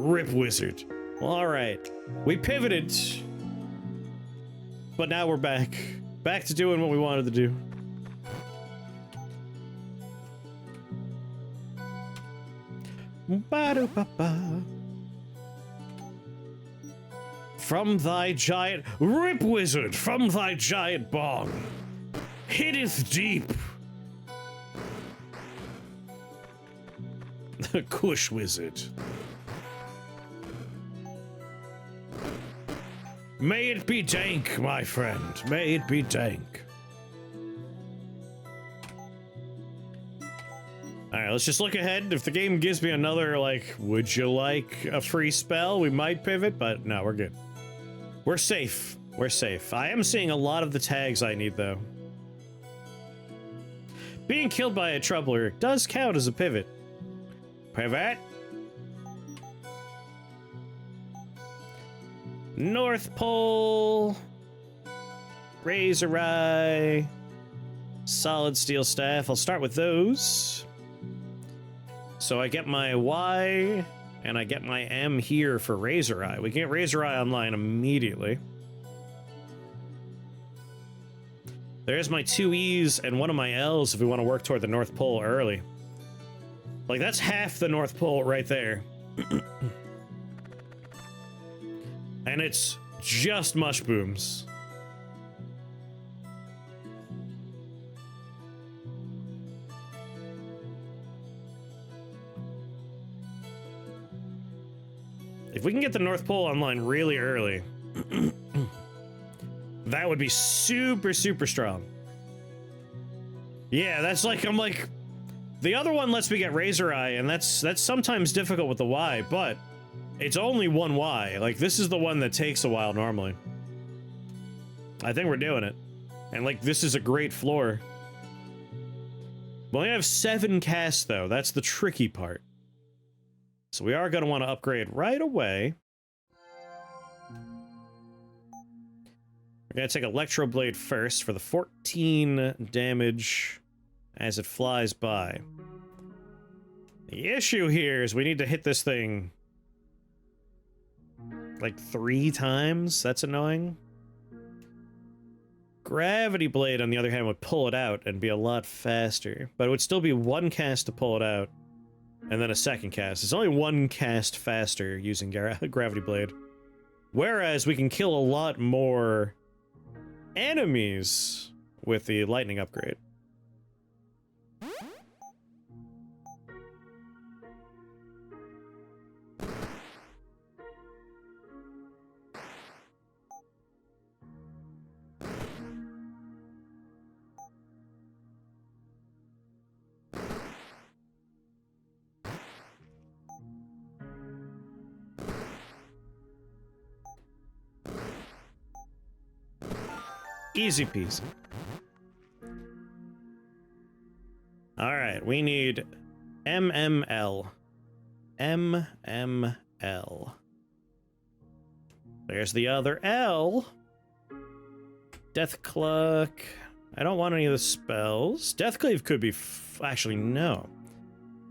Rip wizard. Well, alright. We pivoted. But now we're back. Back to doing what we wanted to do. Ba-do-ba-ba. From thy giant... Rip wizard, from thy giant bong. Hitteth deep. The Kush wizard. May it be dank, my friend. May it be dank. Alright, let's just look ahead. If the game gives me another, like, would you like a free spell, we might pivot, but no, we're good. We're safe. We're safe. I am seeing a lot of the tags I need, though. Being killed by a troubler does count as a pivot. Pivot. North Pole. Razor Eye. Solid Steel Staff. I'll start with those. So I get my Y, and I get my M here for Razor Eye. We can get Razor Eye online immediately. There's my 2 E's and one of my L's if we want to work toward the North Pole early. Like, that's half the North Pole right there. And it's just mush booms. If we can get the North Pole online really early, that would be super, super strong. Yeah, that's like, I'm like... The other one lets me get Razor Eye, and that's sometimes difficult with the Y, but it's only one Y. Like, this is the one that takes a while normally. I think we're doing it. And, like, this is a great floor. We only have 7 casts, though. That's the tricky part. So we are going to want to upgrade right away. We're going to take Electro Blade first for the 14 damage as it flies by. The issue here is we need to hit this thing like 3 times. That's annoying. Gravity Blade, on the other hand, would pull it out and be a lot faster. But it would still be 1 cast to pull it out, and then a 2nd cast. It's only 1 cast faster using Gravity Blade. Whereas we can kill a lot more enemies with the Lightning upgrade. Easy peasy. Alright, we need MML. MML. There's the other L. Death Cluck. I don't want any of the spells. Death Cleave could be actually, no.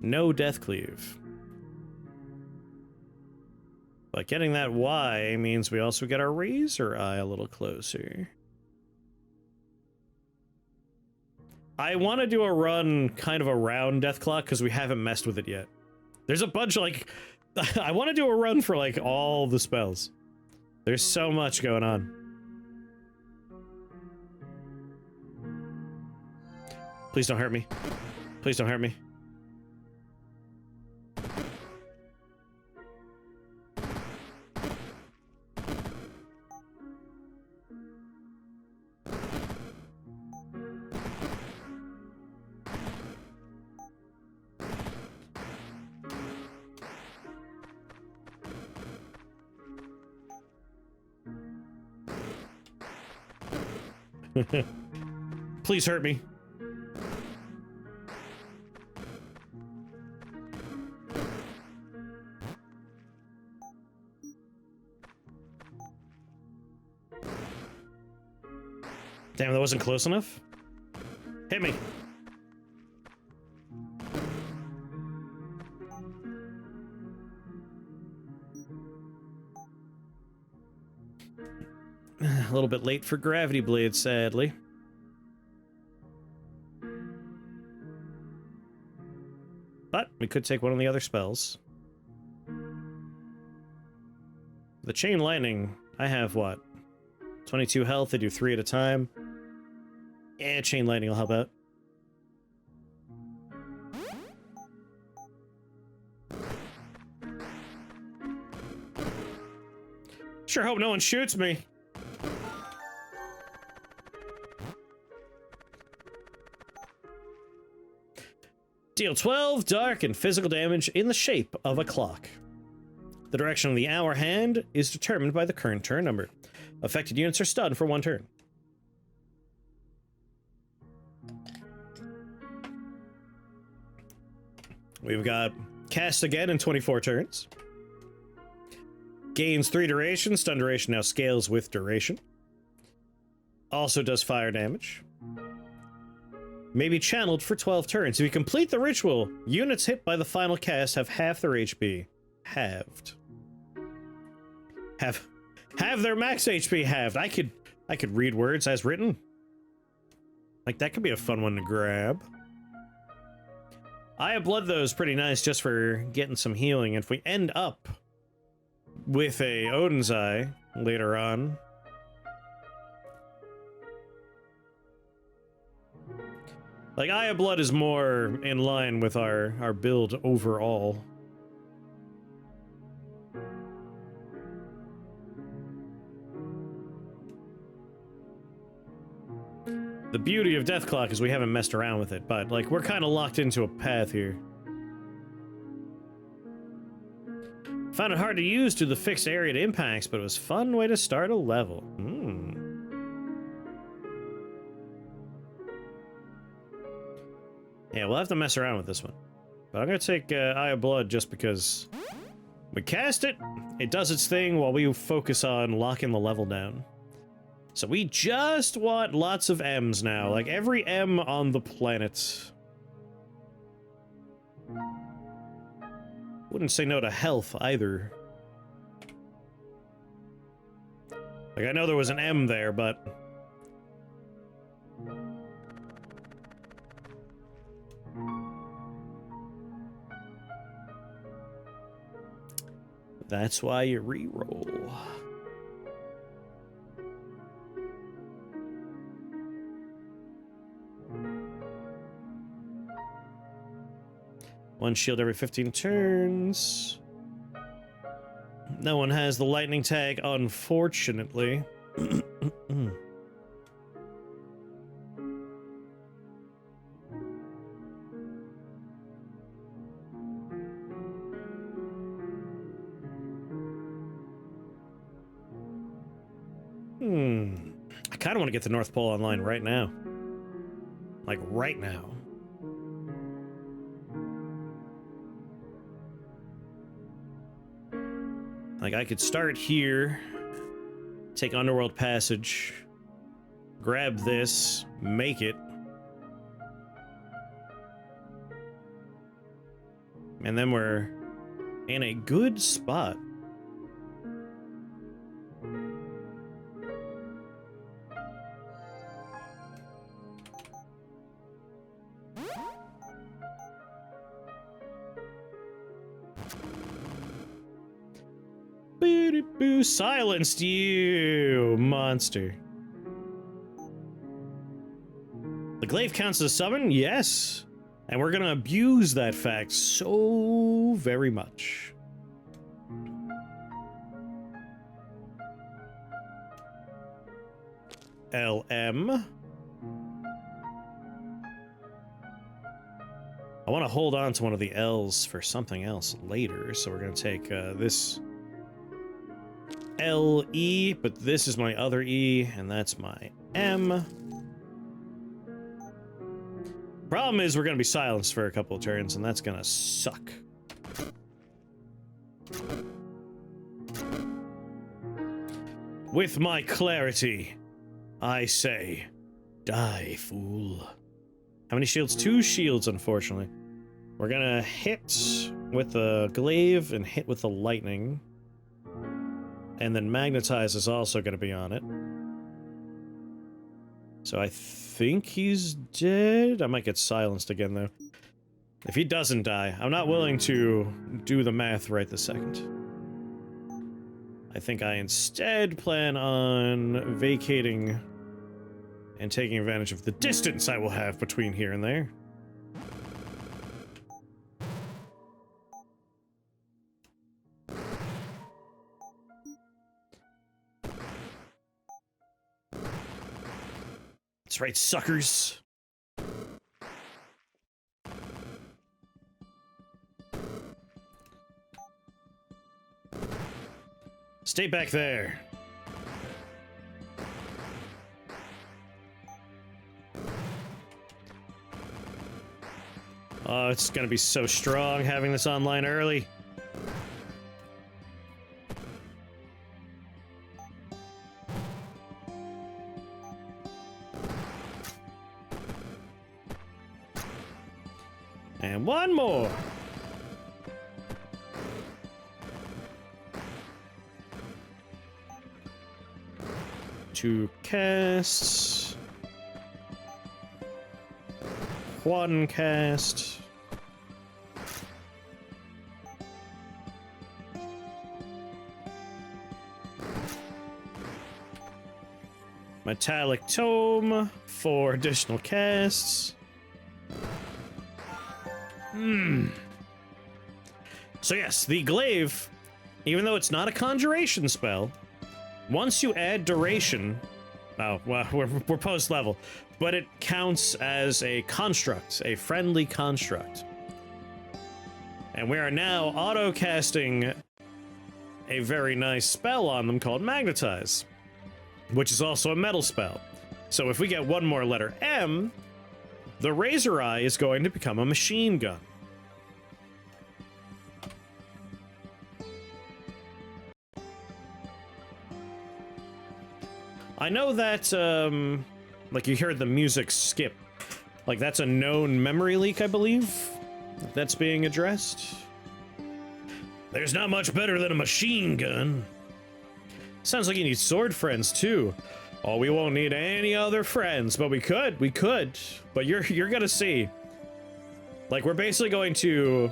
No Death Cleave. But getting that Y means we also get our Razor Eye a little closer. I want to do a run kind of around Deathclock because we haven't messed with it yet. There's a bunch of, like... I want to do a run for, like, all the spells. There's so much going on. Please don't hurt me. Please don't hurt me. Please hurt me. Damn, that wasn't close enough. Hit me. A little bit late for Gravity Blade, sadly. But we could take one of the other spells. The Chain Lightning, I have what? 22 health, I do 3 at a time. Yeah, Chain Lightning will help out. Sure hope no one shoots me. Deal 12 dark and physical damage in the shape of a clock. The direction of the hour hand is determined by the current turn number. Affected units are stunned for 1 turn. We've got cast again in 24 turns. Gains 3 duration. Stun duration now scales with duration. Also does fire damage. May be channeled for 12 turns. If you complete the ritual, units hit by the final cast have half their HP. Halved. Have their max HP halved. I could read words as written. Like, that could be a fun one to grab. Eye of Blood, though, is pretty nice just for getting some healing. If we end up with a Odin's Eye later on, like, Eye of Blood is more in line with our build overall. The beauty of Deathclock is we haven't messed around with it, but, like, we're kind of locked into a path here. Found it hard to use due to the fixed area to impacts, but it was a fun way to start a level. Yeah, we'll have to mess around with this one. But I'm gonna take Eye of Blood just because we cast it, it does its thing while we focus on locking the level down. So we just want lots of M's now, like every M on the planet. Wouldn't say no to health either. Like, I know there was an M there, but that's why you re-roll. One shield every 15 turns. No one has the lightning tag, unfortunately. I kind of want to get the North Pole online right now. Like, right now. Like, I could start here, take Underworld Passage, grab this, make it, and then we're in a good spot. Boo, silenced you, monster. The Glaive counts as a summon? Yes. And we're gonna abuse that fact so very much. LM. I want to hold on to one of the L's for something else later, so we're gonna take this LE, but this is my other E, and that's my M. Problem is, we're gonna be silenced for a couple of turns, and that's gonna suck. With my clarity, I say, die, fool. How many shields? 2 shields, unfortunately. We're gonna hit with the Glaive and hit with the lightning. And then magnetize is also going to be on it. So I think he's dead. I might get silenced again, though. If he doesn't die, I'm not willing to do the math right this second. I think I instead plan on vacating and taking advantage of the distance I will have between here and there. That's right, suckers. Stay back there. Oh, it's gonna be so strong having this online early. And one more. Two casts. One cast. Metallic Tome. 4 additional casts. So yes, the Glaive, even though it's not a conjuration spell, once you add duration, oh, well, we're post-level, but it counts as a construct, a friendly construct. And we are now auto-casting a very nice spell on them called Magnetize, which is also a metal spell. So if we get one more letter M, the Razor Eye is going to become a machine gun. I know that, like you heard the music skip. Like that's a known memory leak, I believe, that's being addressed. There's not much better than a machine gun. Sounds like you need sword friends too. Oh, we won't need any other friends, but we could, but you're gonna see. Like we're basically going to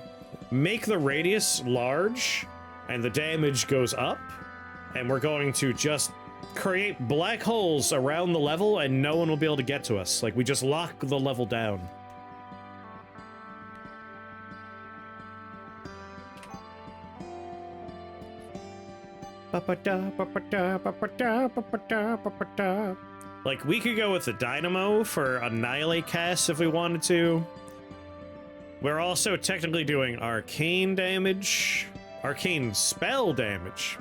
make the radius large and the damage goes up, and we're going to just create black holes around the level and no one will be able to get to us. Like we just lock the level down. Like we could go with the dynamo for annihilate cast if we wanted to. We're also technically doing arcane damage, arcane spell damage.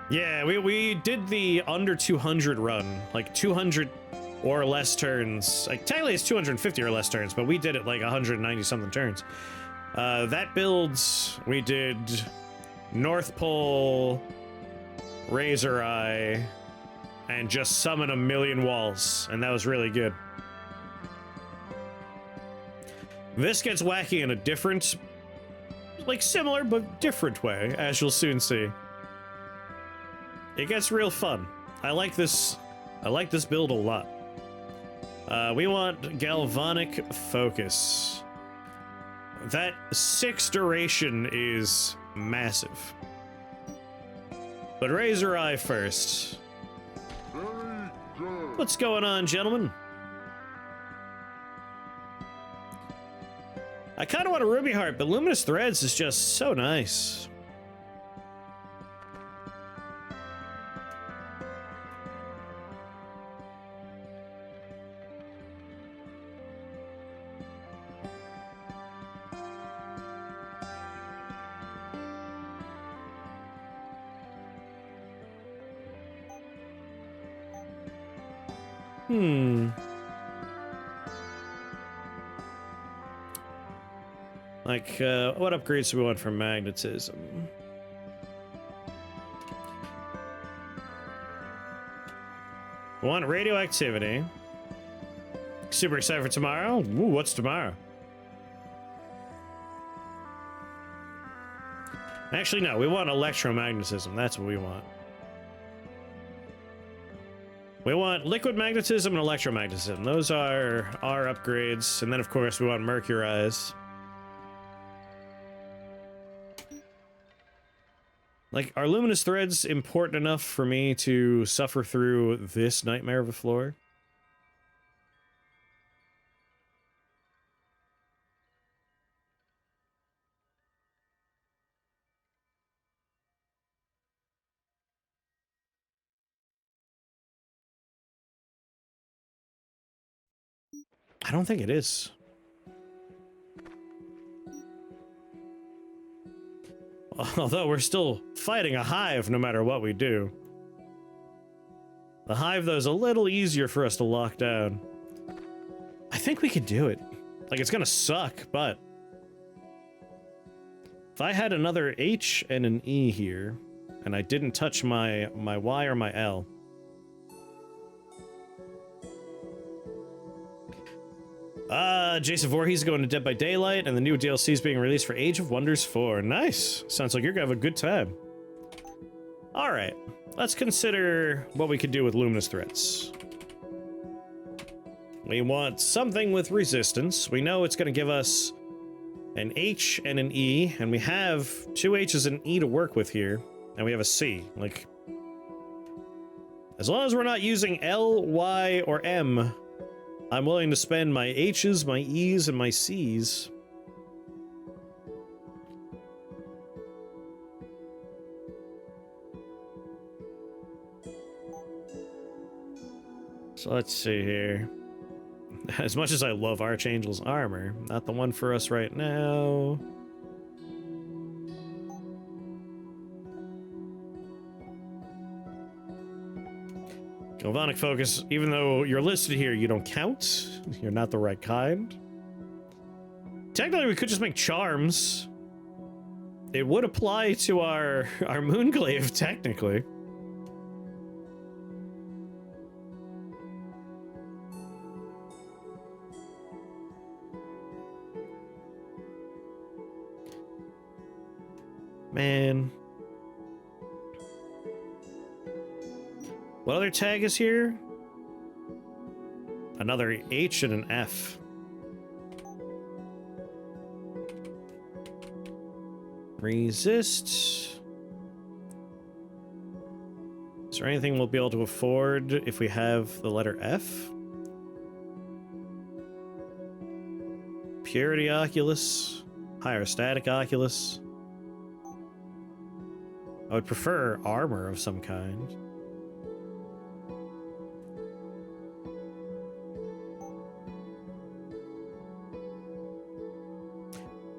Yeah, we did the under 200 run, like 200 or less turns. Like technically it's 250 or less turns, but we did it like 190 something turns. That builds, we did North Pole, Razor Eye, and just summon a million walls, and that was really good. This gets wacky in a different, like similar but different way, as you'll soon see. It gets real fun. I like this build a lot. We want Galvanic Focus. That 6 duration is massive. But Razor Eye first. What's going on, gentlemen? I kind of want a Ruby Heart, but Luminous Threads is just so nice. Like, what upgrades do we want for magnetism? We want radioactivity. Super excited for tomorrow. Ooh, what's tomorrow? Actually, no, we want electromagnetism. That's what we want. We want liquid magnetism and electromagnetism. Those are our upgrades. And then, of course, we want mercurize. Like, are luminous threads important enough for me to suffer through this nightmare of a floor? I don't think it is. Although we're still fighting a hive no matter what we do. The hive, though, is a little easier for us to lock down. I think we could do it. Like, it's gonna suck, but... if I had another H and an E here, and I didn't touch my Y or my L... Jason Voorhees is going to Dead by Daylight, and the new DLC is being released for Age of Wonders 4. Nice! Sounds like you're gonna have a good time. Alright, let's consider what we could do with luminous threads. We want something with resistance. We know it's gonna give us an H and an E, and we have two H's and an E to work with here, and we have a C. Like, as long as we're not using L, Y, or M, I'm willing to spend my H's, my E's, and my C's. So let's see here. As much as I love Archangel's armor, not the one for us right now. Galvanic Focus, even though you're listed here, you don't count. You're not the right kind. Technically, we could just make charms. It would apply to our moon glaive, technically. Man. What other tag is here? Another H and an F. Resist. Is there anything we'll be able to afford if we have the letter F? Purity Oculus. Hydrostatic Oculus. I would prefer armor of some kind.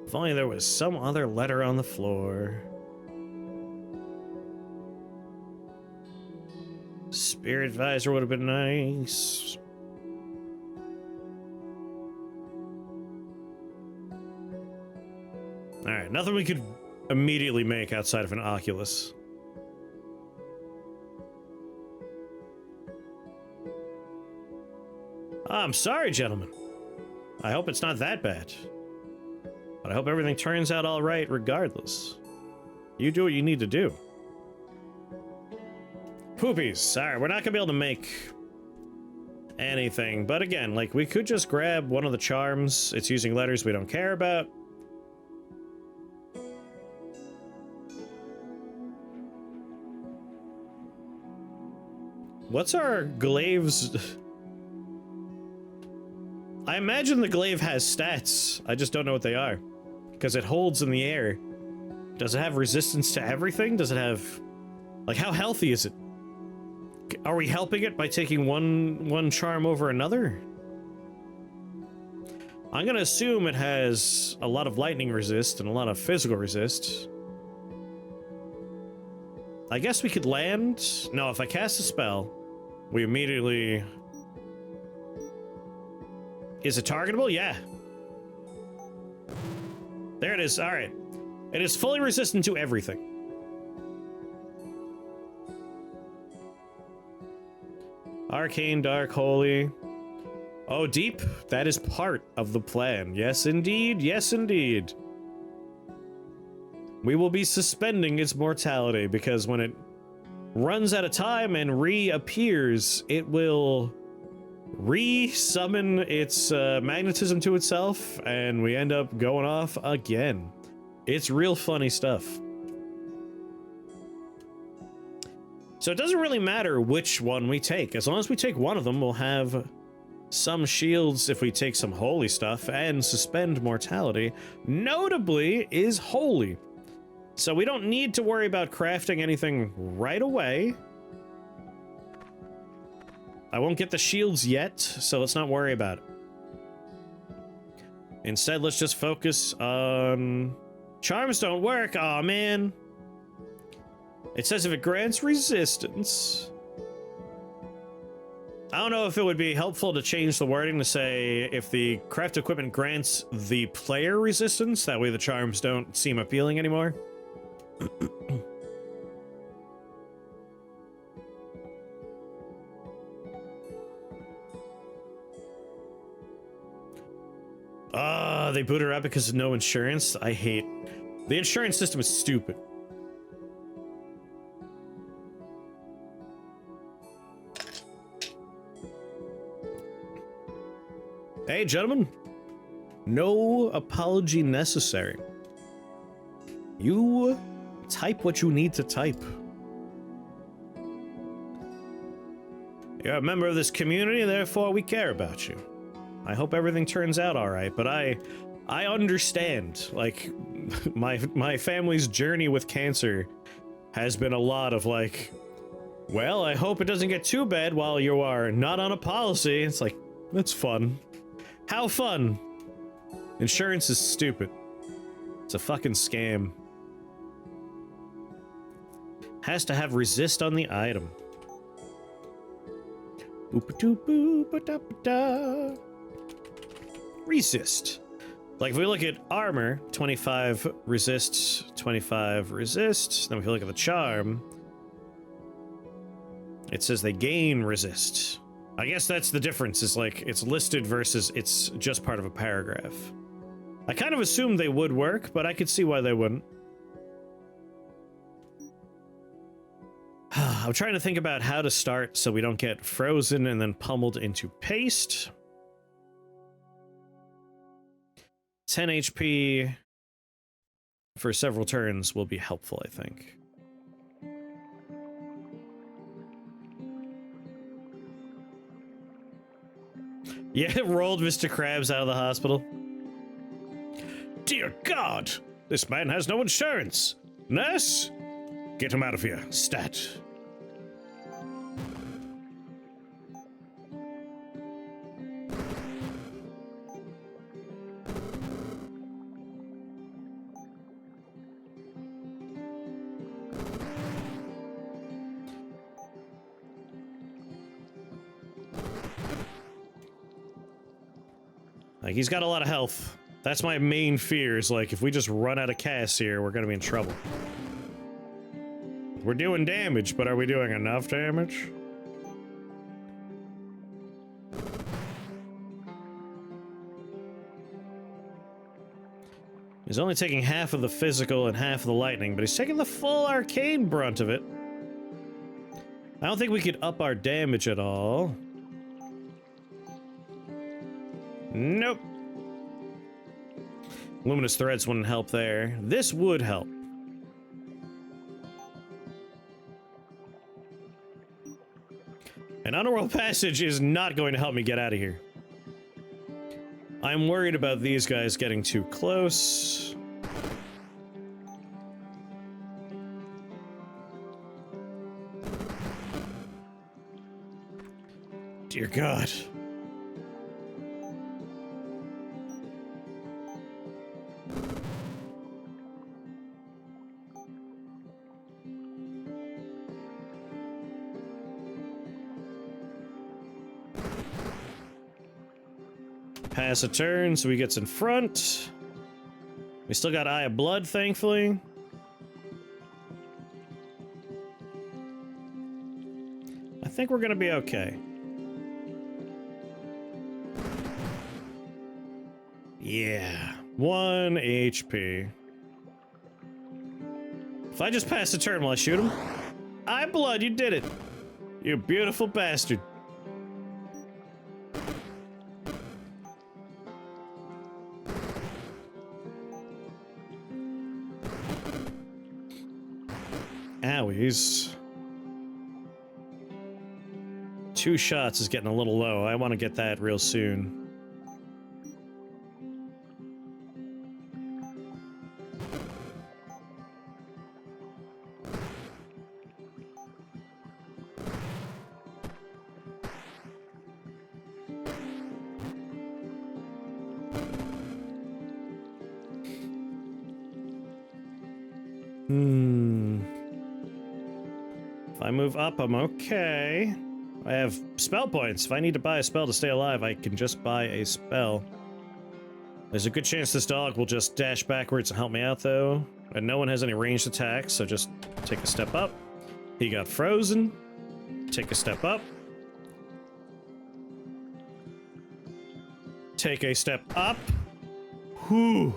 If only there was some other letter on the floor. Spirit Advisor would have been nice. Alright, nothing we could immediately make outside of an Oculus. I'm sorry, gentlemen. I hope it's not that bad. But I hope everything turns out all right regardless. You do what you need to do. Poopies. Alright, we're not gonna be able to make anything. But again, like, we could just grab one of the charms. It's using letters we don't care about. What's our Glaive's... I imagine the Glaive has stats. I just don't know what they are. Because it holds in the air. Does it have resistance to everything? Does it have... like, how healthy is it? Are we helping it by taking one charm over another? I'm gonna assume it has a lot of lightning resist and a lot of physical resist. I guess we could land... no, if I cast a spell, we immediately... is it targetable? Yeah. There it is. Alright. It is fully resistant to everything. Arcane, Dark, Holy. Oh, Deep. That is part of the plan. Yes, indeed. Yes, indeed. We will be suspending its mortality because when it runs out of time and reappears, it will re-summon its magnetism to itself, and we end up going off again. It's real funny stuff. So it doesn't really matter which one we take. As long as we take one of them, we'll have some shields if we take some holy stuff, and suspend mortality, notably, is holy. So we don't need to worry about crafting anything right away. I won't get the shields yet, so let's not worry about it. Instead, let's just focus on... Charms don't work, aw man. It says if it grants resistance. I don't know if it would be helpful to change the wording to say if the craft equipment grants the player resistance, that way the charms don't seem appealing anymore. They boot her out because of no insurance. I hate... The insurance system is stupid. Hey, gentlemen. No apology necessary. You type what you need to type. You're a member of this community, therefore we care about you. I hope everything turns out all right, but I understand. Like, my family's journey with cancer has been a lot of like, well, I hope it doesn't get too bad while you are not on a policy. It's like, that's fun. How fun? Insurance is stupid. It's a fucking scam. Has to have resist on the item. Resist. Like if we look at armor, 25 resist, 25 resist. Then if we look at the charm, it says they gain resist. I guess that's the difference, is like it's listed versus it's just part of a paragraph. I kind of assumed they would work, but I could see why they wouldn't. I'm trying to think about how to start so we don't get frozen and then pummeled into paste. 10 HP for several turns will be helpful, I think. Yeah, it rolled Mr. Krabs out of the hospital. Dear God! This man has no insurance! Nurse? Get him out of here, stat. Like, he's got a lot of health. That's my main fear, is like, if we just run out of casts here, we're gonna be in trouble. We're doing damage, but are we doing enough damage? He's only taking half of the physical and half of the lightning, but he's taking the full arcane brunt of it. I don't think we could up our damage at all. Nope. Luminous threads wouldn't help there. This would help. An underworld passage is not going to help me get out of here. I'm worried about these guys getting too close. Dear God. Pass a turn, so he gets in front. We still got Eye of Blood, thankfully. I think we're gonna be okay. Yeah, 1 HP. If I just pass the turn, will I shoot him? Eye blood, you did it. You beautiful bastard. Owies. 2 shots is getting a little low. I want to get that real soon. If I move up, I'm okay. I have spell points. If I need to buy a spell to stay alive, I can just buy a spell. There's a good chance this dog will just dash backwards and help me out, though. And no one has any ranged attacks, so just take a step up. He got frozen. Take a step up. Take a step up. Whew.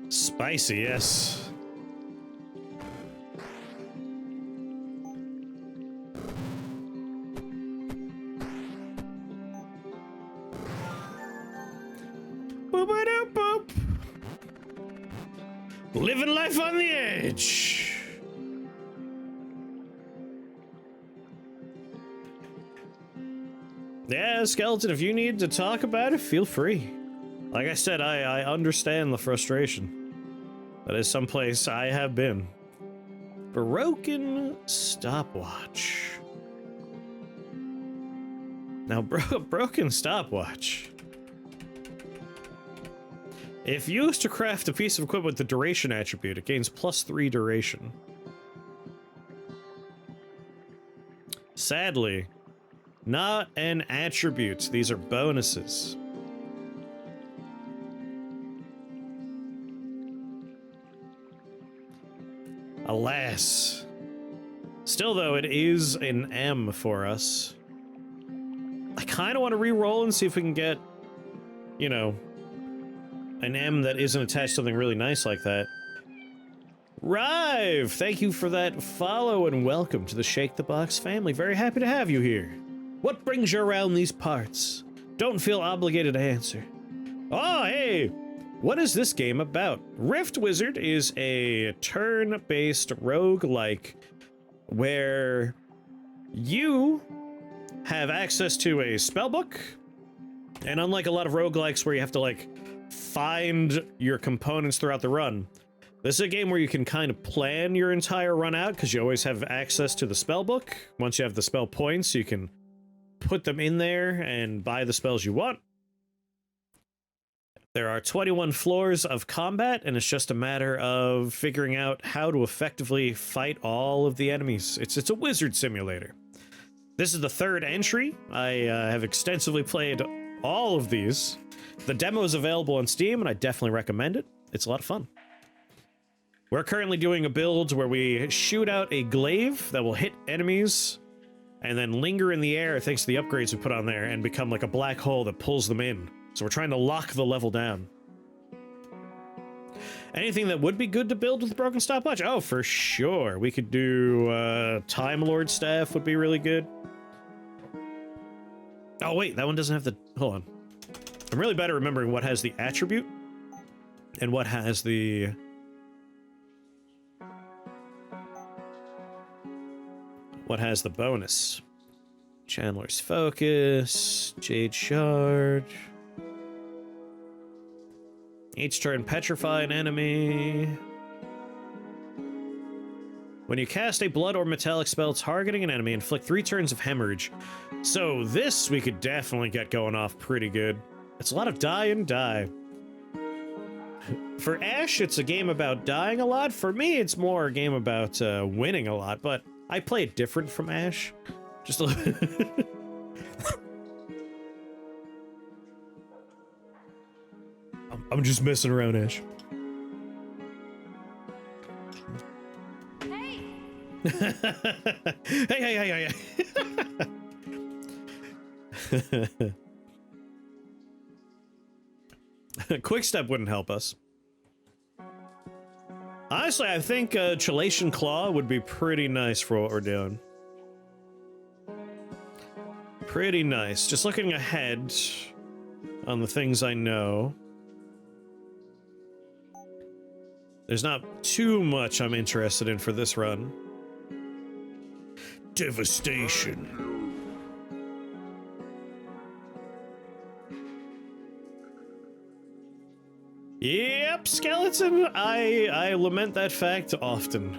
Spicy, yes. Boop-a-doop-boop. Living life on the edge. Yeah, Skeleton, if you need to talk about it, feel free. Like I said, I understand the frustration. That is someplace I have been. Broken stopwatch. Now, broken stopwatch. If used to craft a piece of equipment with the duration attribute, it gains +3 duration. Sadly, not an attribute. These are bonuses. Alas. Still, though, it is an M for us. I kind of want to re-roll and see if we can get, you know, an M that isn't attached to something really nice like that. Rive! Thank you for that follow and welcome to the Shake the Box family. Very happy to have you here. What brings you around these parts? Don't feel obligated to answer. Oh, hey! What is this game about? Rift Wizard is a turn-based roguelike where you have access to a spellbook, and unlike a lot of roguelikes where you have to, like, find your components throughout the run, this is a game where you can kind of plan your entire run out because you always have access to the spellbook. Once you have the spell points, you can put them in there and buy the spells you want. There are 21 floors of combat, and it's just a matter of figuring out how to effectively fight all of the enemies. It's a wizard simulator. This is the 3rd entry. I have extensively played all of these. The demo is available on Steam, and I definitely recommend it. It's a lot of fun. We're currently doing a build where we shoot out a glaive that will hit enemies and then linger in the air thanks to the upgrades we put on there and become like a black hole that pulls them in. So we're trying to lock the level down. Anything that would be good to build with broken stopwatch? Oh, for sure. We could do Time Lord staff would be really good. Oh, wait, that one doesn't have the... Hold on. I'm really bad at remembering what has the attribute and what has the... What has the bonus. Chandler's Focus, Jade Shard... Each turn, petrify an enemy. When you cast a blood or metallic spell targeting an enemy, inflict 3 turns of hemorrhage. So this we could definitely get going off pretty good. It's a lot of die and die. For Ash, it's a game about dying a lot. For me, it's more a game about winning a lot, but I play it different from Ash. Just a little I'm just messing around, Ash. Hey! Hey. Quick step wouldn't help us. Honestly, I think Chelation Claw would be pretty nice for what we're doing. Pretty nice. Just looking ahead on the things I know. There's not too much I'm interested in for this run. Devastation. Yep, skeleton. I lament that fact often.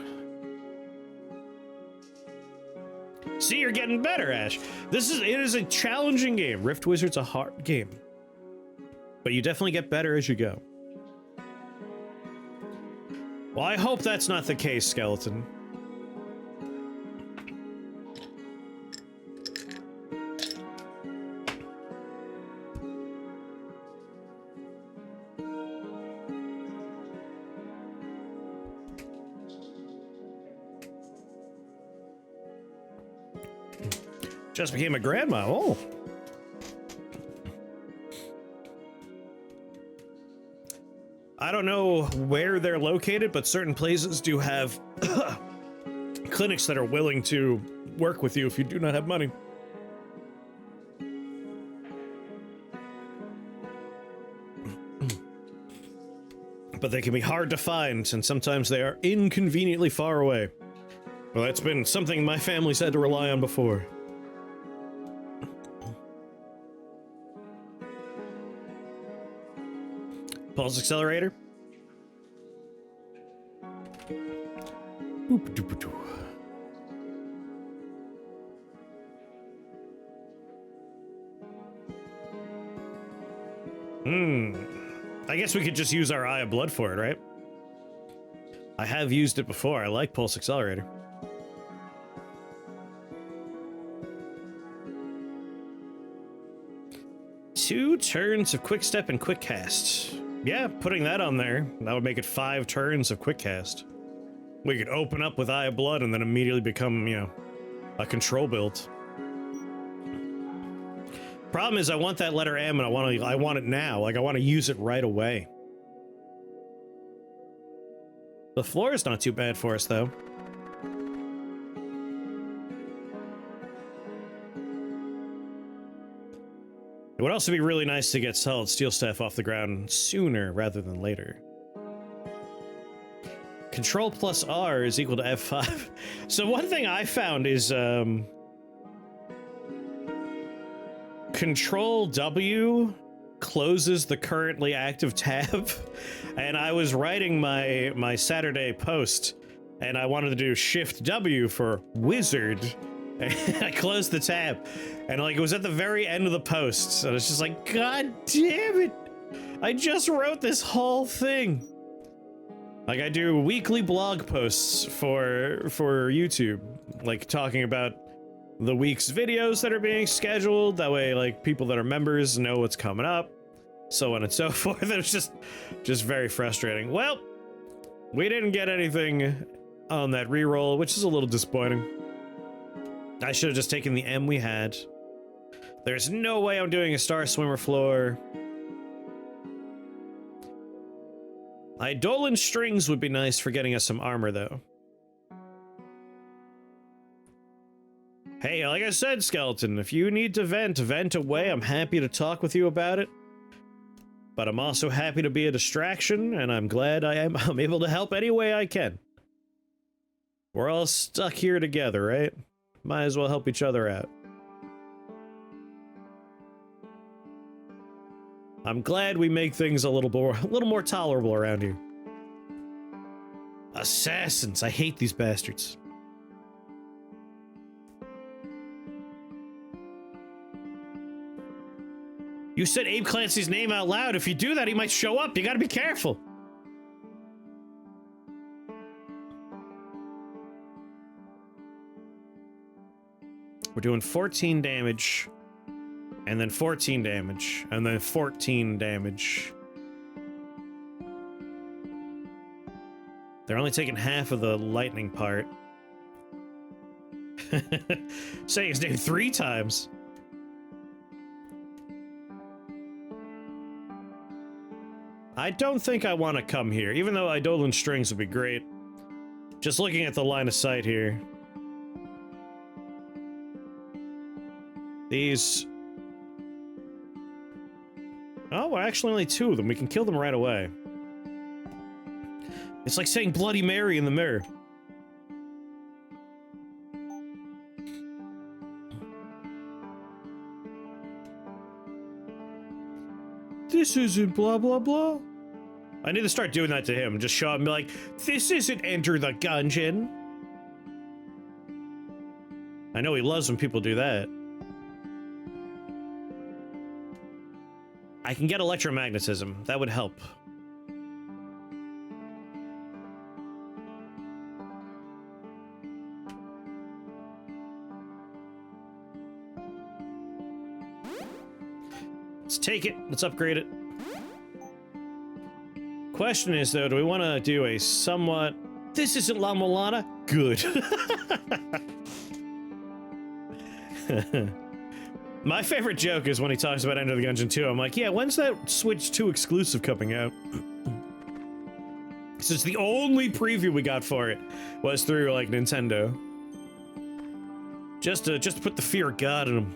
See, you're getting better, Ash. It is a challenging game. Rift Wizard's a hard game. But you definitely get better as you go. Well, I hope that's not the case, skeleton. Just became a grandma. Oh. I don't know where they're located, but certain places do have clinics that are willing to work with you if you do not have money. But they can be hard to find, and sometimes they are inconveniently far away. Well, that's been something my family's had to rely on before. Pulse accelerator. I guess we could just use our Eye of Blood for it, right? I have used it before. I like Pulse Accelerator. Two turns of Quick Step and Quick Cast. Yeah, putting that on there, that would make it 5 turns of Quick Cast. We could open up with Eye of Blood and then immediately become, you know, a control build. Problem is, I want that letter M and I want it now. Like, I want to use it right away. The floor is not too bad for us, though. It would also be really nice to get solid steel staff off the ground sooner rather than later. Control plus R is equal to F5. So one thing I found is Control W closes the currently active tab. And I was writing my Saturday post and I wanted to do Shift W for wizard. And I closed the tab, and like it was at the very end of the post, and it's just like, God damn it! I just wrote this whole thing. Like I do weekly blog posts for YouTube, like talking about the week's videos that are being scheduled. That way, like people that are members know what's coming up, so on and so forth. It's just very frustrating. Well, we didn't get anything on that reroll, which is a little disappointing. I should have just taken the M we had. There's no way I'm doing a Star Swimmer floor. Eidolon Strings would be nice for getting us some armor, though. Hey, like I said, Skeleton, if you need to vent away. I'm happy to talk with you about it. But I'm also happy to be a distraction, and I'm glad I'm able to help any way I can. We're all stuck here together, right? Might as well help each other out. I'm glad we make things a little more tolerable around here. Assassins, I hate these bastards. You said Abe Clancy's name out loud. If you do that, he might show up. You gotta be careful. We're doing 14 damage, and then 14 damage, and then 14 damage. They're only taking half of the lightning part. Saying his name 3 times. I don't think I want to come here, even though Eidolon strings would be great. Just looking at the line of sight here. These... Oh, we're actually only 2 of them. We can kill them right away. It's like saying Bloody Mary in the mirror. This isn't blah blah blah. I need to start doing that to him. Just show up and be like, this isn't Enter the Gungeon. I know he loves when people do that. I can get electromagnetism. That would help. Let's take it. Let's upgrade it. Question is, though, do we want to do a somewhat... This isn't La Mulana? Good. My favorite joke is when he talks about Enter the Gungeon 2. I'm like, yeah, when's that Switch 2 exclusive coming out? Since the only preview we got for it was through, like, Nintendo. Just to put the fear of God in him.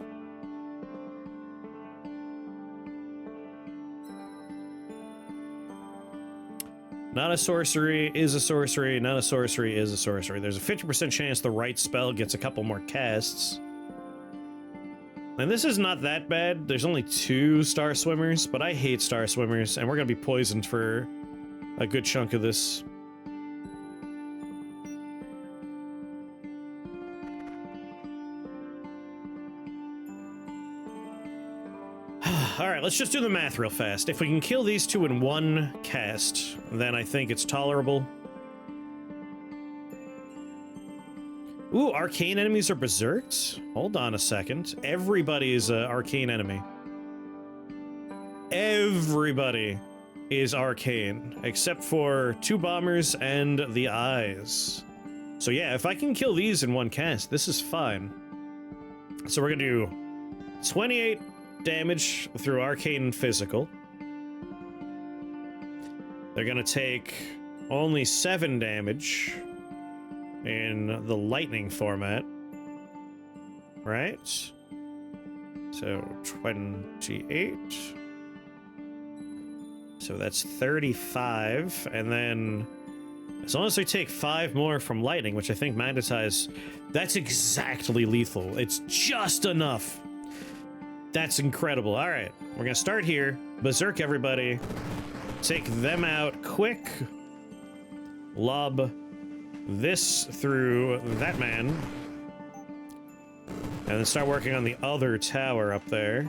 Not a sorcery is a sorcery, not a sorcery is a sorcery. There's a 50% chance the right spell gets a couple more casts. And this is not that bad. There's only 2 Star Swimmers, but I hate Star Swimmers, and we're gonna be poisoned for a good chunk of this. Alright, let's just do the math real fast. If we can kill these 2 in 1 cast, then I think it's tolerable. Ooh, arcane enemies are berserked? Hold on a second. Everybody is an arcane enemy. Everybody is arcane, except for 2 bombers and the eyes. So yeah, if I can kill these in 1 cast, this is fine. So we're gonna do 28 damage through arcane physical. They're gonna take only 7 damage in the lightning format, right? So 28. So that's 35, and then as long as they take 5 more from lightning, which I think magnetize, that's exactly lethal. It's just enough. That's incredible. All right, we're gonna start here. Berserk everybody. Take them out quick. Lob this through that man. And then start working on the other tower up there.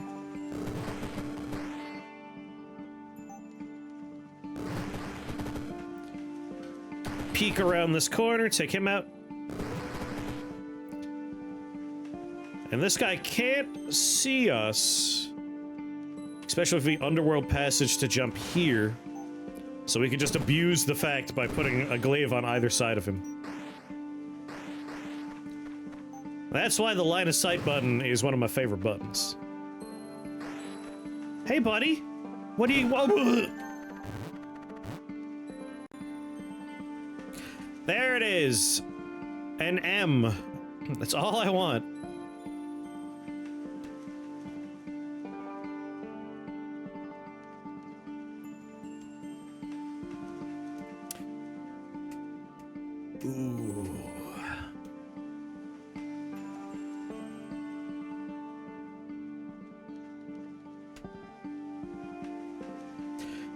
Peek around this corner, take him out. And this guy can't see us. Especially if we underworld passage to jump here. So we could just abuse the fact by putting a glaive on either side of him. That's why the line of sight button is one of my favorite buttons. Hey, buddy. What do you... Whoa. There it is. An M. That's all I want. Ooh.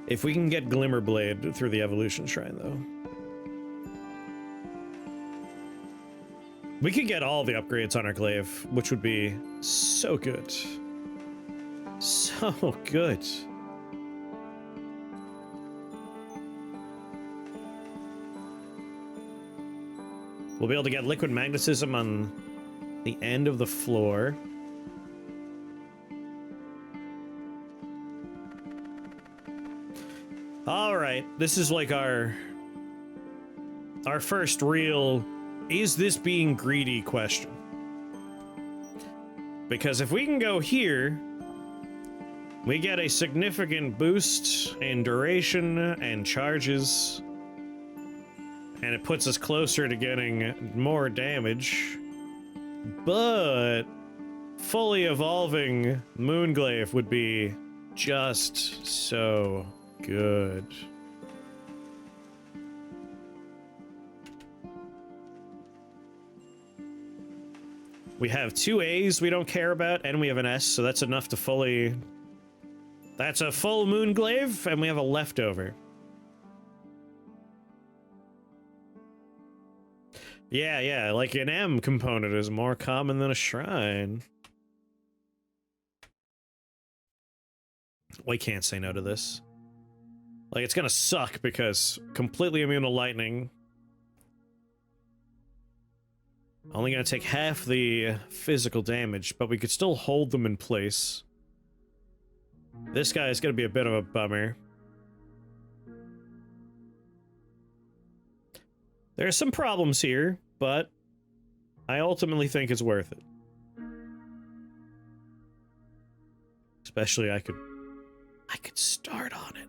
If we can get Glimmerblade through the Evolution Shrine, though. We could get all the upgrades on our Glaive, which would be so good. So good. We'll be able to get liquid magnetism on the end of the floor. All right, this is like our our first real, is this being greedy question. Because if we can go here, we get a significant boost in duration and charges, and it puts us closer to getting more damage. But fully evolving Moonglaive would be just so good. We have 2 A's we don't care about, and we have an S, so that's enough to fully... That's a full Moonglaive, and we have a leftover. Yeah, like an M component is more common than a shrine. We can't say no to this. Like, it's gonna suck because completely immune to lightning. Only gonna take half the physical damage, but we could still hold them in place. This guy is gonna be a bit of a bummer. There are some problems here, but I ultimately think it's worth it. Especially I could start on it.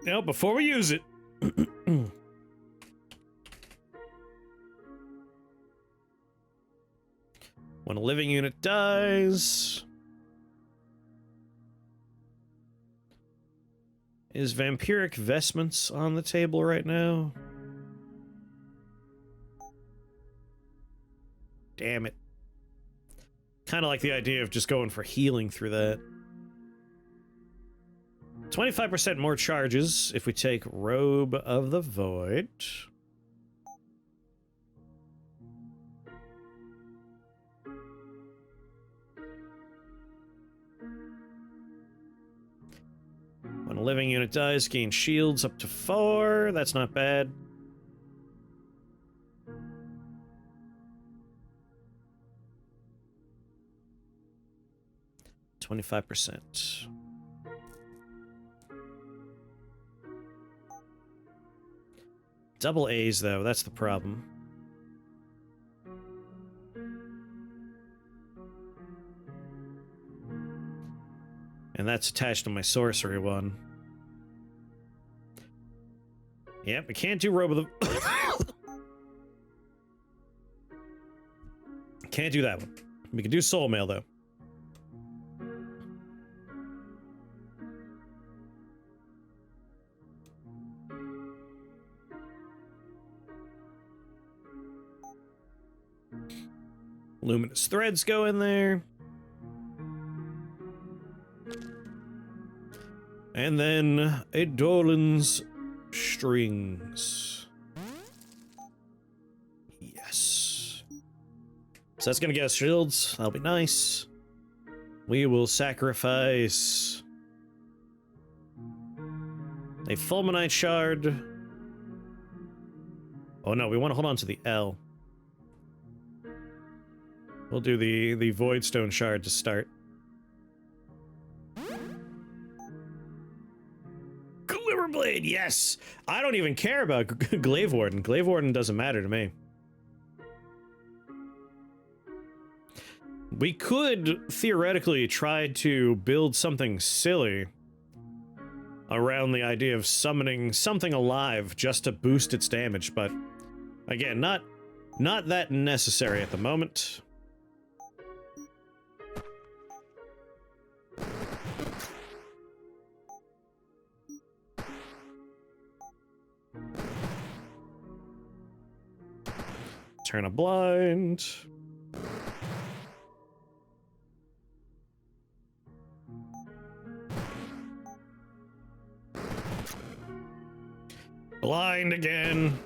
No, before we use it. When a living unit dies... Is Vampiric Vestments on the table right now? Damn it. Kind of like the idea of just going for healing through that. 25% more charges if we take Robe of the Void. When a living unit dies, gain shields up to 4. That's not bad. %. Double A's, though, that's the problem. And that's attached to my sorcery one. Yep, we can't do Robe of the... Can't do that one. We can do Soul Mail, though. Luminous Threads go in there. And then Edolin's Strings. Yes. So that's gonna get us shields. That'll be nice. We will sacrifice a Fulminite Shard. Oh no, we want to hold on to the L. We'll do the Voidstone Shard to start. Glimmerblade, yes! I don't even care about Glaive Warden. Glaive Warden doesn't matter to me. We could theoretically try to build something silly around the idea of summoning something alive just to boost its damage, but again, not that necessary at the moment. Turn a blind. Blind again.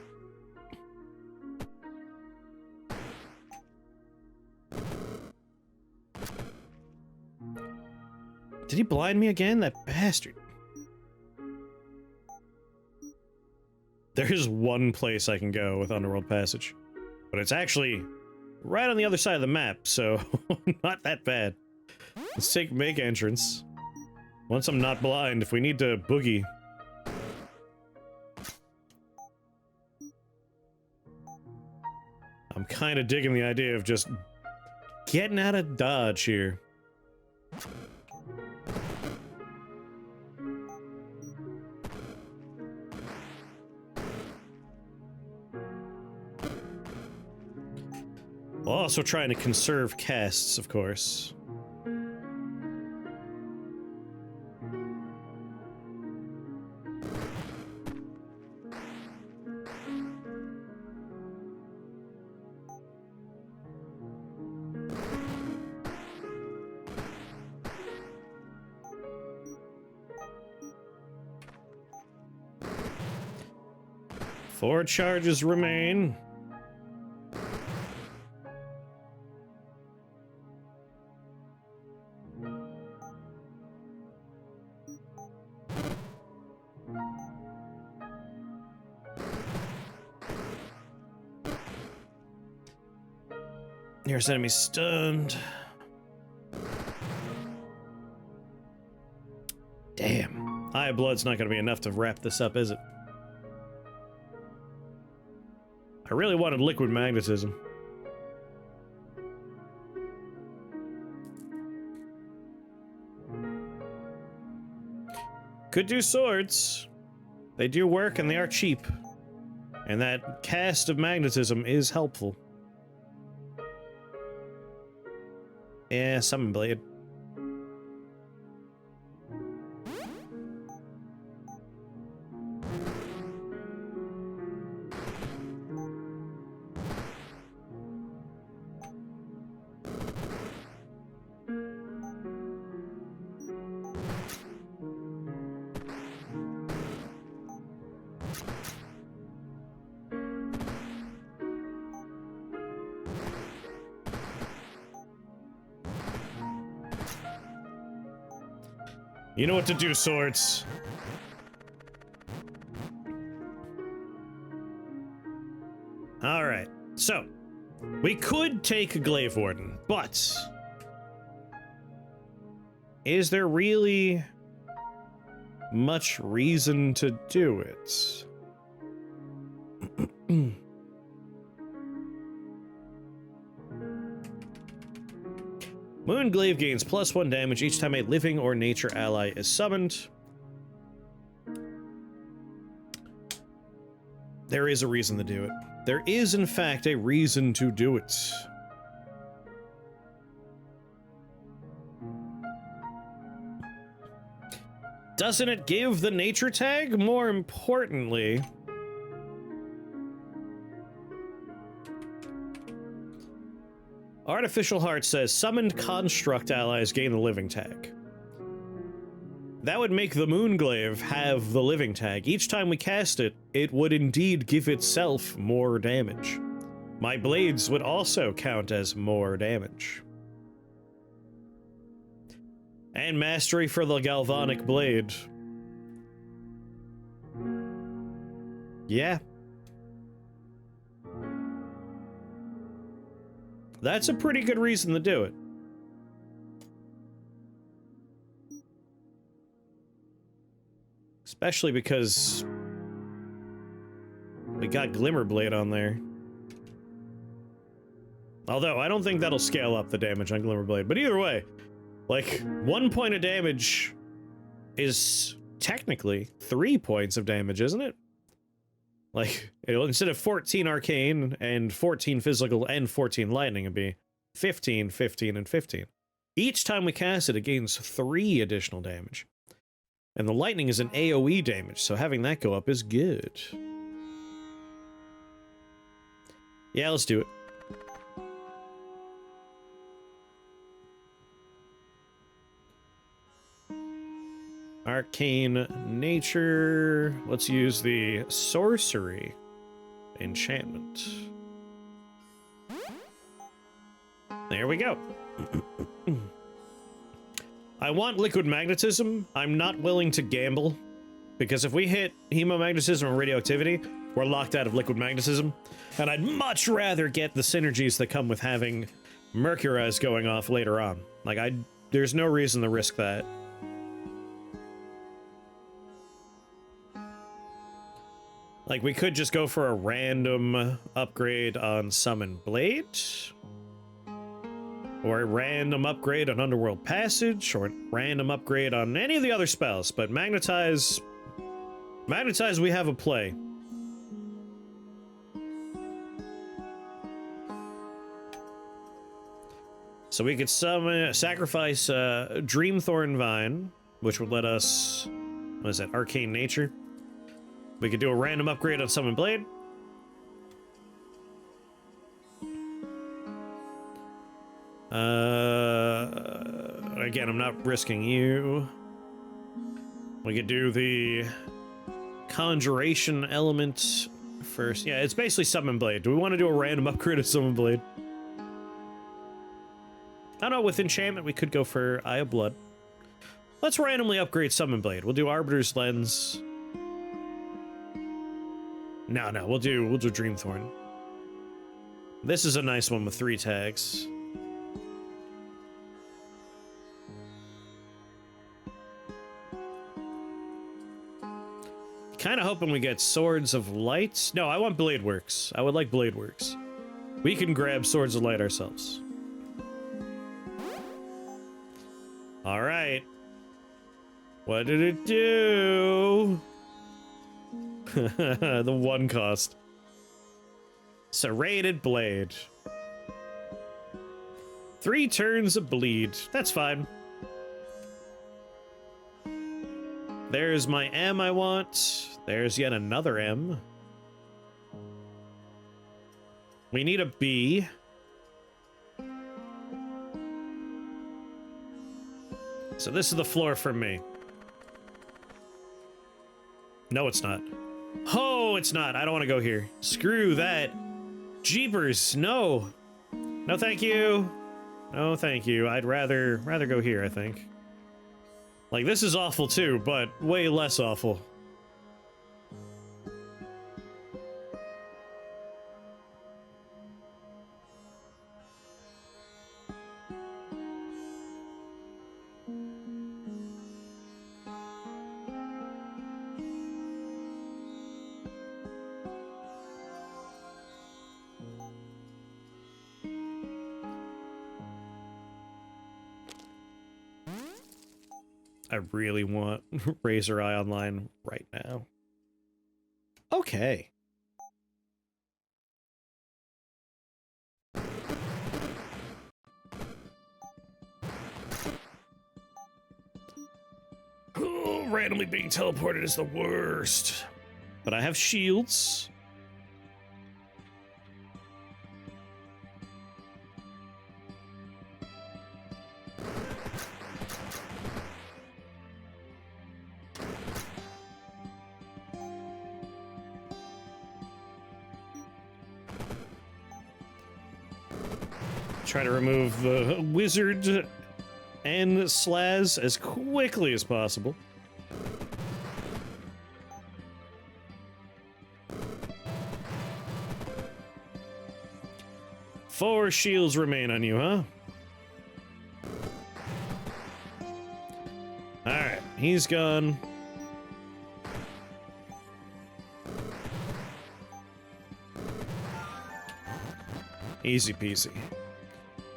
Did he blind me again? That bastard. There's one place I can go with Underworld Passage. But it's actually right on the other side of the map, so not that bad. Let's make entrance. Once I'm not blind, if we need to boogie. I'm kind of digging the idea of just getting out of dodge here. While also trying to conserve casts, of course. Four charges remain. Nearest enemy stunned. Damn. Eye of Blood's not going to be enough to wrap this up, is it? I really wanted liquid magnetism. Could do swords. They do work and they are cheap. And that cast of magnetism is helpful. Yeah, summon blade. You know what to do, swords. Alright, so we could take a Glaive Warden, but is there really much reason to do it? Moon Glaive gains +1 damage each time a living or nature ally is summoned. There is a reason to do it. There is, in fact, a reason to do it. Doesn't it give the nature tag? More importantly, Artificial Heart says, summoned construct allies gain the living tag. That would make the Moon Glaive have the living tag. Each time we cast it, it would indeed give itself more damage. My blades would also count as more damage. And mastery for the Galvanic Blade. Yeah. That's a pretty good reason to do it. Especially because we got Glimmerblade on there. Although, I don't think that'll scale up the damage on Glimmerblade. But either way, like, 1 point of damage is technically 3 points of damage, isn't it? Like, instead of 14 arcane and 14 physical and 14 lightning, it'd be 15, 15, and 15. Each time we cast it, it gains 3 additional damage. And the lightning is an AoE damage, so having that go up is good. Yeah, let's do it. Arcane nature. Let's use the sorcery enchantment. There we go. I want liquid magnetism. I'm not willing to gamble, because if we hit hemomagnetism and radioactivity, we're locked out of liquid magnetism. And I'd much rather get the synergies that come with having Mercurize going off later on. Like, There's no reason to risk that. Like, we could just go for a random upgrade on Summon Blade. Or a random upgrade on Underworld Passage. Or a random upgrade on any of the other spells. But Magnetize... Magnetize, we have a play. So we could sacrifice Dreamthorn Vine, which would let us... What is that? Arcane Nature. We could do a random upgrade on Summon Blade. Again, I'm not risking you. We could do the Conjuration element first. Yeah, it's basically Summon Blade. Do we want to do a random upgrade of Summon Blade? I don't know, with Enchantment, we could go for Eye of Blood. Let's randomly upgrade Summon Blade. We'll do Arbiter's Lens. No, we'll do Dreamthorn. This is a nice one with 3 tags. Kind of hoping we get Swords of Light. No, I want Blade Works. I would like Blade Works. We can grab Swords of Light ourselves. All right. What did it do? The 1 cost. Serrated Blade. 3 turns of bleed. That's fine. There's my M I want. There's yet another M. We need a B. So this is the floor for me. No, it's not. Oh, it's not. I don't want to go here. Screw that. Jeepers, no. No, thank you. No, thank you. I'd rather go here, I think. Like, this is awful too, but way less awful. I really want Razor Eye Online right now. Okay. Oh, randomly being teleported is the worst. But I have shields. Try to remove the wizard and Slaz as quickly as possible. Four shields remain on you, huh? Alright, he's gone. Easy peasy.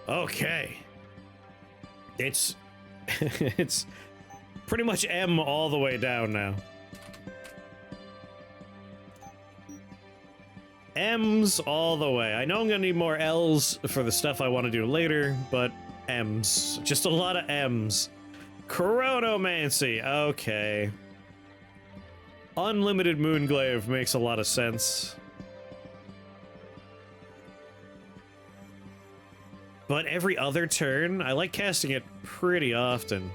Okay. It's it's pretty much M all the way down now. M's all the way. I know I'm gonna need more L's for the stuff I want to do later, but M's. Just a lot of M's. Chronomancy. Okay. Unlimited Moon Glaive makes a lot of sense. But every other turn, I like casting it pretty often.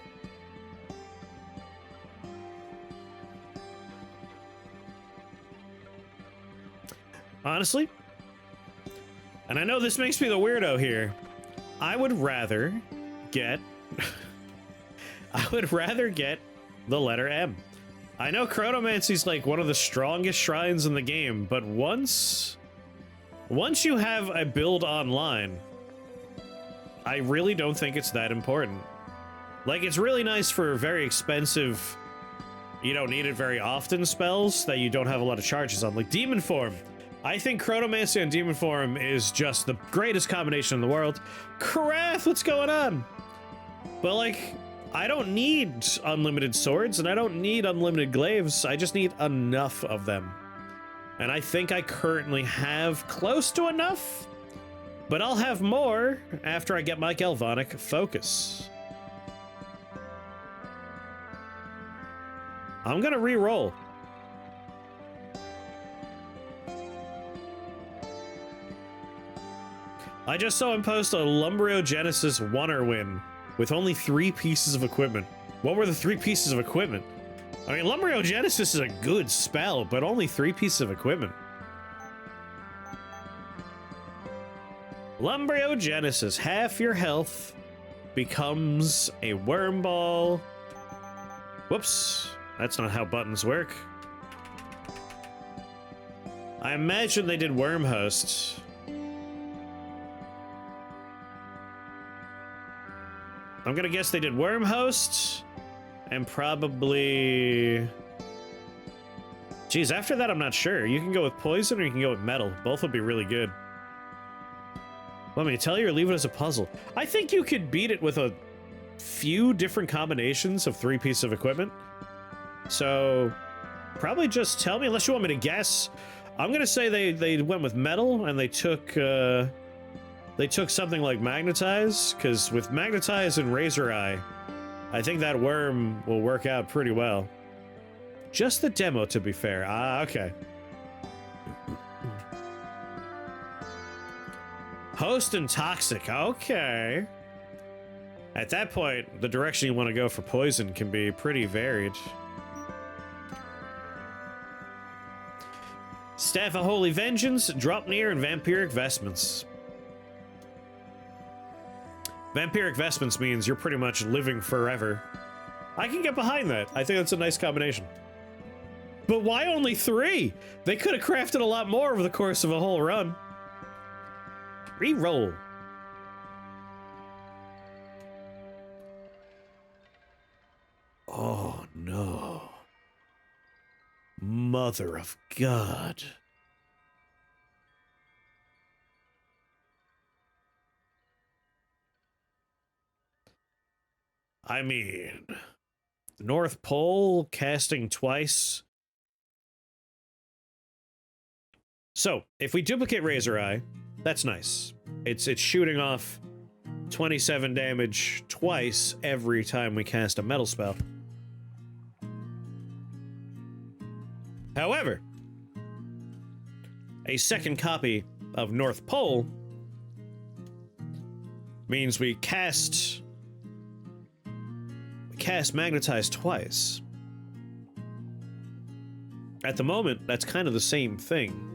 Honestly, and I know this makes me the weirdo here, I would rather get I would rather get the letter M. I know Chronomancy's like one of the strongest shrines in the game, but once you have a build online, I really don't think it's that important. Like, it's really nice for very expensive, you don't need it very often spells that you don't have a lot of charges on. Like Demon Form. I think Chronomancy and Demon Form is just the greatest combination in the world. Karath, what's going on? But like, I don't need unlimited swords and I don't need unlimited glaives. I just need enough of them. And I think I currently have close to enough, but I'll have more after I get my Galvanic Focus. I'm gonna re-roll. I just saw him post a Lumbriogenesis Wonder win with only 3 pieces of equipment. What were the 3 pieces of equipment? I mean, Lumbriogenesis is a good spell, but only 3 pieces of equipment. Lumbriogenesis, half your health becomes a worm ball. Whoops, that's not how buttons work. I imagine they did worm host. I'm gonna guess they did worm host and probably... Geez, after that I'm not sure. You can go with poison or you can go with metal. Both would be really good. Let me tell you or leave it as a puzzle. I think you could beat it with a few different combinations of 3 pieces of equipment. So probably just tell me, unless you want me to guess. I'm gonna say they went with metal and they took something like Magnetize, because with Magnetize and Razor Eye, I think that worm will work out pretty well. Just the demo, to be fair. Ah, okay. Host and Toxic, okay. At that point, the direction you want to go for poison can be pretty varied. Staff of Holy Vengeance, Drop Near, and Vampiric Vestments. Vampiric Vestments means you're pretty much living forever. I can get behind that. I think that's a nice combination. But why only 3? They could have crafted a lot more over the course of a whole run. Re-roll. Oh no. Mother of God. I mean, North Pole casting twice. So, if we duplicate Razor Eye, that's nice. It's shooting off 27 damage twice every time we cast a metal spell. However, a second copy of North Pole means we cast Magnetize twice. At the moment, that's kind of the same thing.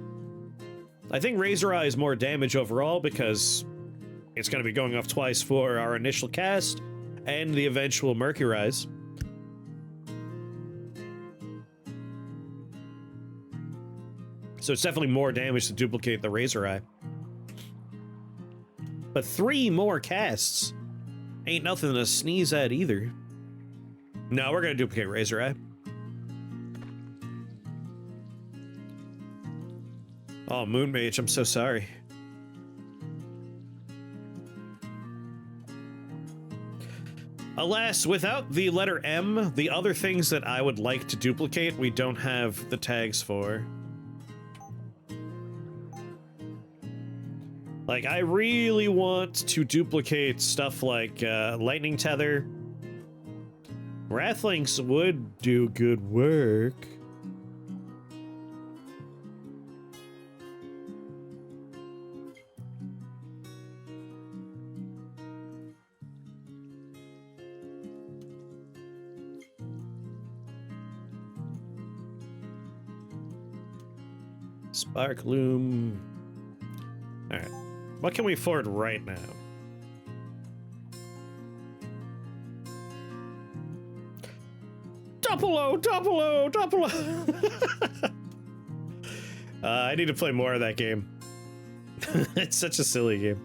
I think Razor Eye is more damage overall because it's going to be going off twice for our initial cast and the eventual Mercurize. So it's definitely more damage to duplicate the Razor Eye. But 3 more casts ain't nothing to sneeze at either. No, we're gonna duplicate Razor Eye. Oh, Moon Mage, I'm so sorry. Alas, without the letter M, the other things that I would like to duplicate, we don't have the tags for. Like, I really want to duplicate stuff like Lightning Tether. Wrathlinks would do good work. Spark Loom. Alright. What can we afford right now? Double O. I need to play more of that game. It's such a silly game.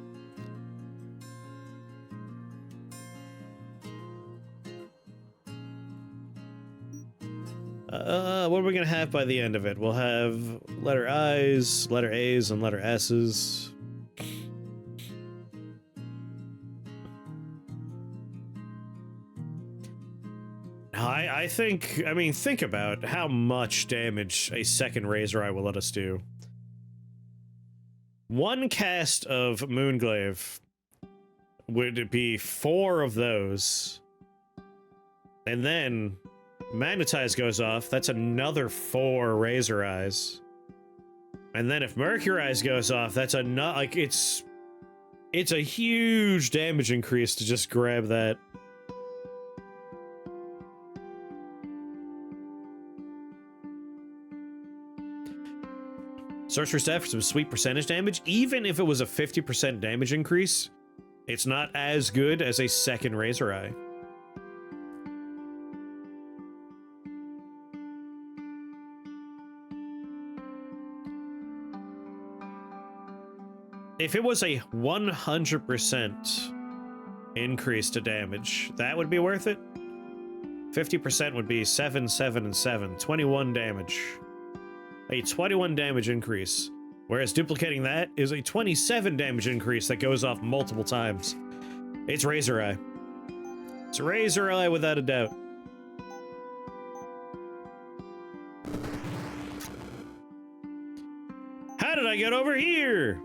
we gonna have by the end of it? We'll have letter I's, letter A's, and letter S's. I think, I mean, think about how much damage a second Razor Eye will let us do. One cast of Moonglaive would be 4 of those. And then Magnetize goes off, that's another 4 Razor Eyes. And then if Mercurize goes off, that's another, like, it's a huge damage increase to just grab that. Sorcerer Staff for some sweet percentage damage. Even if it was a 50% damage increase, it's not as good as a second Razor Eye. If it was a 100% increase to damage, that would be worth it. 50% would be 7, 7, and 7. 21 damage. A 21 damage increase, whereas duplicating that is a 27 damage increase that goes off multiple times. It's Razor Eye. It's Razor Eye without a doubt. How did I get over here?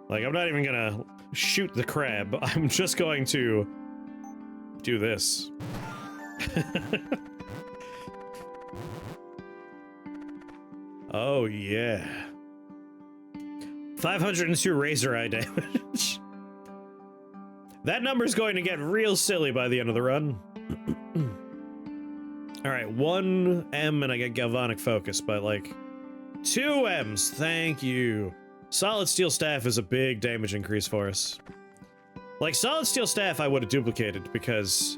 Like, I'm not even gonna shoot the crab. I'm just going to do this. Oh, yeah. 502 Razor Eye damage. That number's going to get real silly by the end of the run. Alright, 1 M and I get Galvanic Focus, but like 2 M's, thank you. Solid Steel Staff is a big damage increase for us. Like, Solid Steel Staff I would have duplicated, because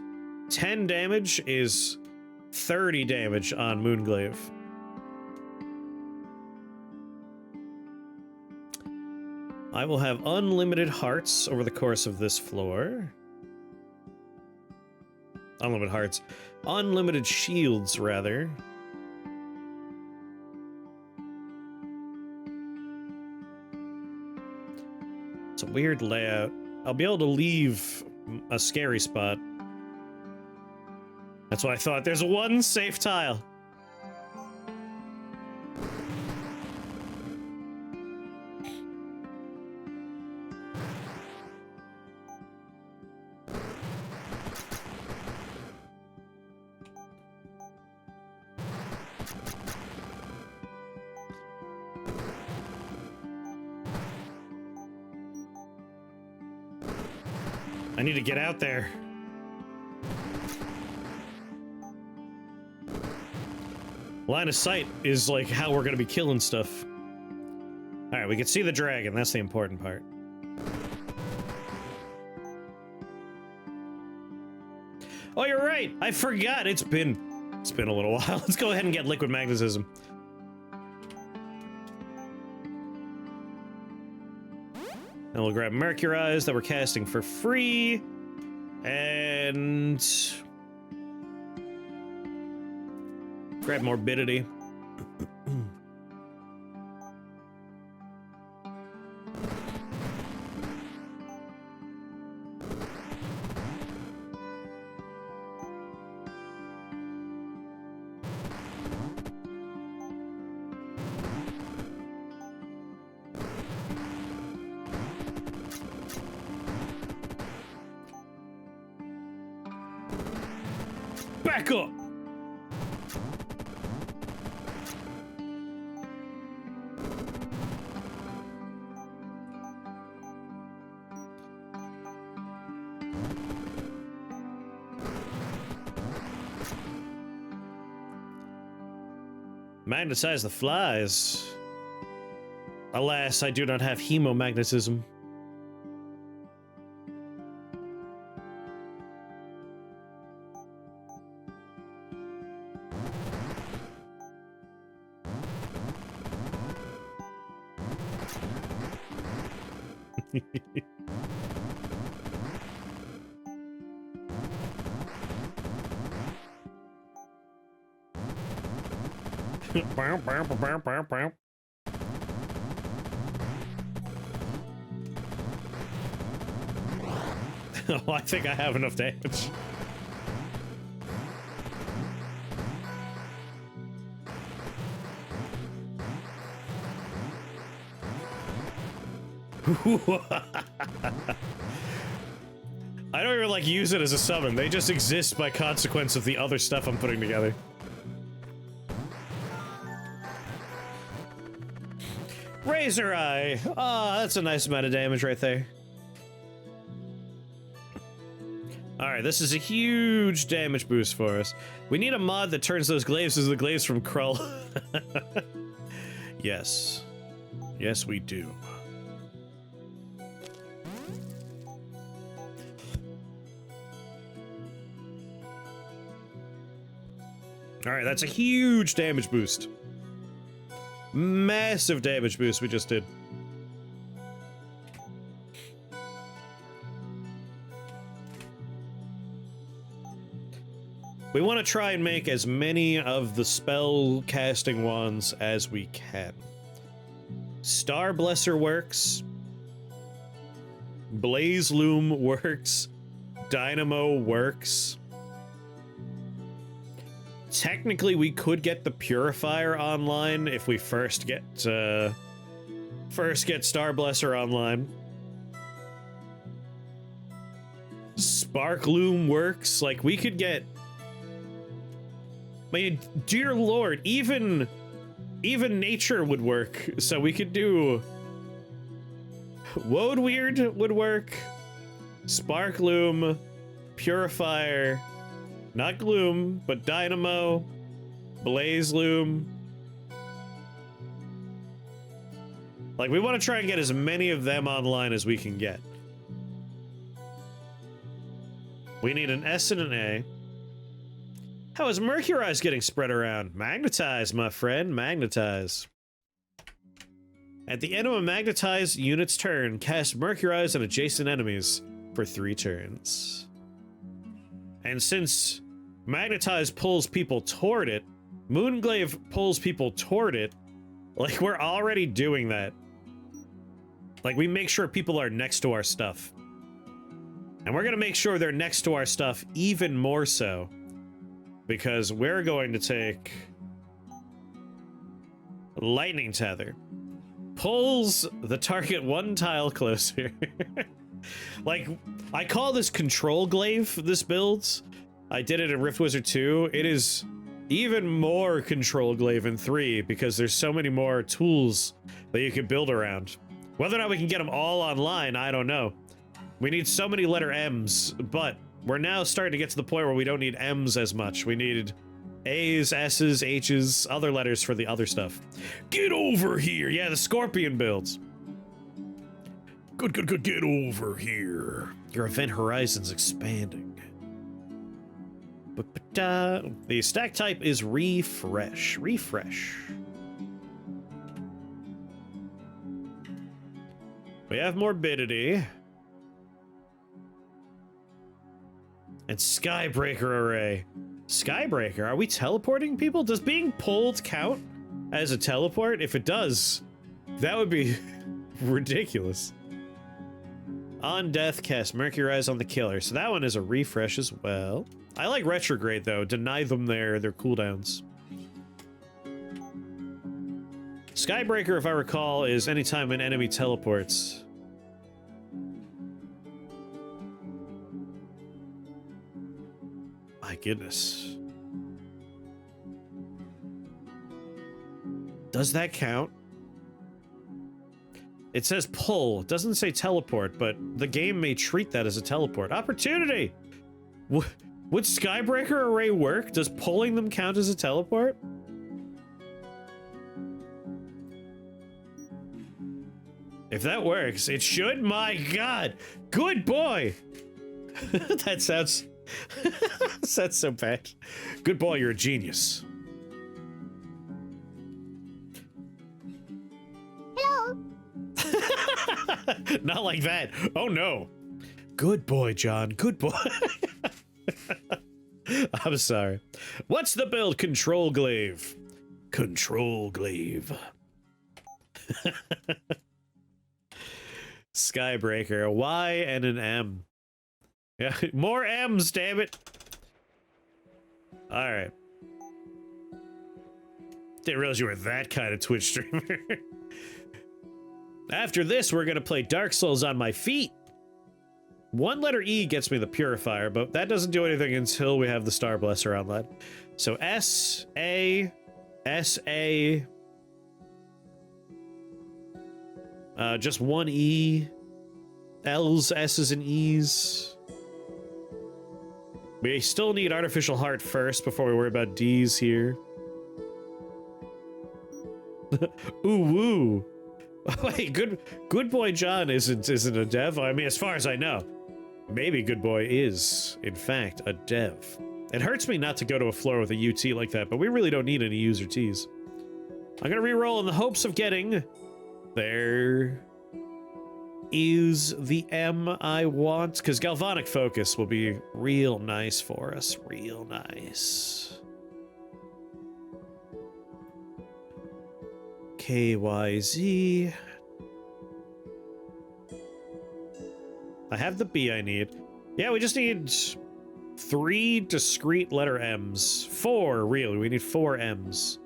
10 damage is 30 damage on Moonglaive. I will have unlimited hearts over the course of this floor. Unlimited hearts. Unlimited shields, rather. It's a weird layout. I'll be able to leave a scary spot. That's what I thought. There's one safe tile. I need to get out there. Line of sight is like how we're gonna be killing stuff. Alright, we can see the dragon, that's the important part. Oh, you're right! I forgot! It's been a little while. Let's go ahead and get liquid magnetism. And we'll grab Mercurize that we're casting for free. And grab Morbidity. Back up! Magnetize the flies. Alas, I do not have hemomagnetism. Oh, I think I have enough damage. I don't even like use it as a summon. They just exist by consequence of the other stuff I'm putting together. Razor Eye. Ah, that's a nice amount of damage right there. Alright, this is a huge damage boost for us. We need a mod that turns those glaives into the glaives from Krull. Yes. Yes, we do. Alright, that's a huge damage boost. Massive damage boost we just did. We want to try and make as many of the spell casting wands as we can. Star Blesser works. Blaze Loom works. Dynamo works. Technically, we could get the Purifier online if we first get Star Blesser online. Spark Loom works. Like, we could get... I mean, dear lord, even nature would work. So we could do... Woad Weird would work. Spark Loom. Purifier. Not Gloom, but Dynamo, Blaze Loom. Like, we want to try and get as many of them online as we can get. We need an S and an A. How is Mercurize getting spread around? Magnetize, my friend, magnetize. At the end of a magnetized unit's turn, cast Mercurize on adjacent enemies for 3 turns. And since Magnetize pulls people toward it, Moonglaive pulls people toward it, like, we're already doing that. Like, we make sure people are next to our stuff. And we're gonna make sure they're next to our stuff even more so. Because we're going to take... Lightning Tether. Pulls the target 1 tile closer. Like, I call this Control Glaive, this build. I did it in Rift Wizard 2. It is even more Control Glaive in 3 because there's so many more tools that you can build around. Whether or not we can get them all online, I don't know. We need so many letter M's, but we're now starting to get to the point where we don't need M's as much. We need A's, S's, H's, other letters for the other stuff. Get over here! Yeah, the Scorpion builds. Good, get over here. Your event horizon's expanding. The stack type is refresh. Refresh. We have morbidity. And Skybreaker array. Skybreaker, are we teleporting people? Does being pulled count as a teleport? If it does, that would be ridiculous. On death, cast Mercurize on the killer. So that one is a refresh as well. I like retrograde though. Deny them their cooldowns. Skybreaker, if I recall, is anytime an enemy teleports. My goodness. Does that count? It says pull. It doesn't say teleport, but the game may treat that as a teleport. Opportunity! Would Skybreaker array work? Does pulling them count as a teleport? If that works, it should. My god! Good boy! That sounds... that's so bad. Good boy, you're a genius. Hello. Not like that. Oh no. Good boy, John. Good boy. I'm sorry. What's the build? Control Glaive. Control Glaive. Skybreaker. A Y and an M. Yeah, more M's, damn it. Alright. Didn't realize you were that kind of Twitch streamer. After this, we're gonna play Dark Souls on my feet. One letter E gets me the Purifier, but that doesn't do anything until we have the Star Blesser on that. So S, A, S, A. Just one E. L's, S's, and E's. We still need Artificial Heart first before we worry about D's here. Ooh woo. Wait, good boy John isn't a dev. I mean, as far as I know, maybe good boy is in fact a dev. It hurts me not to go to a floor with a UT like that, but we really don't need any user T's. I'm gonna re-roll in the hopes of getting there is the M I want, because Galvanic Focus will be real nice for us. Real nice. KYZ. I have the B I need. Yeah, we just need 3 discrete letter M's. 4, really. We need 4 M's.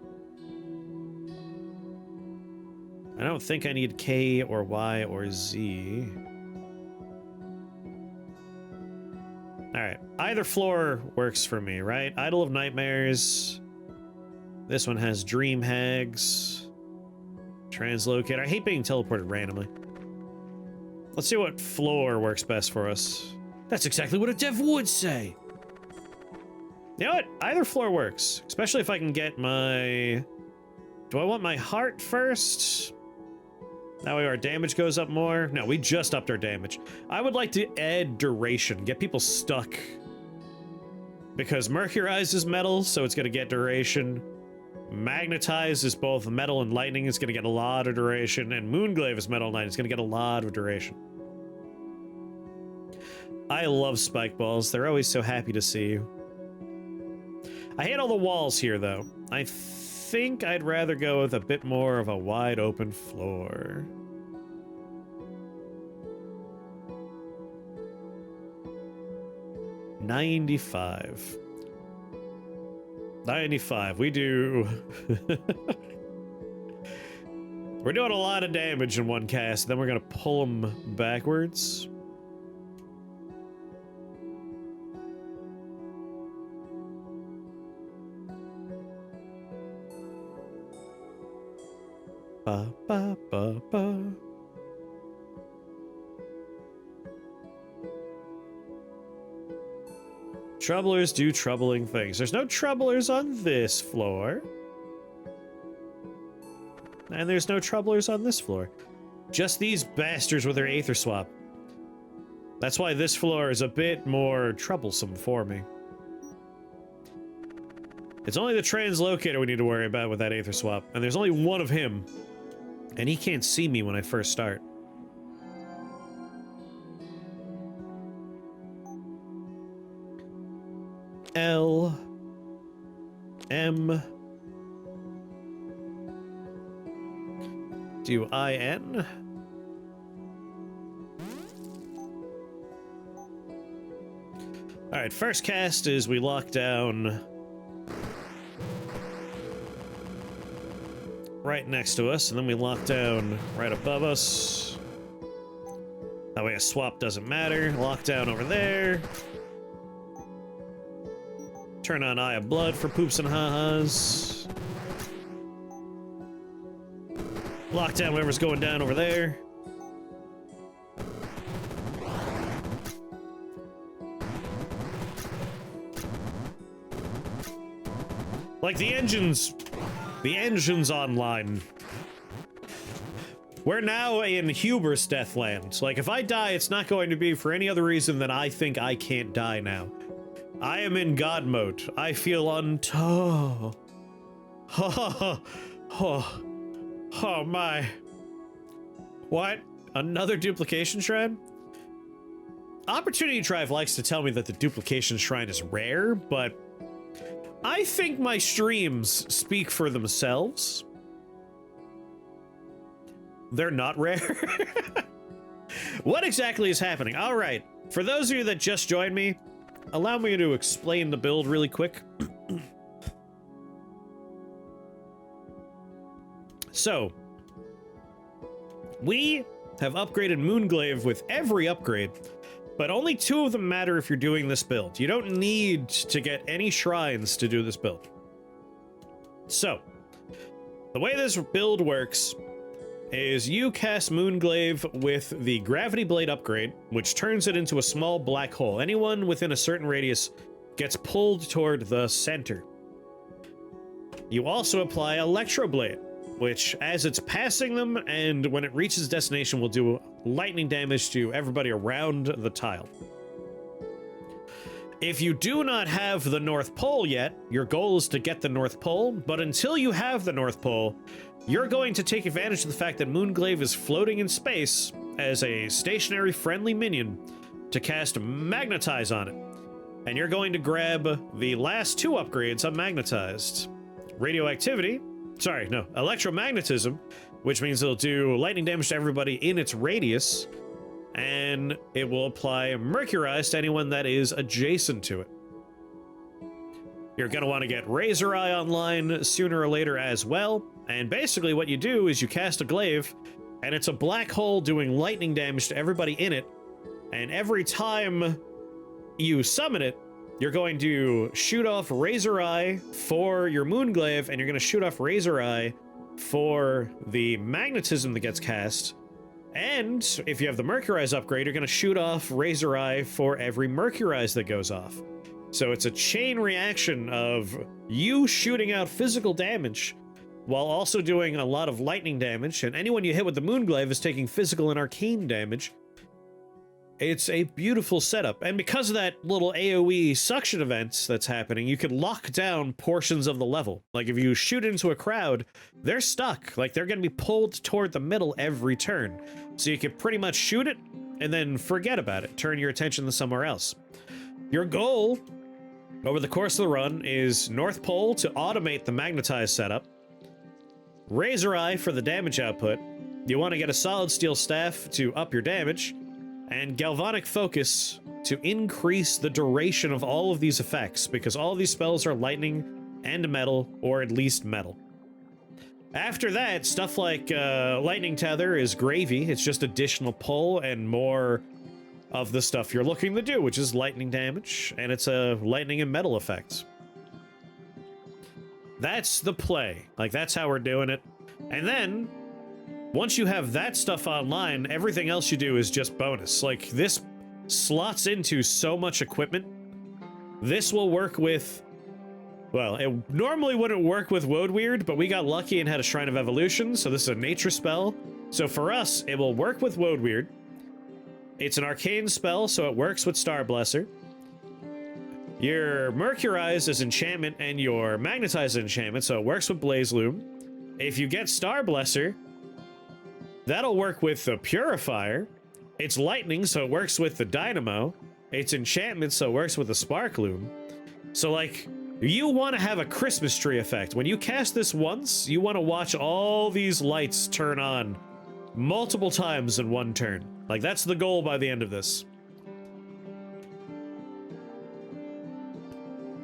I don't think I need K or Y or Z. Alright, either floor works for me, right? Idol of Nightmares. This one has Dream Hags. Translocator. I hate being teleported randomly. Let's see what floor works best for us. That's exactly what a dev would say. You know what? Either floor works. Especially if I can get my... Do I want my heart first? That way our damage goes up more. No, we just upped our damage. I would like to add duration, get people stuck. Because Mercurize is metal, so it's gonna get duration. Magnetize is both metal and lightning, it's gonna get a lot of duration. And Moonglaive is metal and lightning, it's gonna get a lot of duration. I love spike balls, they're always so happy to see you. I hate all the walls here, though. I think I'd rather go with a bit more of a wide open floor. $95. We do. We're doing a lot of damage in one cast, then we're gonna pull them backwards. Ba, ba, ba, ba. Troublers do troubling things. There's no troublers on this floor. And there's no troublers on this floor. Just these bastards with their Aether Swap. That's why this floor is a bit more troublesome for me. It's only the Translocator we need to worry about with that Aether Swap. And there's only one of him. And he can't see me when I first start. L M do I N. All right, first cast is we lock down right next to us, and then we lock down right above us. That way a swap doesn't matter. Lock down over there. Turn on Eye of Blood for poops and ha-has. Lock down whatever's going down over there. Like the engine's online. We're now in Hubris Deathland. Like if I die, it's not going to be for any other reason than I think I can't die now. I am in God mode. I feel oh my. What? Another duplication shrine? Opportunity Drive likes to tell me that the duplication shrine is rare, but I think my streams speak for themselves. They're not rare. What exactly is happening? All right, for those of you that just joined me, allow me to explain the build really quick. So, we have upgraded Moonglaive with every upgrade, but only 2 of them matter if you're doing this build. You don't need to get any shrines to do this build. So, the way this build works is you cast Moonglaive with the Gravity Blade upgrade, which turns it into a small black hole. Anyone within a certain radius gets pulled toward the center. You also apply Electro Blade, which, as it's passing them and when it reaches destination, will do lightning damage to everybody around the tile. If you do not have the North Pole yet, your goal is to get the North Pole, but until you have the North Pole, you're going to take advantage of the fact that Moonglaive is floating in space as a stationary friendly minion to cast Magnetize on it. And you're going to grab the last 2 upgrades on Magnetized. Radioactivity, electromagnetism, which means it'll do lightning damage to everybody in its radius, and it will apply Mercurize to anyone that is adjacent to it. You're going to want to get Razor Eye online sooner or later as well, and basically what you do is you cast a Glaive, and it's a black hole doing lightning damage to everybody in it, and every time you summon it, you're going to shoot off Razor Eye for your Moonglaive, and you're going to shoot off Razor Eye for the magnetism that gets cast. And if you have the Mercurize upgrade, you're going to shoot off Razor Eye for every Mercurize that goes off. So it's a chain reaction of you shooting out physical damage while also doing a lot of lightning damage, and anyone you hit with the Moonglaive is taking physical and arcane damage. It's a beautiful setup, and because of that little AoE suction events that's happening, you can lock down portions of the level. Like, if you shoot into a crowd, they're stuck. Like, they're going to be pulled toward the middle every turn. So you can pretty much shoot it, and then forget about it. Turn your attention to somewhere else. Your goal, over the course of the run, is North Pole to automate the Magnetized setup, Razor Eye for the damage output, you want to get a Solid Steel Staff to up your damage, and Galvanic Focus to increase the duration of all of these effects, because all of these spells are lightning and metal, or at least metal. After that, stuff like Lightning Tether is gravy. It's just additional pull and more of the stuff you're looking to do, which is lightning damage, and it's a lightning and metal effect. That's the play. Like, that's how we're doing it. And then, once you have that stuff online, everything else you do is just bonus. Like, this slots into so much equipment. This will work with... Well, it normally wouldn't work with Woadweird, but we got lucky and had a Shrine of Evolution, so this is a nature spell. So for us, it will work with Woadweird. It's an arcane spell, so it works with Star Blesser. Your Mercurize is enchantment, and your Magnetize is enchantment, so it works with Blaze Loom. If you get Star Blesser, that'll work with the Purifier. It's lightning, so it works with the Dynamo. It's enchantment, so it works with the Spark Loom. So, like, you want to have a Christmas tree effect. When you cast this once, you want to watch all these lights turn on multiple times in one turn. Like, that's the goal by the end of this.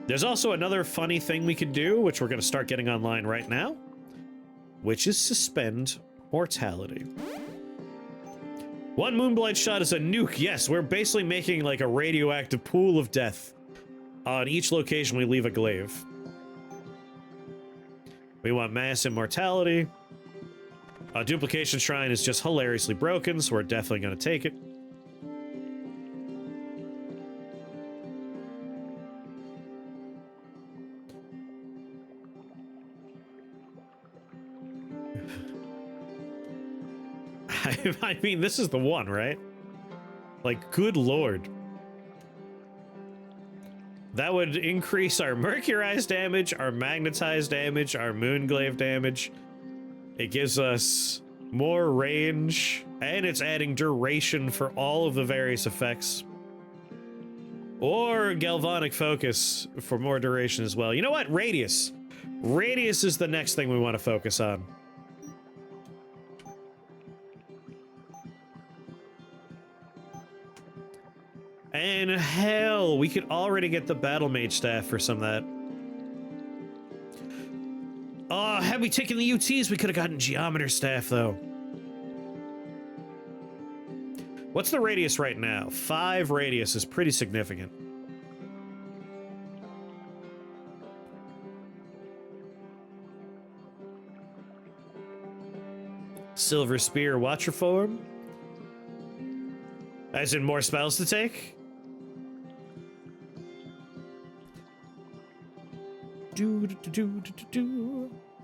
There's also another funny thing we can do, which we're going to start getting online right now, which is suspend mortality. One Moonblight shot is a nuke. Yes, we're basically making like a radioactive pool of death on each location we leave a glaive. We want mass immortality. A duplication shrine is just hilariously broken, so we're definitely going to take it. I mean, this is the one, right? Like, good lord. That would increase our Mercurize damage, our Magnetized damage, our Moonglaive damage. It gives us More range, and it's adding duration for all of the various effects. Or galvanic focus for more duration as well. You know what? Radius. Radius is the next thing we want to focus on. And hell, we could already get the Battle Mage staff for some of that. Oh, had we taken the UTs, we could have gotten Geometer staff, though. What's the radius right now? 5 radius is pretty significant. Silver Spear Watcher form? As in more spells to take?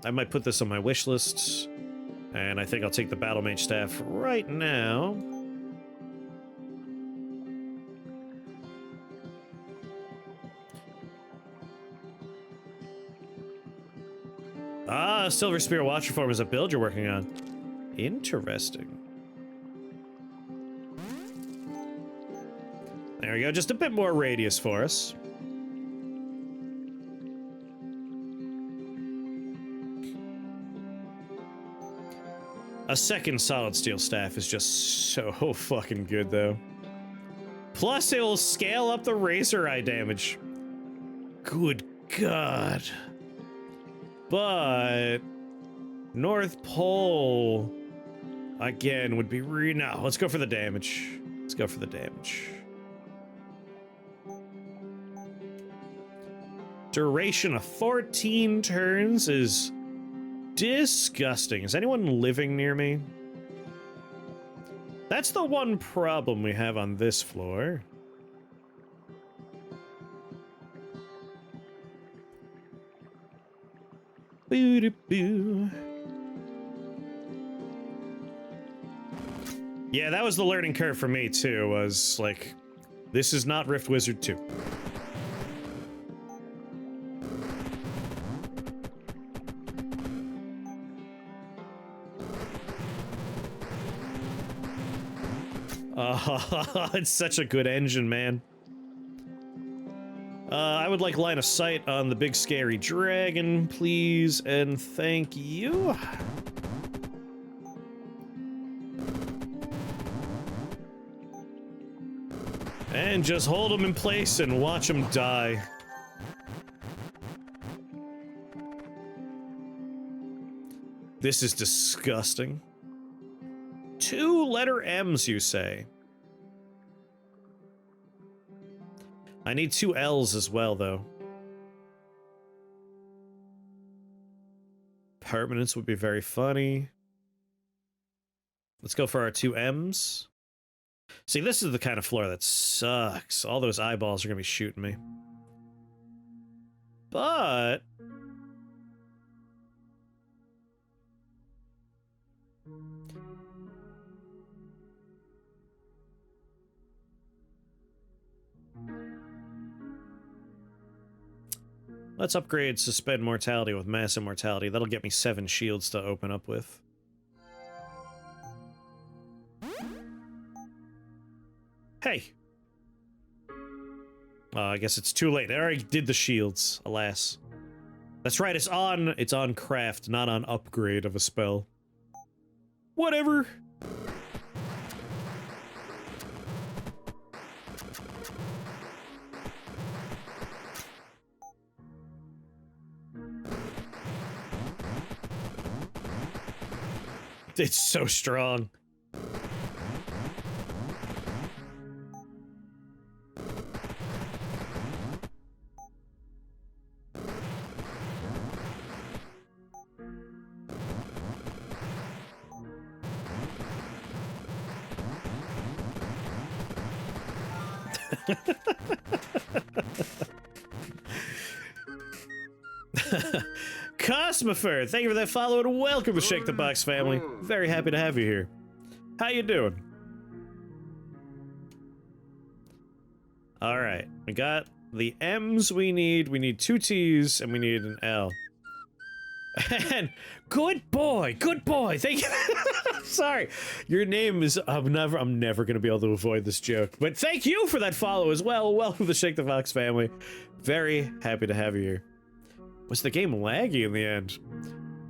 I might put this on my wish list. And I think I'll take the Battle Mage staff right now. Ah, Silver Spear Watcher form is a build you're working on. Interesting. There we go, just a bit more radius for us. A second solid steel staff is just so fucking good, though. Plus, it will scale up the razor eye damage. Good God. But North Pole again would be no. Let's go for the damage. Let's go for the damage. Duration of 14 turns is disgusting. Is anyone living near me? That's the one problem we have on this floor. Boo-doo-boo. Yeah, that was the learning curve for me too, was like, this is not Rift Wizard 2. It's such a good engine, man. I would like line of sight on the big scary dragon, please, and thank you. And just hold him in place and watch him die. This is disgusting. 2 letter M's, you say? I need 2 L's as well, though. Permanence would be very funny. Let's go for our 2 M's. See, this is the kind of floor that sucks. All those eyeballs are gonna be shooting me. But... let's upgrade Suspend Mortality with Mass Immortality. That'll get me 7 shields to open up with. Hey! I guess it's too late. I already did the shields, alas. That's right, it's on craft, not on upgrade of a spell. Whatever! It's so strong. Cosmofer, thank you for that follow and welcome to Shake the Box family. Very happy to have you here. How you doing? All right, we got the M's we need 2 T's, and we need an L. And good boy, thank you. Sorry, your name is, I'm never gonna be able to avoid this joke, but thank you for that follow as well. Welcome to the Shake the Fox family. Very happy to have you here. Was the game laggy in the end?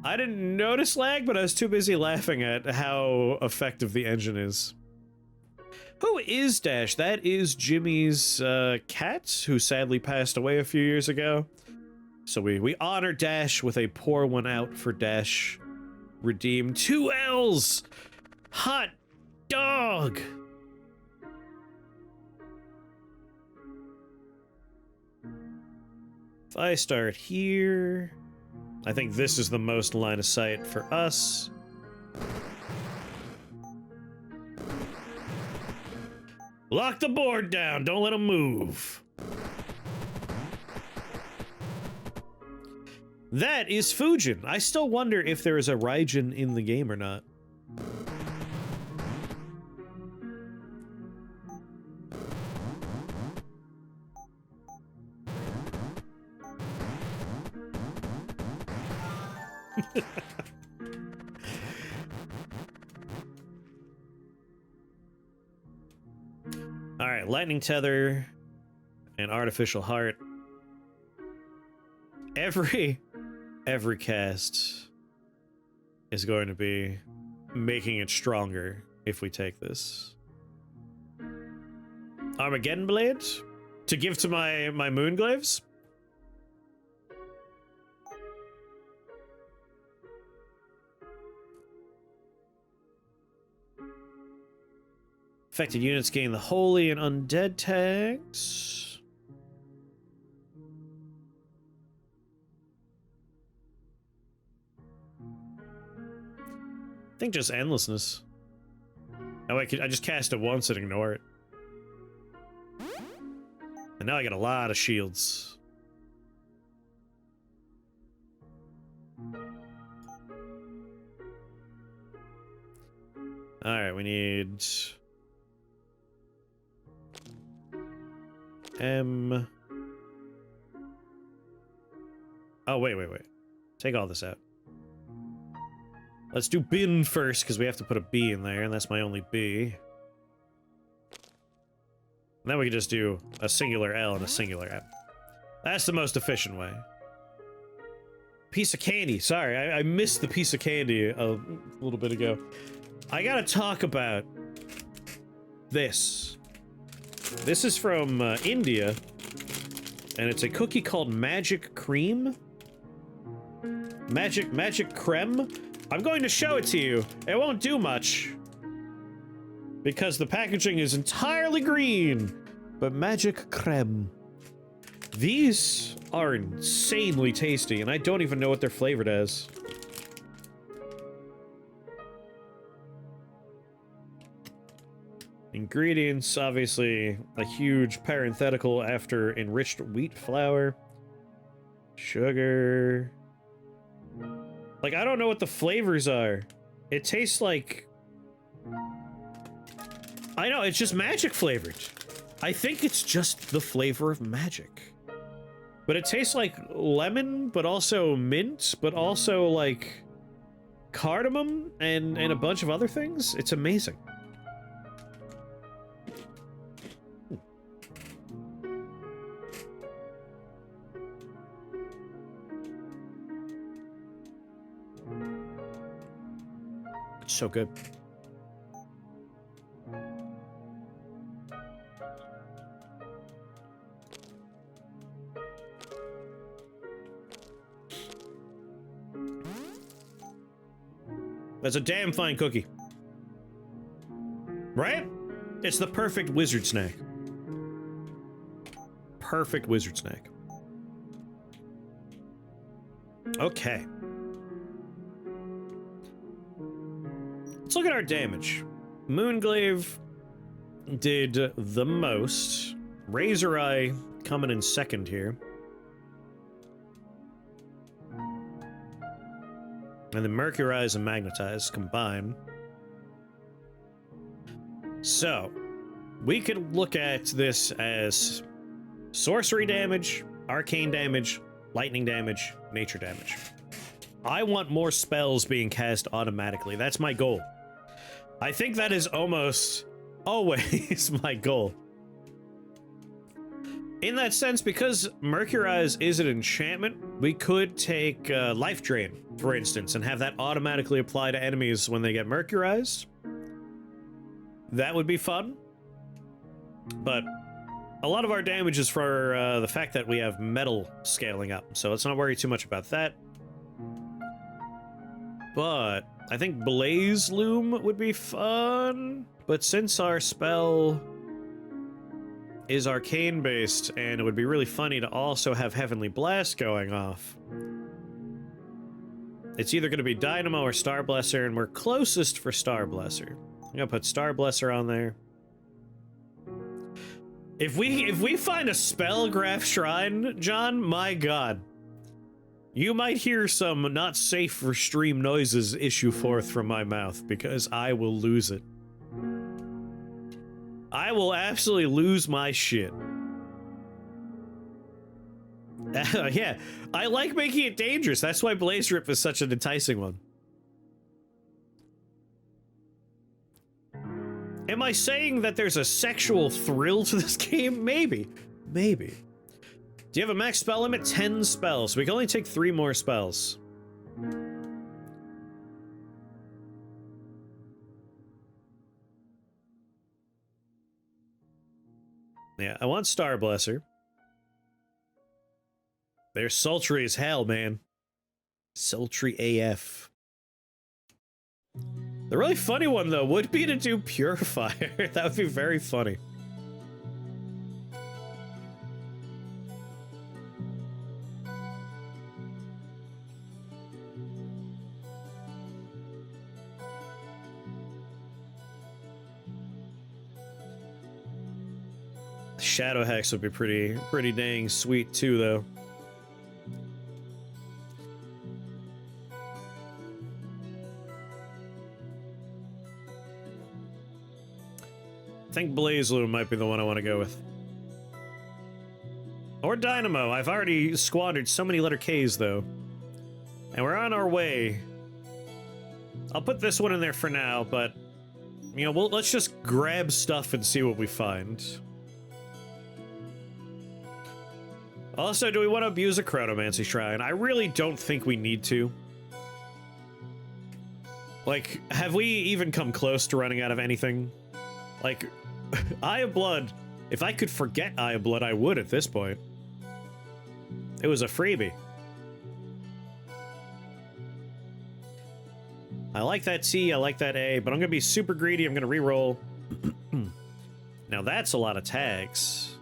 I didn't notice lag, but I was too busy laughing at how effective the engine is. Who is Dash? That is Jimmy's cat, who sadly passed away a few years ago. So we honor Dash with a pour one out for Dash. Redeem 2 L's! Hot dog! If I start here, I think this is the most line of sight for us. Lock the board down, don't let him move. That is Fujin. I still wonder if there is a Raijin in the game or not. Alright, lightning tether and artificial heart. Every cast is going to be making it stronger if we take this. Armageddon Blade to give to my moon glaives. Affected units gain the holy and undead tags. I think just endlessness. Oh, I just cast it once and ignore it. And now I got a lot of shields. Alright, we need... M... Oh, wait. Take all this out. Let's do bin first, because we have to put a B in there, and that's my only B. And then we can just do a singular L and a singular M. That's the most efficient way. Piece of candy. Sorry, I missed the piece of candy a little bit ago. I gotta talk about this. This is from India, and it's a cookie called Magic Cream. Magic Creme. I'm going to show it to you. It won't do much, because the packaging is entirely green, but Magic Creme. These are insanely tasty, and I don't even know what they're flavored as. Ingredients, obviously, a huge parenthetical after enriched wheat flour. Sugar. Like, I don't know what the flavors are. It tastes like... I know, it's just magic flavored. I think it's just the flavor of magic. But it tastes like lemon, but also mint, but also like cardamom and a bunch of other things. It's amazing. It's so good. That's a damn fine cookie. Right? It's the perfect wizard snack. Perfect wizard snack. Okay. Let's look at our damage. Moonglaive did the most. Razor Eye coming in second here. And then Mercurize and Magnetize combine. So, we could look at this as sorcery damage, arcane damage, lightning damage, nature damage. I want more spells being cast automatically. That's my goal. I think that is almost always my goal. In that sense, because Mercurize is an enchantment, we could take Life Drain, for instance, and have that automatically apply to enemies when they get Mercurized. That would be fun. But a lot of our damage is for the fact that we have metal scaling up, so let's not worry too much about that. But I think Blaze Loom would be fun, but since our spell is arcane based, and it would be really funny to also have Heavenly Blast going off, it's either going to be Dynamo or Star Blesser, and we're closest for Star Blesser. I'm gonna put Star Blesser on there. If we find a Spellgraph Shrine, John, my god, you might hear some not safe for stream noises issue forth from my mouth, because I will lose it. I will absolutely lose my shit. Yeah, I like making it dangerous. That's why Blaze Rip is such an enticing one. Am I saying that there's a sexual thrill to this game? Maybe. Maybe. Do you have a max spell limit? 10 spells. We can only take 3 more spells. Yeah, I want Star Blesser. They're sultry as hell, man. Sultry AF. The really funny one, though, would be to do Purifier. That would be very funny. Shadow Hex would be pretty dang sweet too, though. I think Blaze Loom might be the one I want to go with. Or Dynamo. I've already squandered so many letter Ks, though. And we're on our way. I'll put this one in there for now, but you know, let's just grab stuff and see what we find. Also, do we want to abuse a Chronomancy Shrine? I really don't think we need to. Like, have we even come close to running out of anything? Like, Eye of Blood. If I could forget Eye of Blood, I would at this point. It was a freebie. I like that T, I like that A, but I'm gonna be super greedy, I'm gonna reroll. Now that's a lot of tags.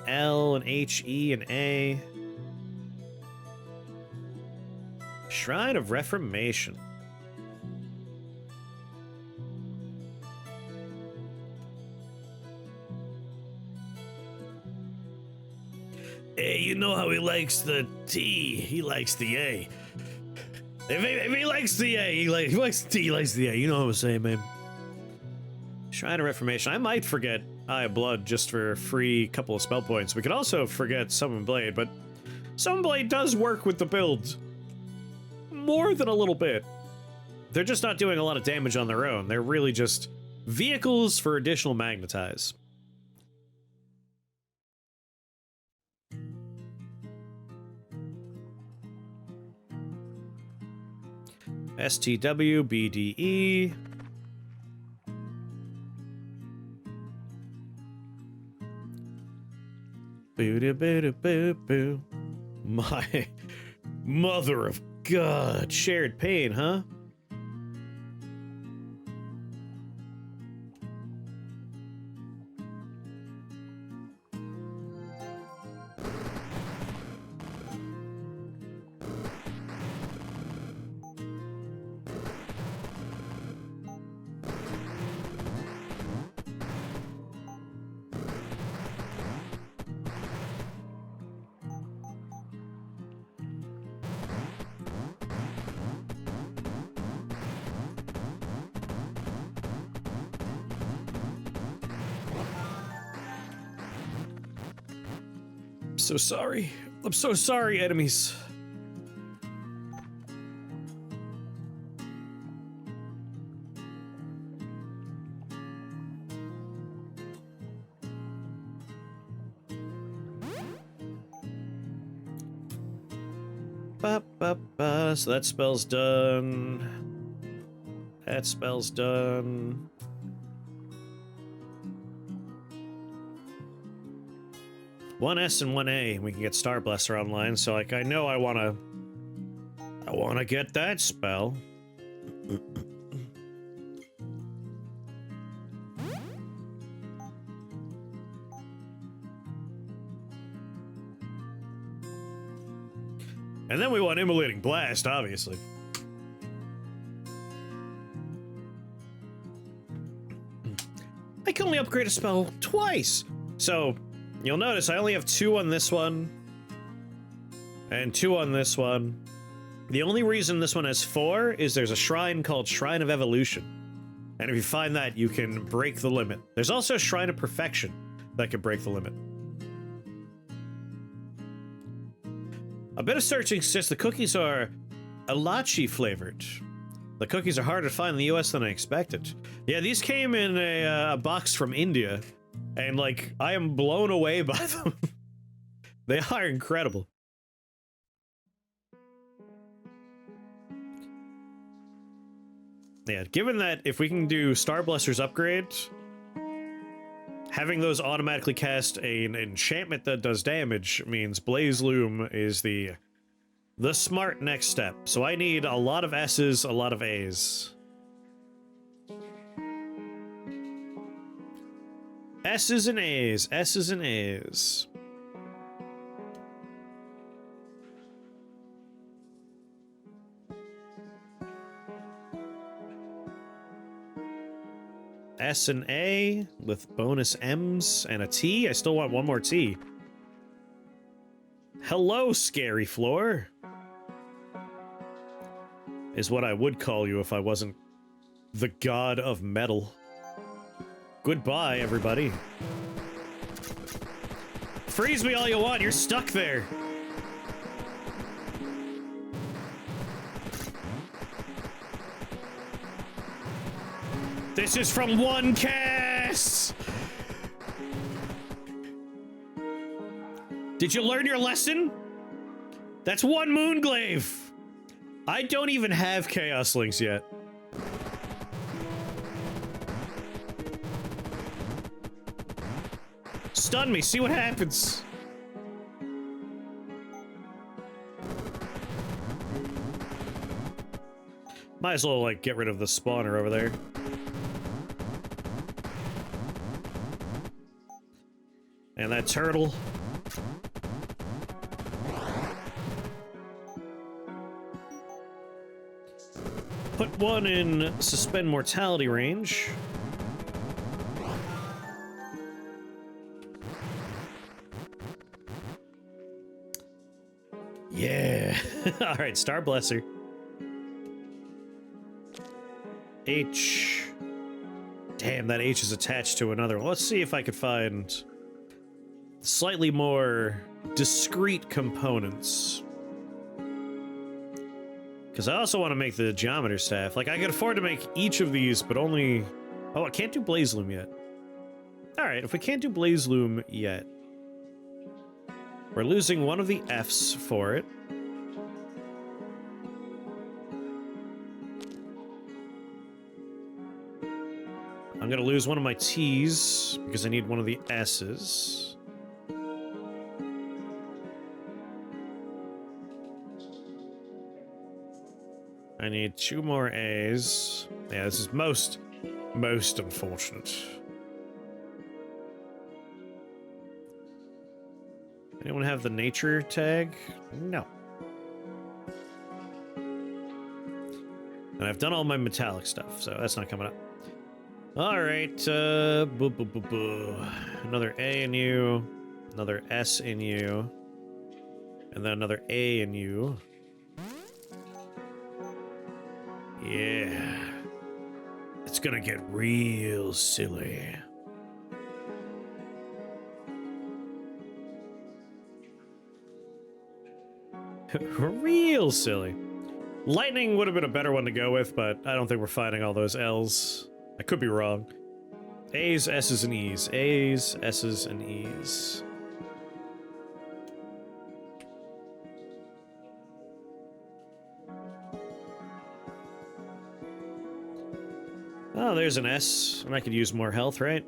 L and H, E and A. Shrine of Reformation. Hey, you know how he likes the T, he likes the A. If he likes the A, he likes the T, he likes the A. You know what I'm saying, man. Shrine of Reformation. I might forget Eye of Blood just for a free couple of spell points. We could also forget Summon Blade, but Summon Blade does work with the build more than a little bit. They're just not doing a lot of damage on their own. They're really just vehicles for additional magnetize. STW, BDE. Boo-doo-boo-doo-boo-boo. My mother of God. Shared pain, huh? so sorry. I'm so sorry, enemies. So that spell's done. That spell's done. One S and one A. We can get Star Blesser online. So like I know I wanna get that spell. And then we want Immolating Blast, obviously. I can only upgrade a spell twice. So, you'll notice I only have 2 on this one. And 2 on this one. The only reason this one has 4 is there's a shrine called Shrine of Evolution. And if you find that, you can break the limit. There's also a Shrine of Perfection that can break the limit. A bit of searching suggests the cookies are Elachi flavored. The cookies are harder to find in the US than I expected. Yeah, these came in a box from India, and like, I am blown away by them. They are incredible. Yeah, given that if we can do Star Blesser's upgrade, having those automatically cast an enchantment that does damage means Blaze Loom is the smart next step. So I need a lot of S's, a lot of A's. S's and A's, S's and A's. S and A with bonus M's and a T. I still want one more T. Hello, Scary Floor. Is what I would call you if I wasn't the god of metal. Goodbye, everybody. Freeze me all you want, you're stuck there. This is from one cast! Did you learn your lesson? That's one moon glaive! I don't even have Chaos Links yet. Stun me, see what happens. Might as well, like, get rid of the spawner over there. And that turtle. Put one in suspend mortality range. Yeah. All right, Star Blesser. H. Damn, that H is attached to another one. Let's see if I could find slightly more discrete components. Because I also want to make the Geometer Staff. Like, I can afford to make each of these, but only... Oh, I can't do Blaze Loom yet. Alright, if we can't do Blaze Loom yet, we're losing one of the F's for it. I'm gonna lose one of my T's, because I need one of the S's. I need 2 more A's. Yeah, this is most unfortunate. Anyone have the nature tag? No. And I've done all my metallic stuff, so that's not coming up. Alright, another A in you, another S in you, and then another A in you. Yeah. It's gonna get real silly. Real silly. Lightning would have been a better one to go with, but I don't think we're finding all those L's. I could be wrong. A's, S's, and E's. A's, S's, and E's. Oh, there's an S, and I could use more health, right?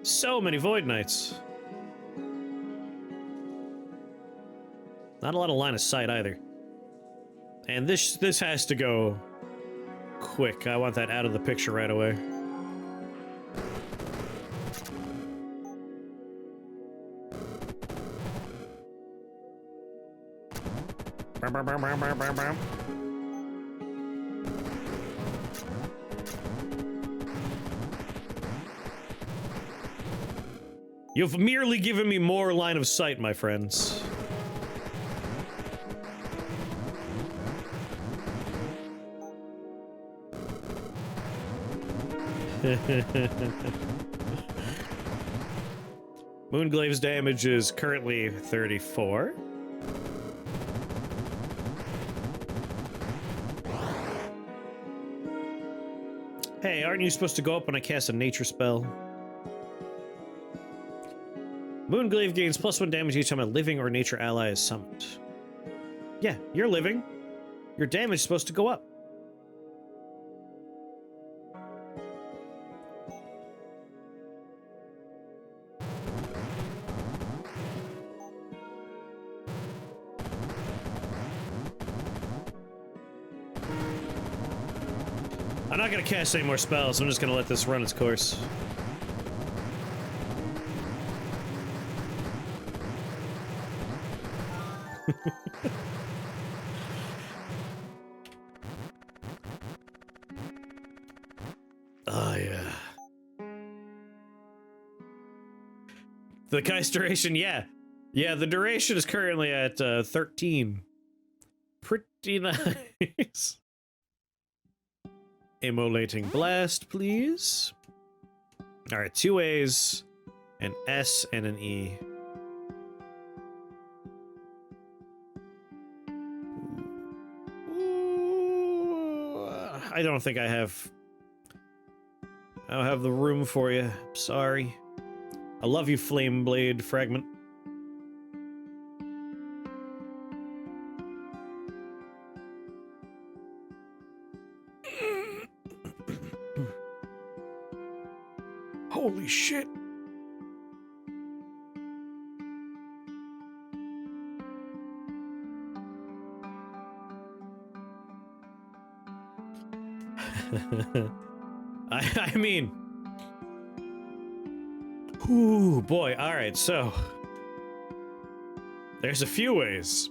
So many Void Knights. Not a lot of line of sight either. And this has to go quick. I want that out of the picture right away. You've merely given me more line of sight, my friends. Moonglaive's damage is currently 34. Hey, aren't you supposed to go up when I cast a nature spell? Moonglaive gains +1 damage each time a living or nature ally is summoned. Yeah, you're living. Your damage is supposed to go up. I'm not gonna cast any more spells. I'm just gonna let this run its course. Oh, yeah. The Kai's duration, yeah. Yeah, the duration is currently at 13. Pretty nice. Immolating Blast, please. Alright, 2 A's, an S, and an E. Ooh, I don't think I don't have the room for you. Sorry. I love you, Flame Blade Fragment. Holy shit. I mean, ooh, boy. All right, so there's a few ways.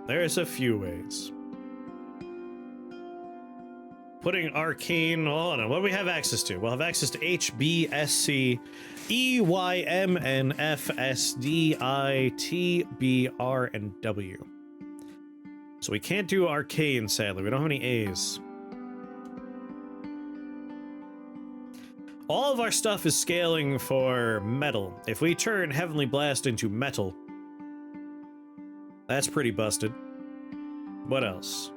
There's a few ways. Putting arcane on. What do we have access to? We'll have access to H, B, S, C, E, Y, M, N, F, S, D, I, T, B, R, and W. So we can't do arcane, sadly. We don't have any A's. All of our stuff is scaling for metal. If we turn Heavenly Blast into metal, that's pretty busted. What else?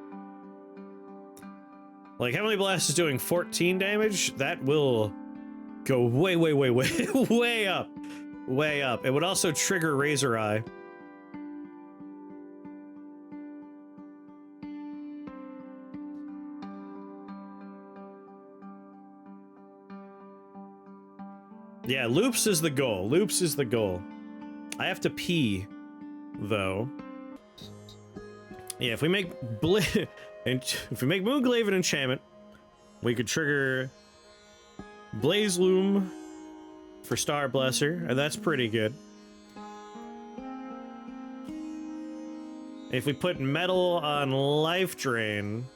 Like, Heavenly Blast is doing 14 damage. That will go way, way, way, way, way up. Way up. It would also trigger Razor Eye. Yeah, loops is the goal. Loops is the goal. I have to pee, though. Yeah, if we make if we make Moonglaive an enchantment, we could trigger Blaze Loom for Star Blesser, and that's pretty good. If we put metal on Life Drain,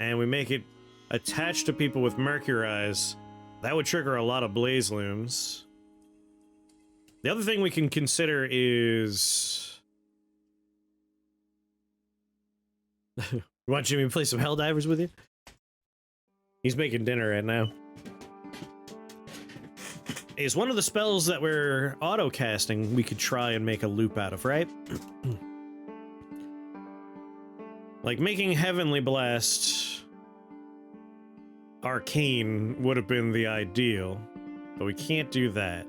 and we make it attached to people with Mercury Eyes, that would trigger a lot of Blaze Looms. The other thing we can consider is... You want Jimmy to play some Helldivers with you? He's making dinner right now. is one of the spells that we're auto-casting we could try and make a loop out of, right? Like, making Heavenly Blast arcane would have been the ideal, but we can't do that.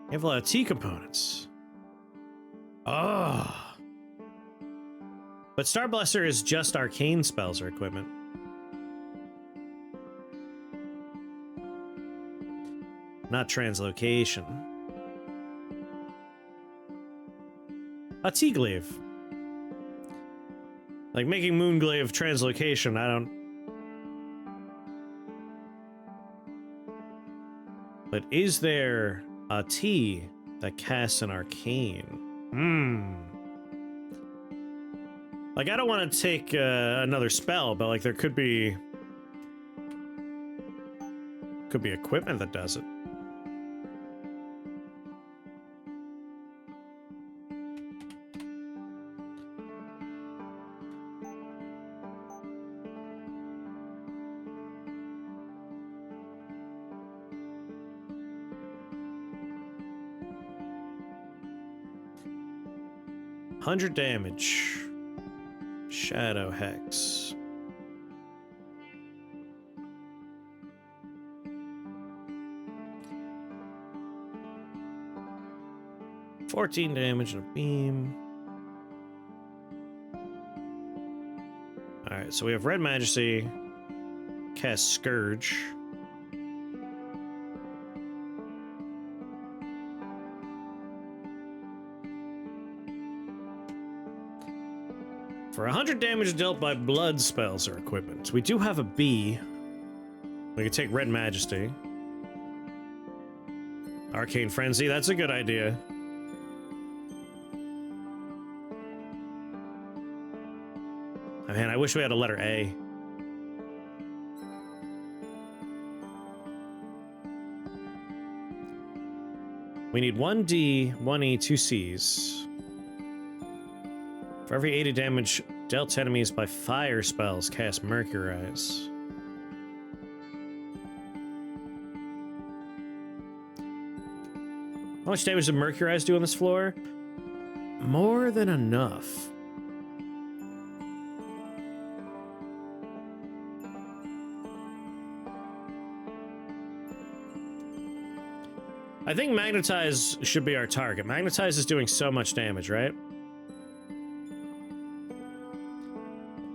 We have a lot of T components. Oh. But Star Blaster is just arcane spells or equipment. Not translocation. A T-Glaive. Like making Moon Glaive translocation, I don't... But is there a T that casts an arcane? Like, I don't want to take another spell, but like there could be equipment that does it. $100 damage. Shadow Hex. $14 damage and a beam. Alright, so we have Red Majesty. Cast Scourge. For 100 damage dealt by blood spells or equipment. We do have a B. We could take Red Majesty. Arcane Frenzy, that's a good idea. Oh, man, I wish we had a letter A. We need 1 D, 1 E, 2 Cs. For every 80 damage dealt to enemies by fire spells, cast Mercurize. How much damage did Mercurize do on this floor? More than enough. I think Magnetize should be our target. Magnetize is doing so much damage, right?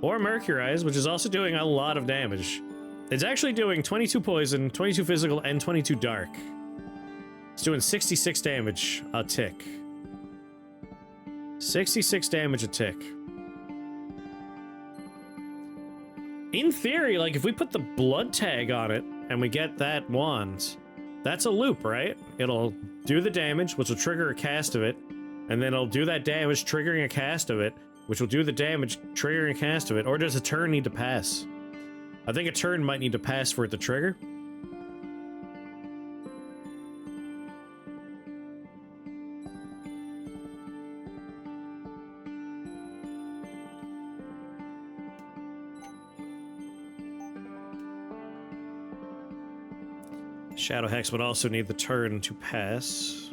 Or Mercurize, which is also doing a lot of damage. It's actually doing 22 poison, 22 physical, and 22 dark. It's doing 66 damage a tick. 66 damage a tick. In theory, like, if we put the blood tag on it and we get that wand, that's a loop, right? It'll do the damage, which will trigger a cast of it, and then it'll do that damage, triggering a cast of it, which will do the damage, triggering a cast of it. Or does a turn need to pass? I think a turn might need to pass for it to trigger. Shadow Hex would also need the turn to pass.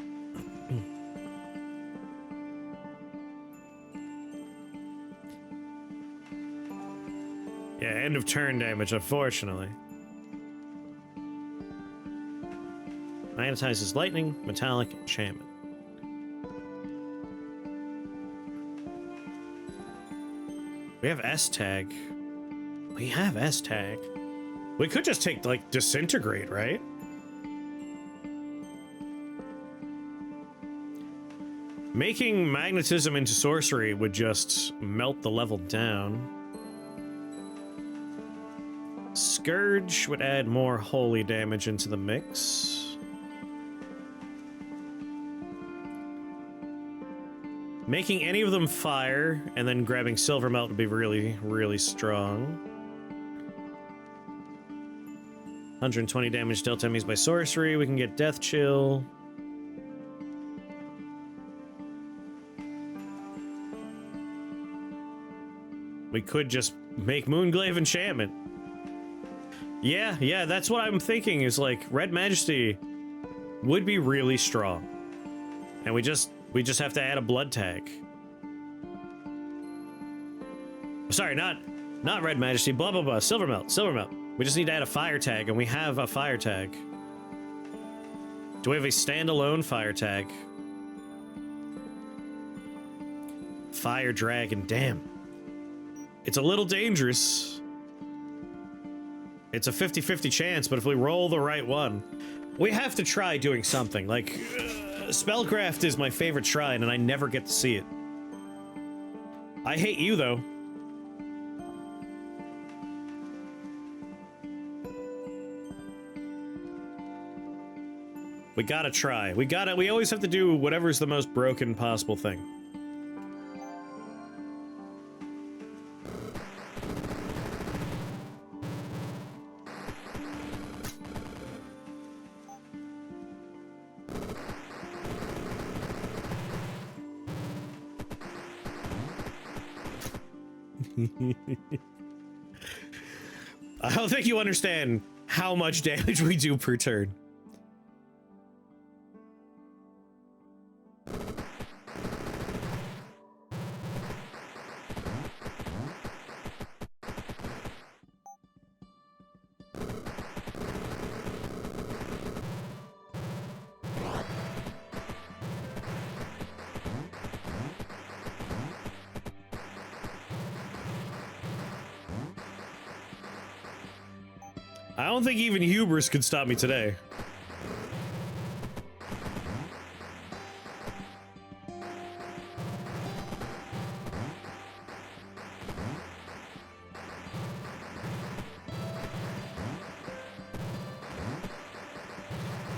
Yeah, end of turn damage, unfortunately. Magnetizes lightning, metallic, enchantment. We have S-Tag. We have S-Tag. We could just take, like, Disintegrate, right? Making magnetism into sorcery would just melt the level down. Scourge would add more holy damage into the mix. Making any of them fire and then grabbing Silver Melt would be really, really strong. 120 damage dealt to enemies by sorcery. We can get Death Chill. We could just Make Moonglaive enchantment. Yeah, that's what I'm thinking, is like Red Majesty would be really strong. And we just have to add a blood tag. Sorry, not Red Majesty, blah blah blah, Silvermelt. We just need to add a fire tag, and we have a fire tag. Do we have a standalone fire tag? Fire Dragon, damn. It's a little dangerous. It's a 50-50 chance, but if we roll the right one, we have to try doing something. Like, Spellcraft is my favorite shrine, and I never get to see it. I hate you, though. We gotta try. We always have to do whatever's the most broken possible thing. I don't think you understand how much damage we do per turn. I don't think even hubris could stop me today.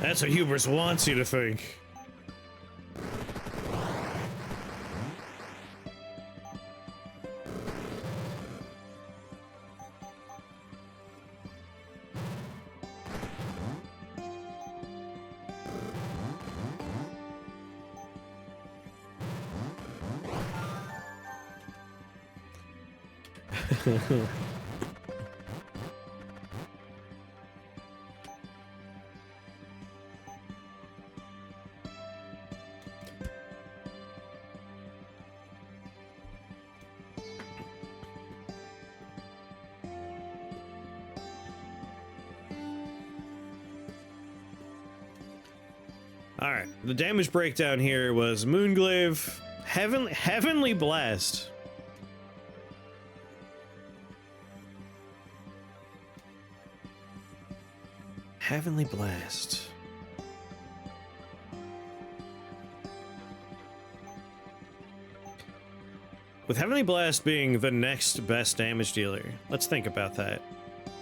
That's what hubris wants you to think. All right, the damage breakdown here was Moonglaive, Heavenly Blast. Heavenly Blast. With Heavenly Blast being the next best damage dealer, let's think about that.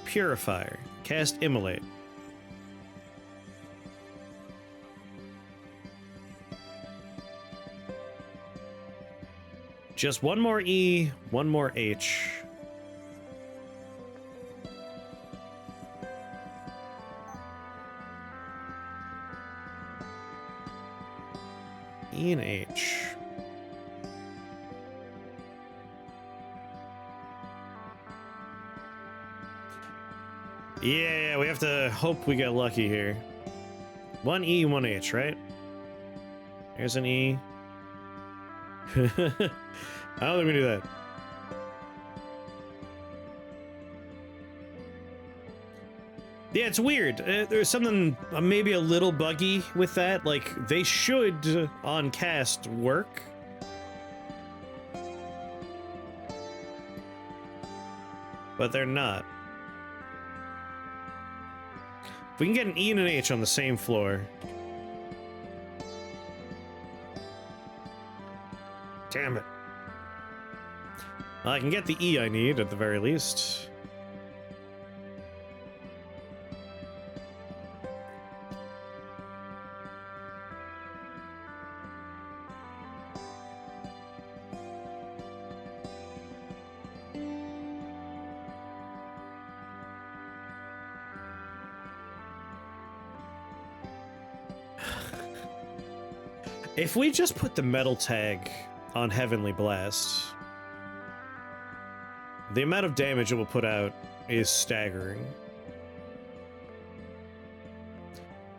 Purifier. Cast Immolate. Just one more E, one more H. E and H. Yeah, we have to hope we get lucky here. One E, one H, right? There's an E. I don't think we do that. Yeah, it's weird. There's something maybe a little buggy with that. Like, they should, on cast, work. But they're not. If we can get an E and an H on the same floor. Damn it. Well, I can get the E I need at the very least. If we just put the metal tag on Heavenly Blast, The amount of damage it will put out is staggering.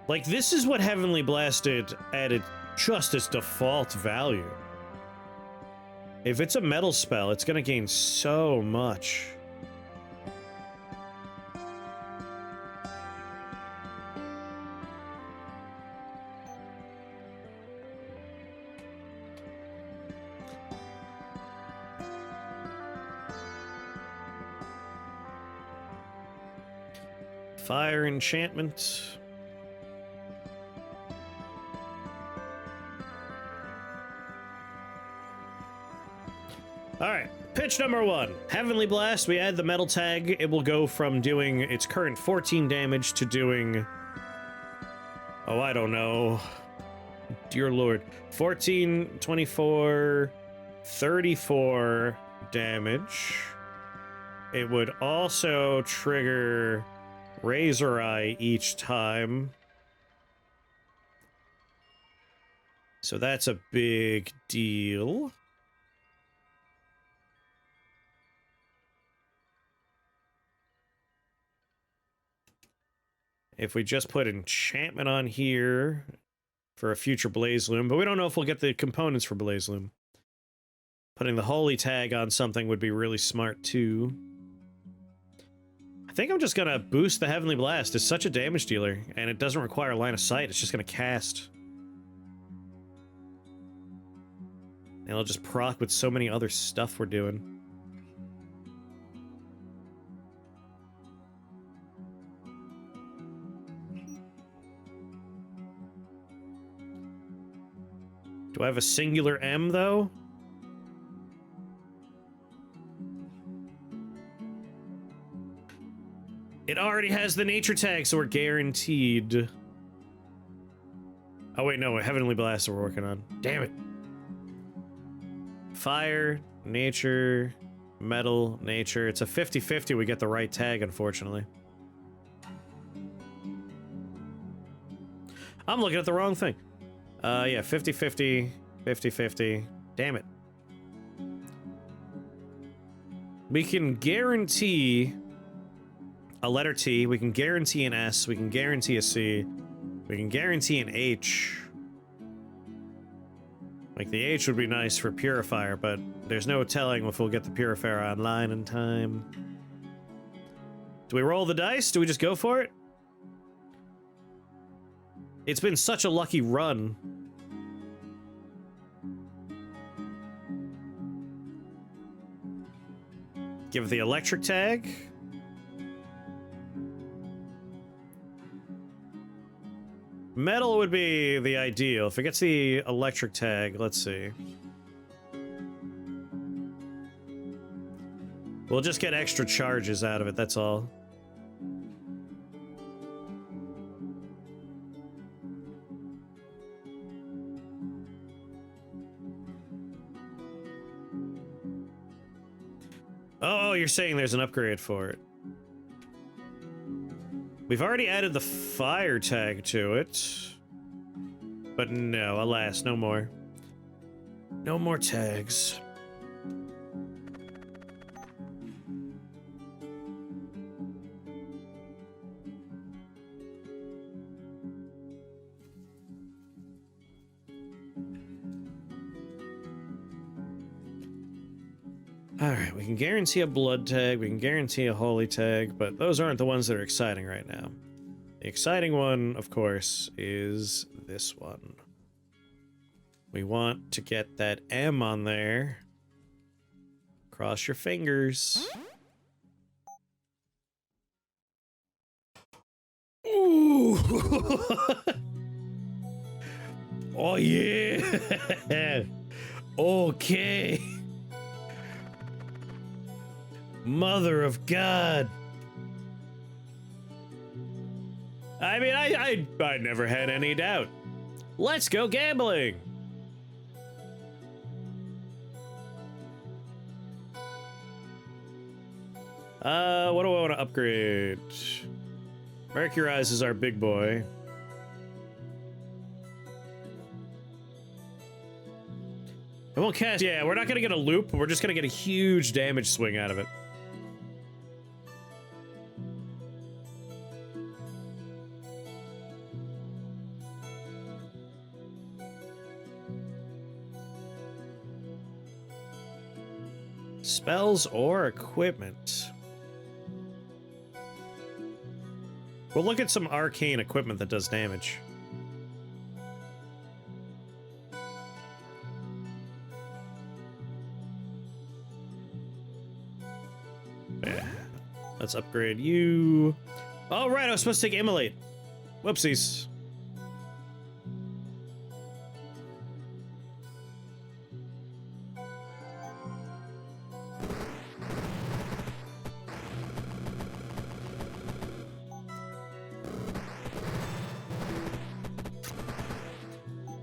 Like, this is what Heavenly Blasted added just its default value. If it's a metal spell, it's gonna gain so much. Fire enchantment. Alright, pitch number 1. Heavenly Blast, we add the metal tag. It will go from doing its current 14 damage to doing... Oh, I don't know. Dear Lord. 14, 24, 34 damage. It would also trigger Razor Eye each time. So that's a big deal. If we just put enchantment on here for a future Blaze Loom, but we don't know if we'll get the components for Blaze Loom. Putting the Holy Tag on something would be really smart too. I think I'm just gonna boost the Heavenly Blast. It's such a damage dealer, and it doesn't require line of sight. It's just gonna cast. And it'll just proc with so many other stuff we're doing. Do I have a singular M, though? It already has the nature tag, so we're guaranteed. Oh, wait, no. Heavenly Blast we're working on. Damn it. Fire, nature, metal, nature. It's a 50-50 we get the right tag, unfortunately. I'm looking at the wrong thing. Yeah, 50-50, 50-50. Damn it. We can guarantee a letter T, we can guarantee an S, we can guarantee a C, we can guarantee an H. Like, the H would be nice for Purifier, but there's no telling if we'll get the Purifier online in time. Do we roll the dice? Do we just go for it? It's been such a lucky run. Give the electric tag. Metal would be the ideal. If it gets the electric tag, let's see. We'll just get extra charges out of it, that's all. Oh, you're saying there's an upgrade for it. We've already added the fire tag to it. But no, alas, no more. No more tags. Alright, we can guarantee a blood tag, we can guarantee a holy tag, but those aren't the ones that are exciting right now. The exciting one, of course, is this one. We want to get that M on there. Cross your fingers. Ooh! Oh yeah! Okay. Mother of God. I mean, I never had any doubt. Let's go gambling. What do I want to upgrade? Mercurize is our big boy. I won't cast. Yeah, we're not gonna get a loop. We're just gonna get a huge damage swing out of it. Spells or equipment. We'll look at some arcane equipment that does damage. Yeah. Let's upgrade you. Oh, right, I was supposed to take Immolate. Whoopsies.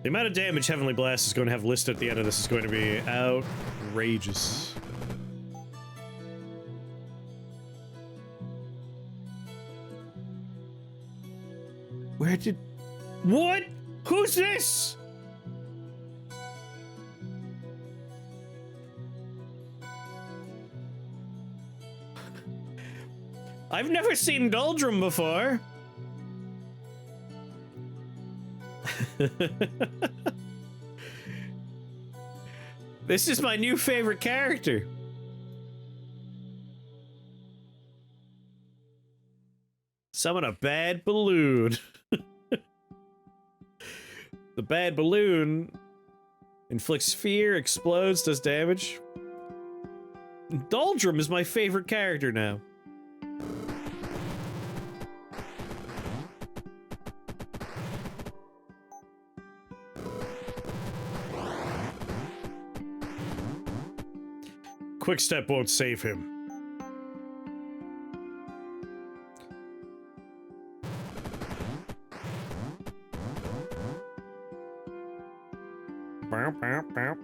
The amount of damage Heavenly Blast is going to have listed at the end of this is going to be outrageous. Where did... What? Who's this? I've never seen Doldrum before. This is my new favorite character. Summon a bad balloon. The bad balloon inflicts fear, explodes, does damage. Doldrum is my favorite character now. Quick step won't save him. Bow, bow, bow.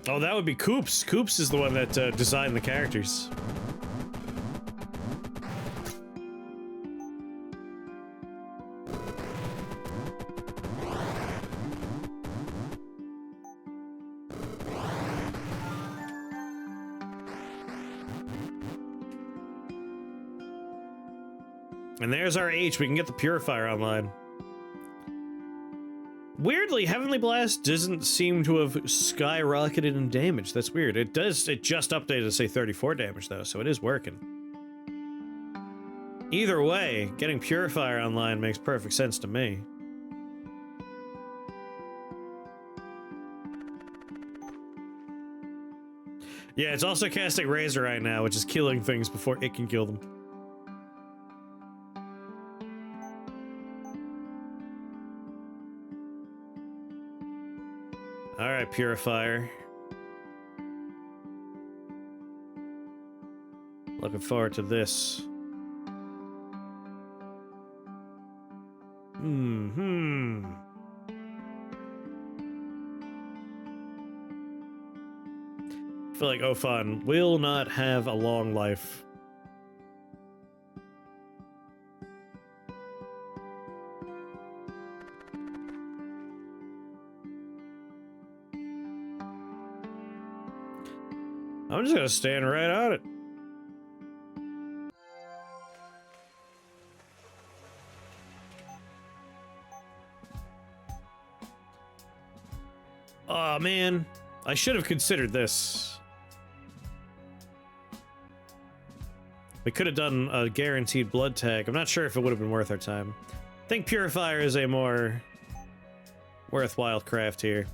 Oh, that would be Koops. Koops is the one that designed the characters. And there's our H. We can get the Purifier online. Weirdly, Heavenly Blast doesn't seem to have skyrocketed in damage. That's weird. It does. It just updated to say 34 damage, though, so it is working. Either way, getting Purifier online makes perfect sense to me. Yeah, it's also casting Razor right now, which is killing things before it can kill them. Alright, Purifier. Looking forward to this. I feel like Ophan will not have a long life. I'm just gonna stand right on it. Oh man, I should have considered this. We could have done a guaranteed blood tag. I'm not sure if it would have been worth our time. I think Purifier is a more worthwhile craft here.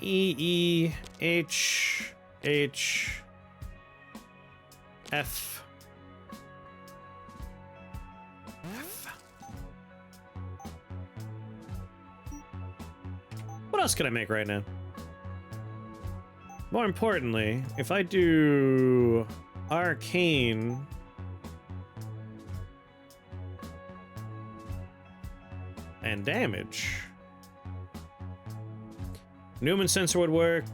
E, E, H, H, F. F. What else can I make right now? More importantly, if I do Arcane and damage, Newman sensor would work.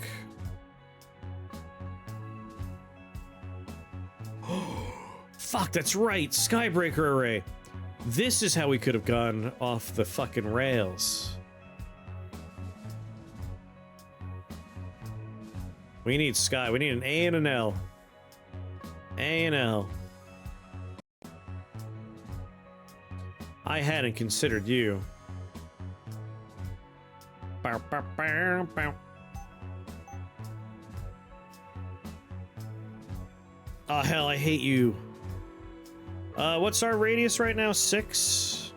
Fuck, that's right, Skybreaker array. This is how we could have gone off the fucking rails. We need Sky. We need an A and an L. A and L. I hadn't considered you. Bow, bow, bow, bow. Oh, hell, I hate you. What's our radius right now? 6?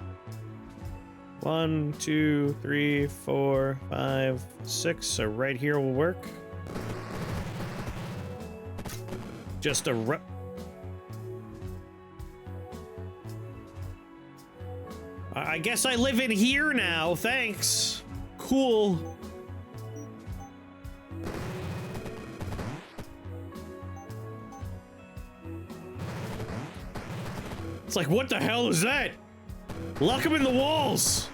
1, 2, 3, 4, 5, 6. So right here will work. Just a I guess I live in here now. Thanks. Cool. It's like, what the hell is that? Lock him in the walls.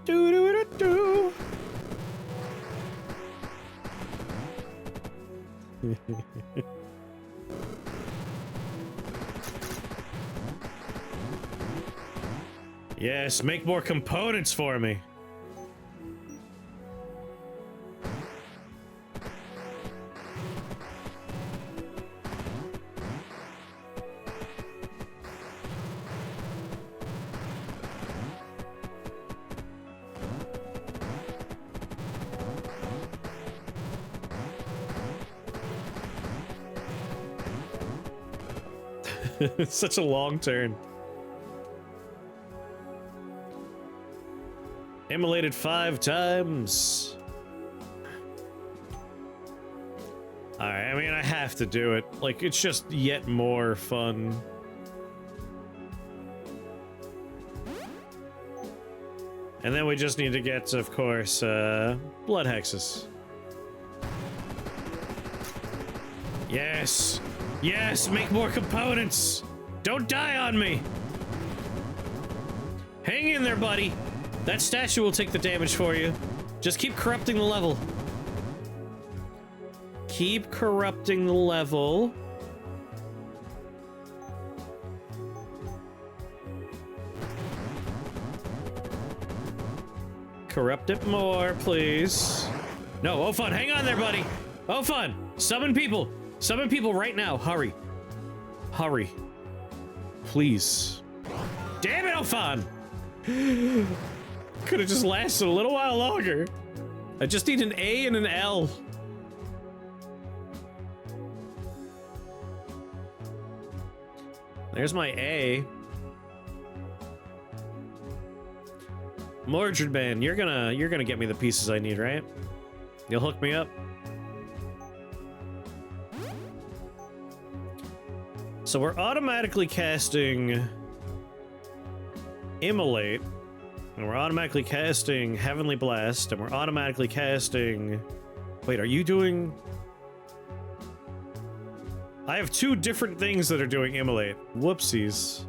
Do. Yes, make more components for me. It's such a long turn. Immolated 5 times. Alright, I mean, I have to do it. Like, it's just yet more fun. And then we just need to get, of course, blood hexes. Yes! Yes, make more components! Don't die on me! Hang in there, buddy! That statue will take the damage for you. Just keep corrupting the level. Keep corrupting the level. Corrupt it more, please. No, Ophon, hang on there, buddy! Ophon, summon people! Summon people right now, hurry. Hurry. Please. Damn it, Ophon! Could have just lasted a little while longer. I just need an A and an L. There's my A. Mordred man, you're gonna get me the pieces I need, right? You'll hook me up. So we're automatically casting Immolate, and we're automatically casting Heavenly Blast, and we're automatically casting... Wait, are you doing... I have 2 different things that are doing Immolate. Whoopsies.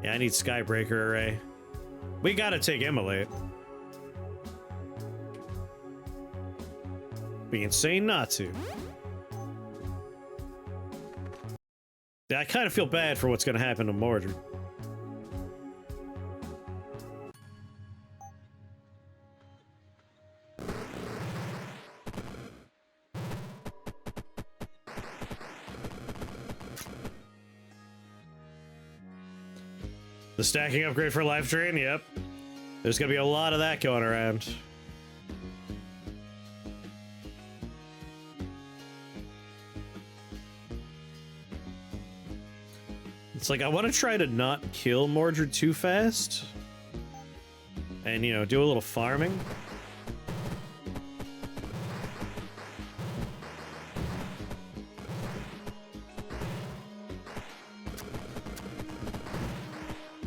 Yeah, I need Skybreaker Array. We gotta take Immolate. Be insane not to. Yeah, I kind of feel bad for what's gonna happen to Mordred. The stacking upgrade for Life Drain, yep. There's gonna be a lot of that going around. It's like, I want to try to not kill Mordred too fast. And, you know, do a little farming.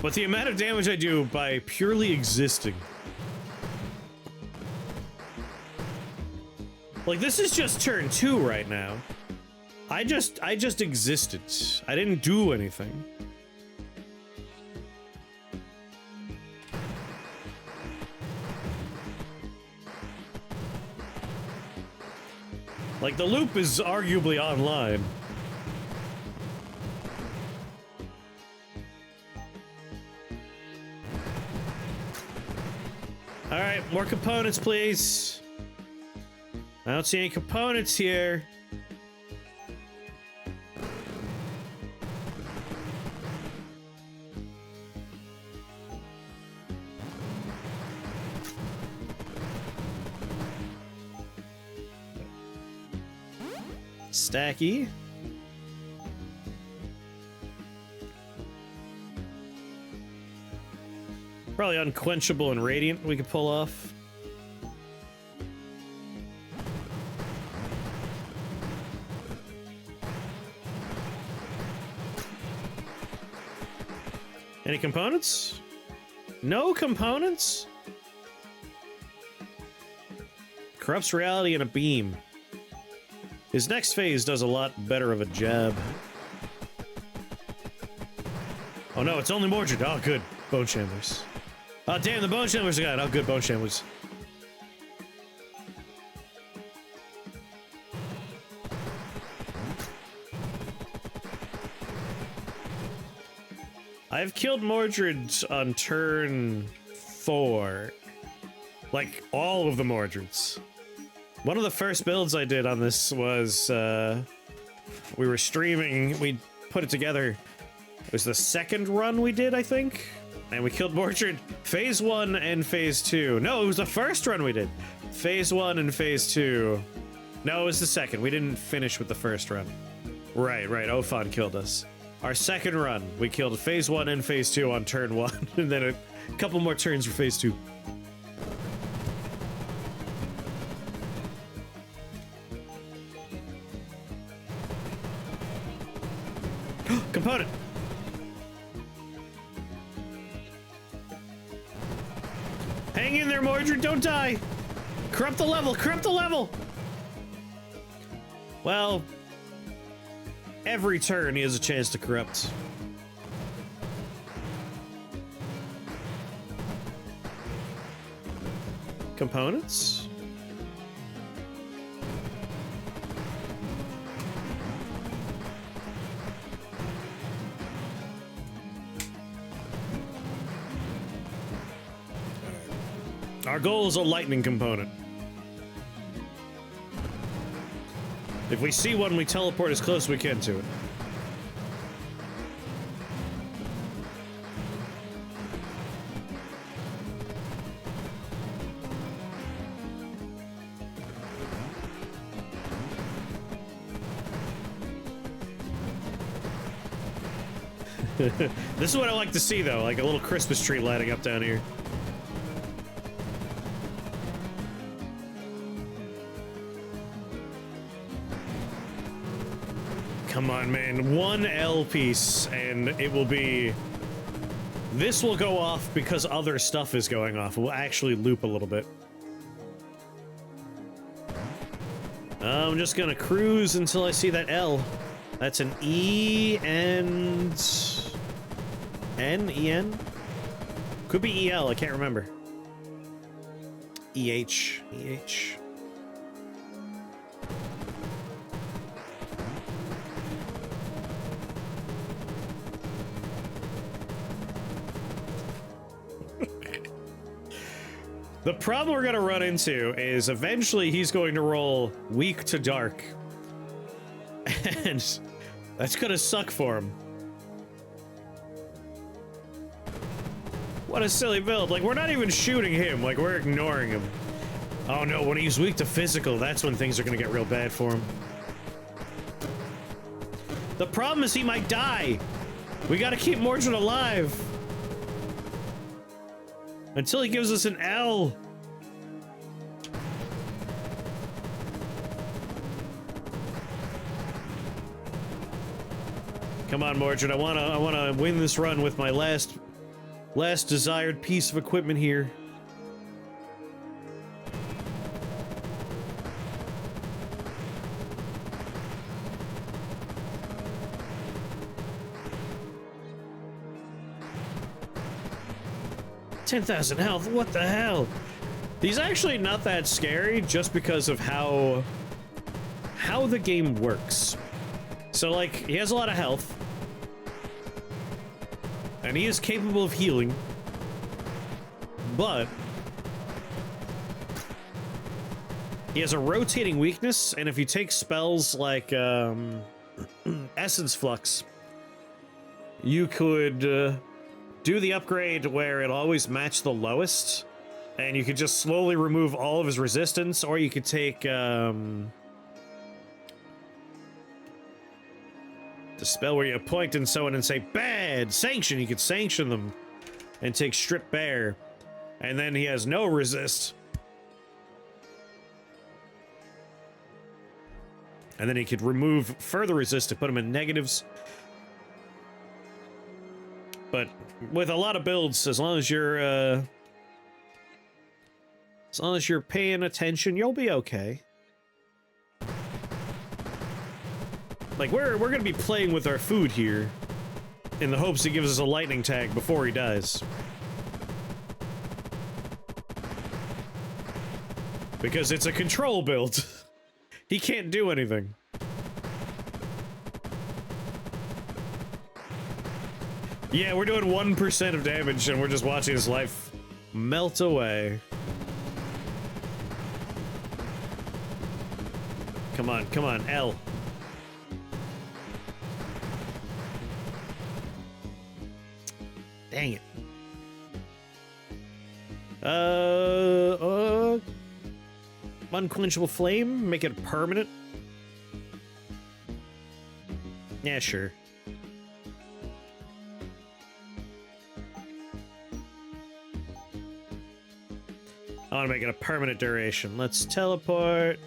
But the amount of damage I do by purely existing. Like, this is just turn 2 right now. I just existed. I didn't do anything. Like, the loop is arguably online. All right, more components, please. I don't see any components here. Stacky. Probably unquenchable and radiant we could pull off. Any components? No components? Corrupts reality in a beam. His next phase does a lot better of a job. Oh no, it's only Mordred. Oh good. Bone Shamblers. Oh damn, the Bone Shamblers are gone. Oh good, Bone Shamblers. I've killed Mordred on turn 4. Like, all of the Mordreds. One of the first builds I did on this was, we were streaming, we put it together. It was the second run we did, I think? And we killed Mordred phase 1 and phase 2. No, it was the first run we did. Phase 1 and phase 2. No, it was the second. We didn't finish with the first run. Right, Ophon killed us. Our second run, we killed phase 1 and phase 2 on turn 1, and then a couple more turns for phase 2. Component! Hang in there, Mordred, don't die! Corrupt the level, corrupt the level! Well, every turn he has a chance to corrupt. Components? Our goal is a lightning component. If we see one, we teleport as close as we can to it. This is what I like to see, though, like a little Christmas tree lighting up down here. Come on, man. One L piece, and it will be... This will go off because other stuff is going off. It will actually loop a little bit. I'm just gonna cruise until I see that L. That's an E and... N? E-N? Could be E-L, I can't remember. E-H. E-H. The problem we're gonna run into is eventually he's going to roll weak to dark. And that's gonna suck for him. What a silly build. Like, we're not even shooting him, like, we're ignoring him. Oh no, when he's weak to physical, that's when things are gonna get real bad for him. The problem is he might die. We gotta keep Mordred alive. Until he gives us an L. Come on, Mordred. I wanna win this run with my last desired piece of equipment here. $10,000 health, what the hell? He's actually not that scary just because of how the game works. So, like, he has a lot of health. And he is capable of healing. But He has a rotating weakness, and if you take spells like Essence Flux, you could do the upgrade where it always match the lowest, and you could just slowly remove all of his resistance, or you could take the spell where you point in someone and say, bad, sanction. You could sanction them and take Strip Bare, and then he has no resist. And then he could remove further resist to put him in negatives. But with a lot of builds, as long as you're paying attention, you'll be okay. Like we're gonna be playing with our food here, in the hopes he gives us a lightning tag before he dies. Because it's a control build. He can't do anything. Yeah, we're doing 1% of damage and we're just watching his life melt away. Come on, L. Dang it. Unquenchable Flame, make it permanent. Yeah, sure. I want to make it a permanent duration. Let's teleport.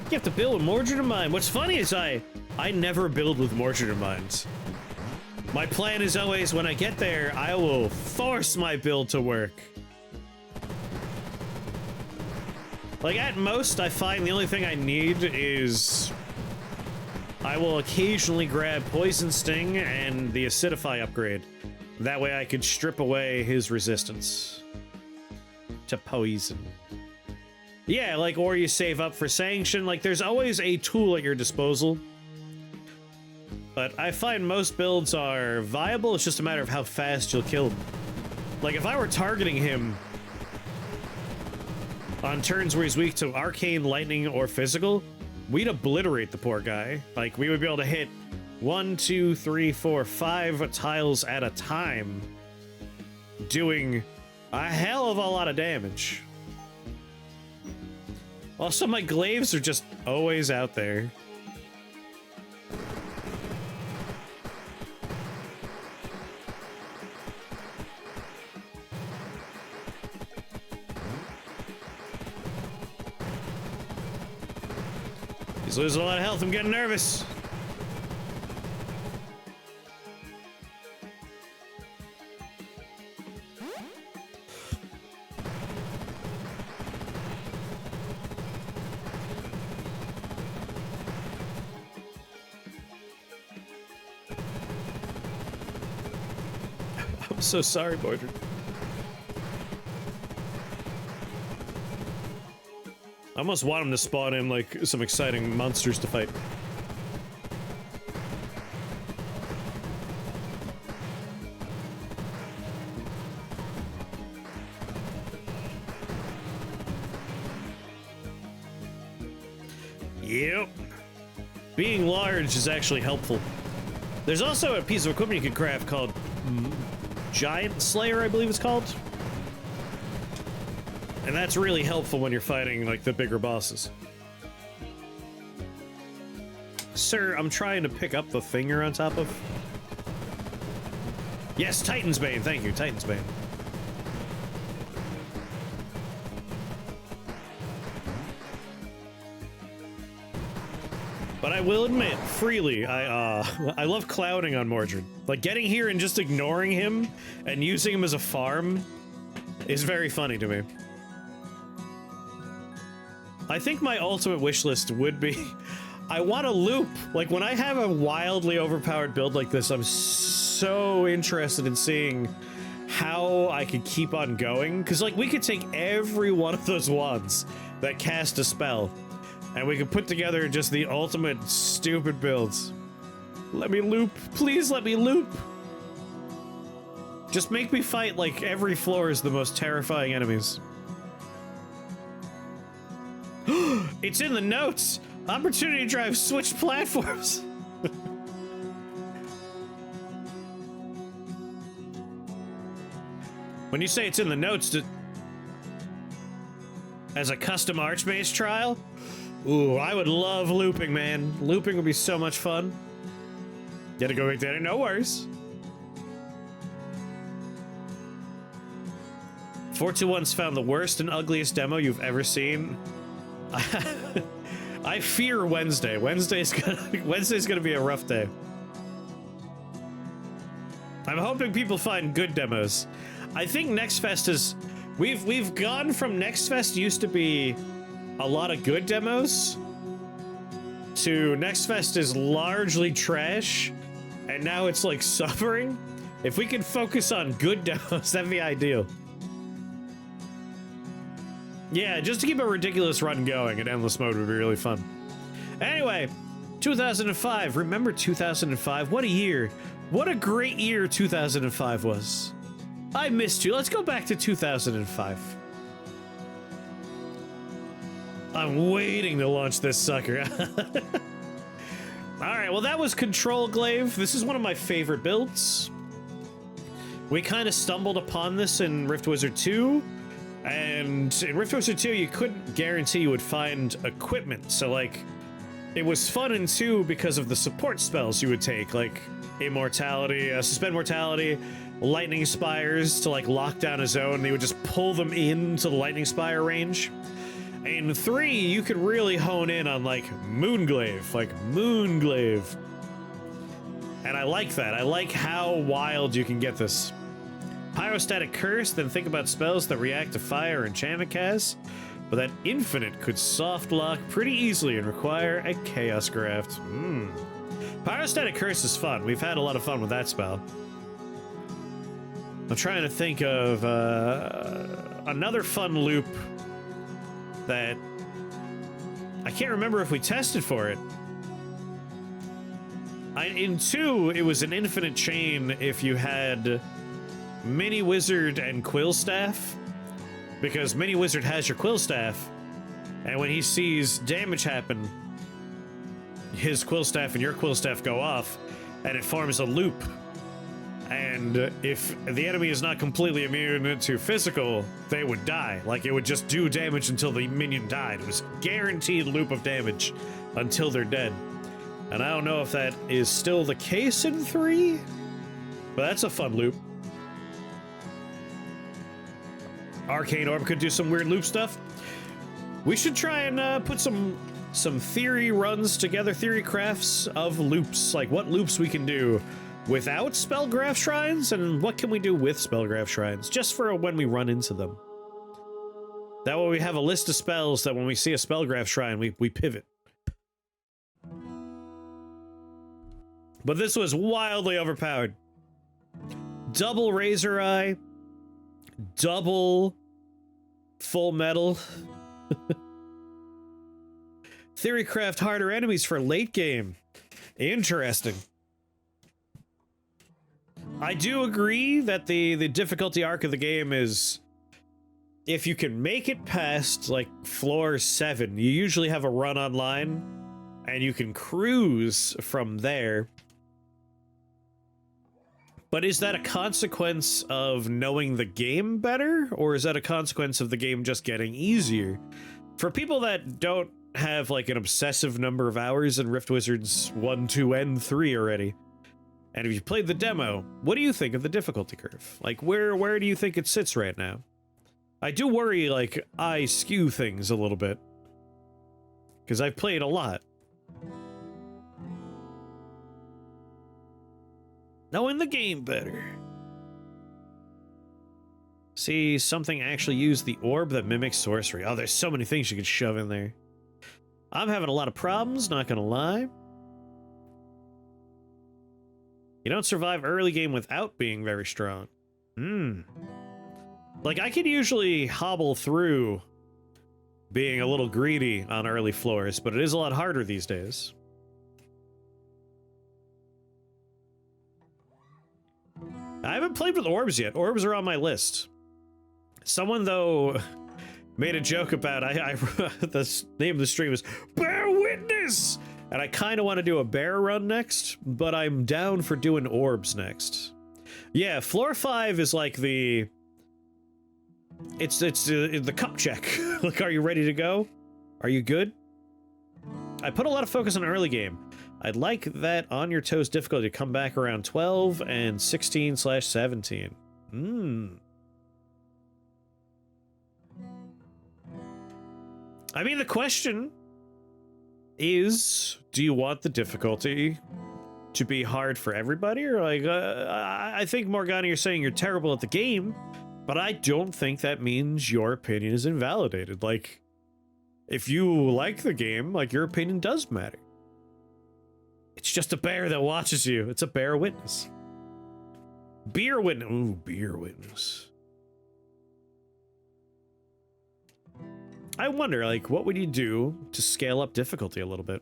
You have to build with Mordred in mind. What's funny is I never build with Mordred in mind. My plan is always, when I get there, I will force my build to work. Like, at most, I find the only thing I need is... I will occasionally grab Poison Sting and the Acidify upgrade. That way I could strip away his resistance to poison. Yeah, like, or you save up for Sanction. Like, there's always a tool at your disposal. But I find most builds are viable, it's just a matter of how fast you'll kill him. Like, if I were targeting him on turns where he's weak to Arcane, Lightning, or Physical, we'd obliterate the poor guy. Like, we would be able to hit 1, 2, 3, 4, 5 tiles at a time, doing a hell of a lot of damage. Also, my glaives are just always out there. He's losing a lot of health. I'm getting nervous. I'm so sorry, Mordred. I almost want him to spawn in, like, some exciting monsters to fight. Yep. Being large is actually helpful. There's also a piece of equipment you can craft called Giant Slayer, I believe it's called. And that's really helpful when you're fighting, like, the bigger bosses. Sir, I'm trying to pick up the thing you're on top of. Yes, Titan's Bane. Thank you, Titan's Bane. But I will admit, freely, I love clouding on Mordred. Like, getting here and just ignoring him and using him as a farm is very funny to me. I think my ultimate wish list would be, I want a loop. Like, when I have a wildly overpowered build like this, I'm so interested in seeing how I could keep on going. Because, like, we could take every one of those wands that cast a spell, and we could put together just the ultimate stupid builds. Let me loop. Please let me loop. Just make me fight like every floor is the most terrifying enemies. It's in the notes! Opportunity drive switched platforms! When you say it's in the notes, as a custom Archmage trial? Ooh, I would love looping, man. Looping would be so much fun. Gotta go back there, no worries. 421's found the worst and ugliest demo you've ever seen. I fear Wednesday. Wednesday's gonna be a rough day. I'm hoping people find good demos. I think Next Fest is... We've gone from Next Fest used to be a lot of good demos to Next Fest is largely trash, and now it's like suffering. If we can focus on good demos, that'd be ideal. Yeah, just to keep a ridiculous run going in endless mode would be really fun. Anyway, 2005. Remember 2005? What a year. What a great year 2005 was. I missed you. Let's go back to 2005. I'm waiting to launch this sucker. Alright, well that was Control Glaive. This is one of my favorite builds. We kind of stumbled upon this in Rift Wizard 2. And in Rift Wizard 2, you couldn't guarantee you would find equipment. So, like, it was fun in 2 because of the support spells you would take, like Immortality, Suspend Mortality, Lightning Spires to, like, lock down a zone. They would just pull them into the Lightning Spire range. In 3, you could really hone in on, like, Moonglaive, And I like that. I like how wild you can get this. Pyrostatic Curse, then think about spells that react to fire enchantment casts, but that Infinite could soft lock pretty easily and require a Chaos Graft. Pyrostatic Curse is fun. We've had a lot of fun with that spell. I'm trying to think of another fun loop that I can't remember if we tested for it. In 2, it was an infinite chain if you had Mini Wizard and Quill Staff, because Mini Wizard has your Quill Staff, and when he sees damage happen, his Quill Staff and your Quill Staff go off, and it forms a loop. And if the enemy is not completely immune to physical, they would die. Like, it would just do damage until the minion died. It was guaranteed loop of damage until they're dead. And I don't know if that is still the case in 3, but that's a fun loop. Arcane Orb could do some weird loop stuff. We should try and put some theory runs together, theory crafts of loops, like what loops we can do without Spellgraph Shrines, and what can we do with Spellgraph Shrines, just for when we run into them. That way we have a list of spells that when we see a Spellgraph Shrine, we pivot. But this was wildly overpowered. Double Razor Eye, double Full Metal. Theorycraft harder enemies for late game. Interesting. I do agree that the difficulty arc of the game is, if you can make it past like floor 7, you usually have a run online and you can cruise from there. But is that a consequence of knowing the game better, or is that a consequence of the game just getting easier? For people that don't have like an obsessive number of hours in Rift Wizards 1, 2, and 3 already, and if you played the demo, what do you think of the difficulty curve? Like, where do you think it sits right now? I do worry, like, I skew things a little bit, because I've played a lot. Knowing the game better. See, something actually used the orb that mimics sorcery. Oh, there's so many things you can shove in there. I'm having a lot of problems, not gonna lie. You don't survive early game without being very strong. Like, I could usually hobble through being a little greedy on early floors, but it is a lot harder these days. I haven't played with orbs yet. Orbs are on my list. Someone, though, made a joke about the name of the stream is Bear Witness, and I kind of want to do a bear run next, but I'm down for doing orbs next. Yeah, floor 5 is like the cup check. Like, are you ready to go? Are you good? I put a lot of focus on early game. I'd like that on your toes difficulty to come back around 12 and 16/17. I mean, the question is, do you want the difficulty to be hard for everybody? Or like, I think, Morgana, you're saying you're terrible at the game, but I don't think that means your opinion is invalidated. Like, if you like the game, like, your opinion does matter. It's just a bear that watches you. It's a bear witness. Beer witness. Ooh, beer witness. I wonder, like, what would you do to scale up difficulty a little bit?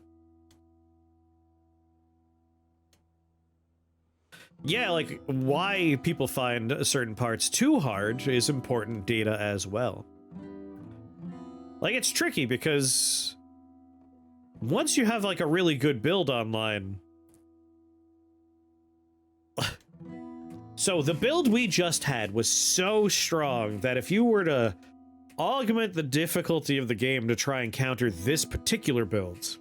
Yeah, like, why people find certain parts too hard is important data as well. Like, it's tricky because once you have, like, a really good build online... So, the build we just had was so strong that if you were to augment the difficulty of the game to try and counter this particular build,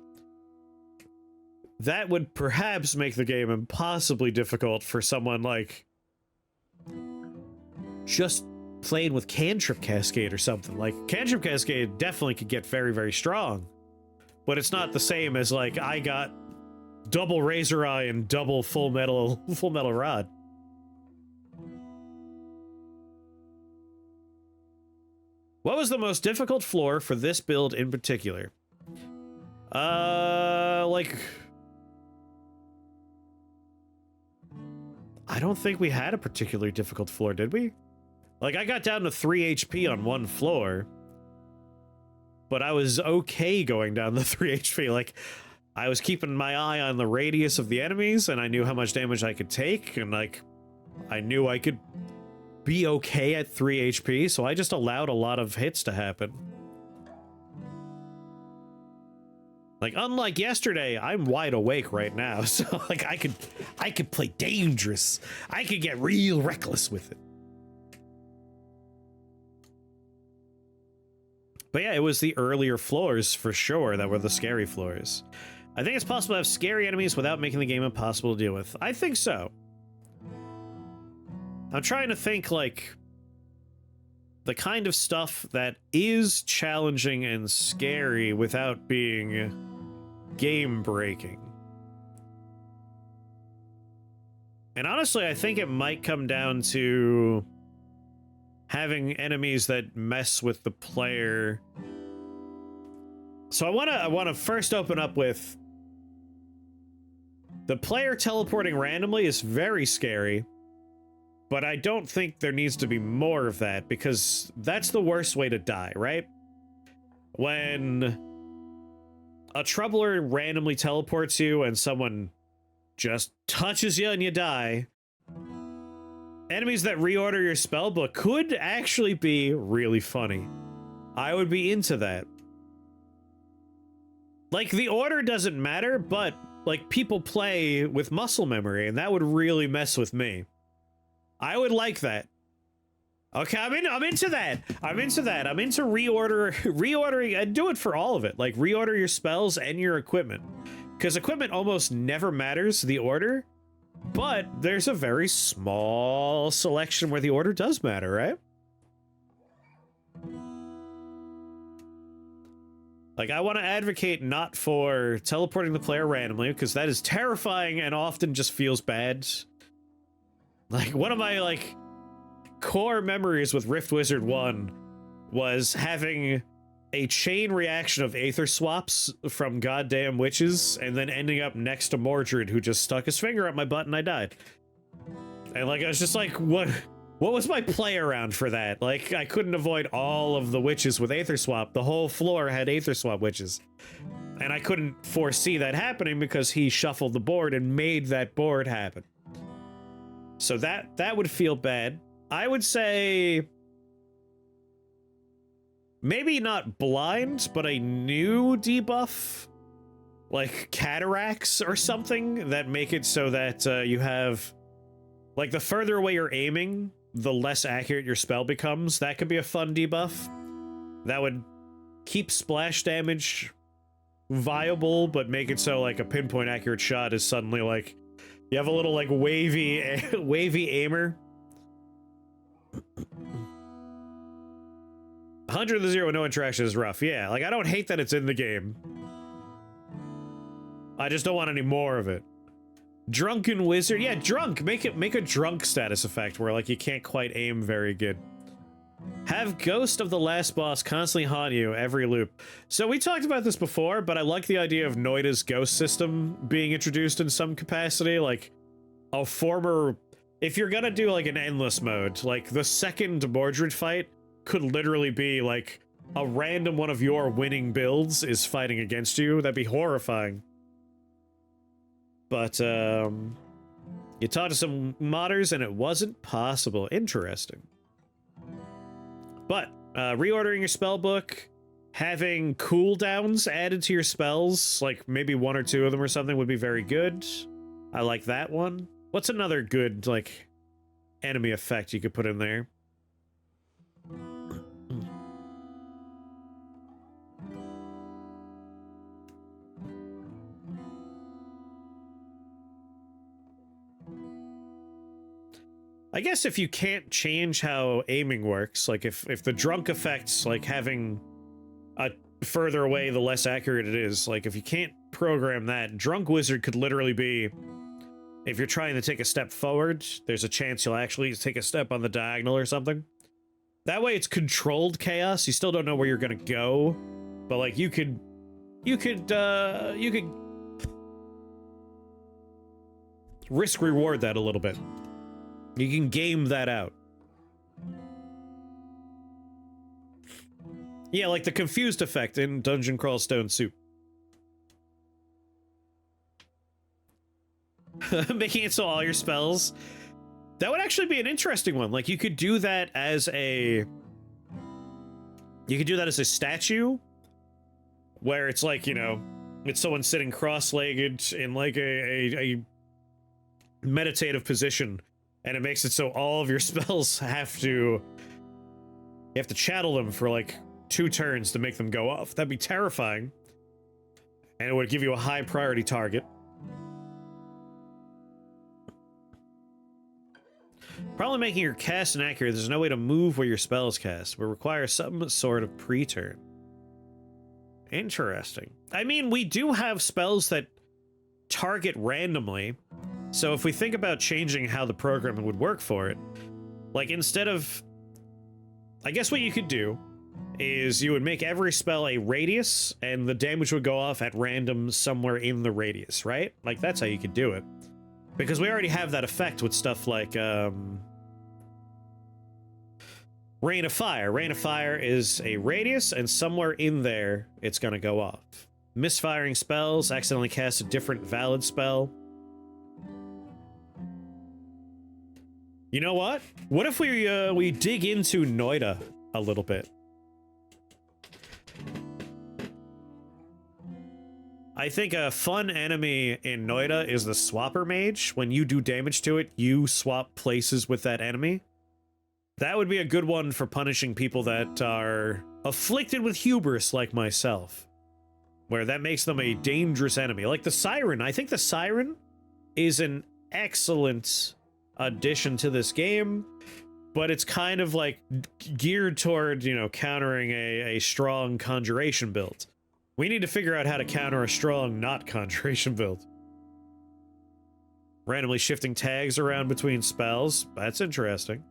that would perhaps make the game impossibly difficult for someone like just playing with Cantrip Cascade or something. Like, Cantrip Cascade definitely could get very, very strong, but it's not the same as, like, I got double Razor Eye and double Full Metal Rod. What was the most difficult floor for this build in particular? Like, I don't think we had a particularly difficult floor, did we? Like, I got down to 3 HP on one floor, but I was okay going down the 3 HP. Like, I was keeping my eye on the radius of the enemies, and I knew how much damage I could take, and, like, I knew I could be okay at 3 HP, so I just allowed a lot of hits to happen. Like, unlike yesterday, I'm wide awake right now, so, like, I could play dangerous. I could get real reckless with it. But yeah, it was the earlier floors, for sure, that were the scary floors. I think it's possible to have scary enemies without making the game impossible to deal with. I think so. I'm trying to think, like, the kind of stuff that is challenging and scary without being game-breaking. And honestly, I think it might come down to having enemies that mess with the player. So I want to first open up with the player teleporting randomly is very scary. But I don't think there needs to be more of that, because that's the worst way to die, right? When a troubler randomly teleports you and someone just touches you and you die, enemies that reorder your spellbook could actually be really funny. I would be into that. Like, the order doesn't matter, but, like, people play with muscle memory, and that would really mess with me. I would like that. Okay, I'm into that. I'm into that. I'm into reordering. I'd do it for all of it. Like, reorder your spells and your equipment. Because equipment almost never matters, the order. But there's a very small selection where the order does matter, right? Like, I want to advocate not for teleporting the player randomly, because that is terrifying and often just feels bad. Like, one of my, like, core memories with Rift Wizard 1 was having a chain reaction of aether swaps from goddamn witches, and then ending up next to Mordred, who just stuck his finger up my butt and I died. And, like, I was just like, what was my play around for that? Like, I couldn't avoid all of the witches with aether swap. The whole floor had aether swap witches. And I couldn't foresee that happening because he shuffled the board and made that board happen. So that would feel bad. I would say maybe not blind, but a new debuff, like cataracts or something, that make it so that you have, like, the further away you're aiming, the less accurate your spell becomes. That could be a fun debuff. That would keep splash damage viable, but make it so, like, a pinpoint accurate shot is suddenly, like, you have a little, like, wavy aimer. 100 to 0 with no interaction is rough. Yeah, like, I don't hate that it's in the game. I just don't want any more of it. Drunken Wizard. Yeah, drunk. Make a drunk status effect where, like, you can't quite aim very good. Have Ghost of the Last Boss constantly haunt you every loop. So we talked about this before, but I like the idea of Noida's ghost system being introduced in some capacity. Like, a former... If you're gonna do, like, an endless mode, like, the second Mordred fight could literally be, like, a random one of your winning builds is fighting against you. That'd be horrifying. But, you talked to some modders and it wasn't possible. Interesting. But, reordering your spell book, having cooldowns added to your spells, like maybe 1 or 2 of them or something, would be very good. I like that one. What's another good, like, enemy effect you could put in there? I guess if you can't change how aiming works, like if the drunk effect's like having a further away the less accurate it is, like if you can't program that, Drunk Wizard could literally be, if you're trying to take a step forward, there's a chance you'll actually take a step on the diagonal or something. That way it's controlled chaos. You still don't know where you're gonna go, but like you could risk reward that a little bit. You can game that out. Yeah, like the confused effect in Dungeon Crawl Stone Soup. Making it so all your spells... That would actually be an interesting one. Like, you could do that as a... You could do that as a statue, where it's like, you know, it's someone sitting cross-legged in like a meditative position. And it makes it so all of your spells have to... You have to chattel them for, like, 2 turns to make them go off. That'd be terrifying. And it would give you a high priority target. Probably making your cast inaccurate. There's no way to move where your spells cast. Would require some sort of pre-turn. Interesting. I mean, we do have spells that target randomly. So if we think about changing how the programming would work for it, like instead of... I guess what you could do is you would make every spell a radius, and the damage would go off at random somewhere in the radius, right? Like, that's how you could do it. Because we already have that effect with stuff like, Rain of Fire. Rain of Fire is a radius, and somewhere in there, it's gonna go off. Misfiring spells, accidentally cast a different valid spell. You know what? What if we dig into Noida a little bit? I think a fun enemy in Noida is the Swapper Mage. When you do damage to it, you swap places with that enemy. That would be a good one for punishing people that are afflicted with hubris like myself, where that makes them a dangerous enemy. Like the Siren. I think the Siren is an excellent addition to this game, but it's kind of like geared toward, you know, countering a strong conjuration build. We need to figure out how to counter a strong not conjuration build. Randomly shifting tags around between spells. That's interesting.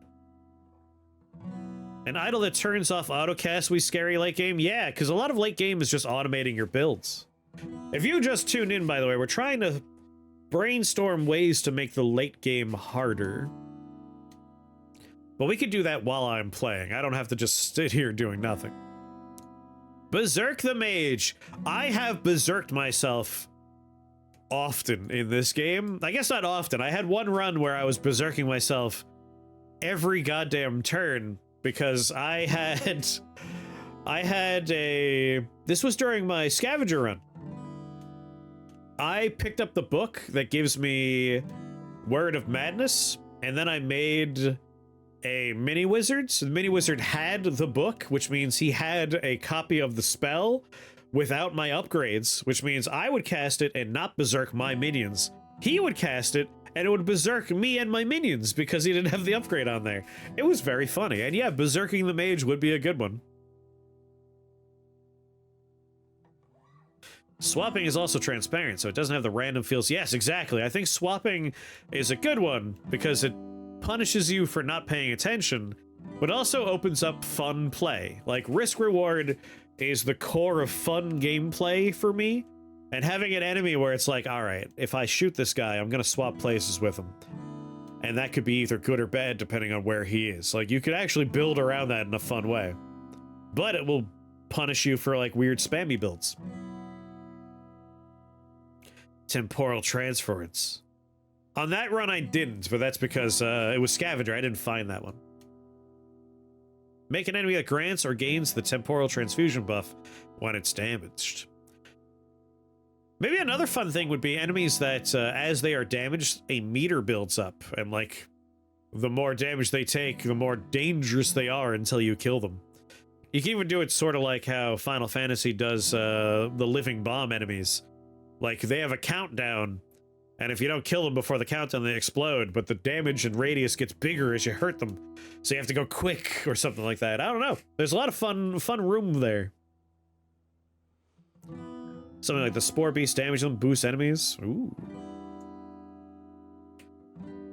An idol that turns off autocast we scary late game? Yeah, because a lot of late game is just automating your builds. If you just tuned in, by the way, we're trying to brainstorm ways to make the late game harder. But we could do that while I'm playing. I don't have to just sit here doing nothing. Berserk the Mage. I have berserked myself often in this game. I guess not often. I had one run where I was berserking myself every goddamn turn because I had this was during my scavenger run. I picked up the book that gives me Word of Madness, and then I made a mini wizard. So the mini wizard had the book, which means he had a copy of the spell without my upgrades, which means I would cast it and not berserk my minions. He would cast it and it would berserk me and my minions because he didn't have the upgrade on there. It was very funny. And yeah, berserking the mage would be a good one. Swapping is also transparent, so it doesn't have the random feels. Yes, exactly. I think swapping is a good one because it punishes you for not paying attention, but also opens up fun play. Like, risk reward is the core of fun gameplay for me, and having an enemy where it's like, all right, if I shoot this guy, I'm gonna swap places with him. And that could be either good or bad depending on where he is. Like, you could actually build around that in a fun way. But it will punish you for, like, weird spammy builds. Temporal transference. On that run, I didn't, but that's because it was scavenger. I didn't find that one. Make an enemy that grants or gains the temporal transfusion buff when it's damaged. Maybe another fun thing would be enemies that, as they are damaged, a meter builds up, and like, the more damage they take, the more dangerous they are until you kill them. You can even do it sort of like how Final Fantasy does the living bomb enemies. Like, they have a countdown, and if you don't kill them before the countdown, they explode, but the damage and radius gets bigger as you hurt them. So you have to go quick, or something like that. I don't know. There's a lot of fun room there. Something like the Spore Beast damage them, boost enemies. Ooh.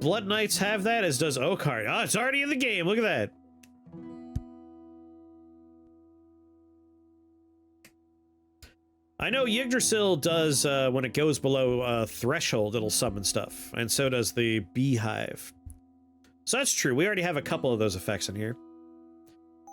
Blood Knights have that, as does Oakheart. Oh, it's already in the game. Look at that. I know Yggdrasil does, when it goes below threshold, it'll summon stuff. And so does the Beehive. So that's true. We already have a couple of those effects in here.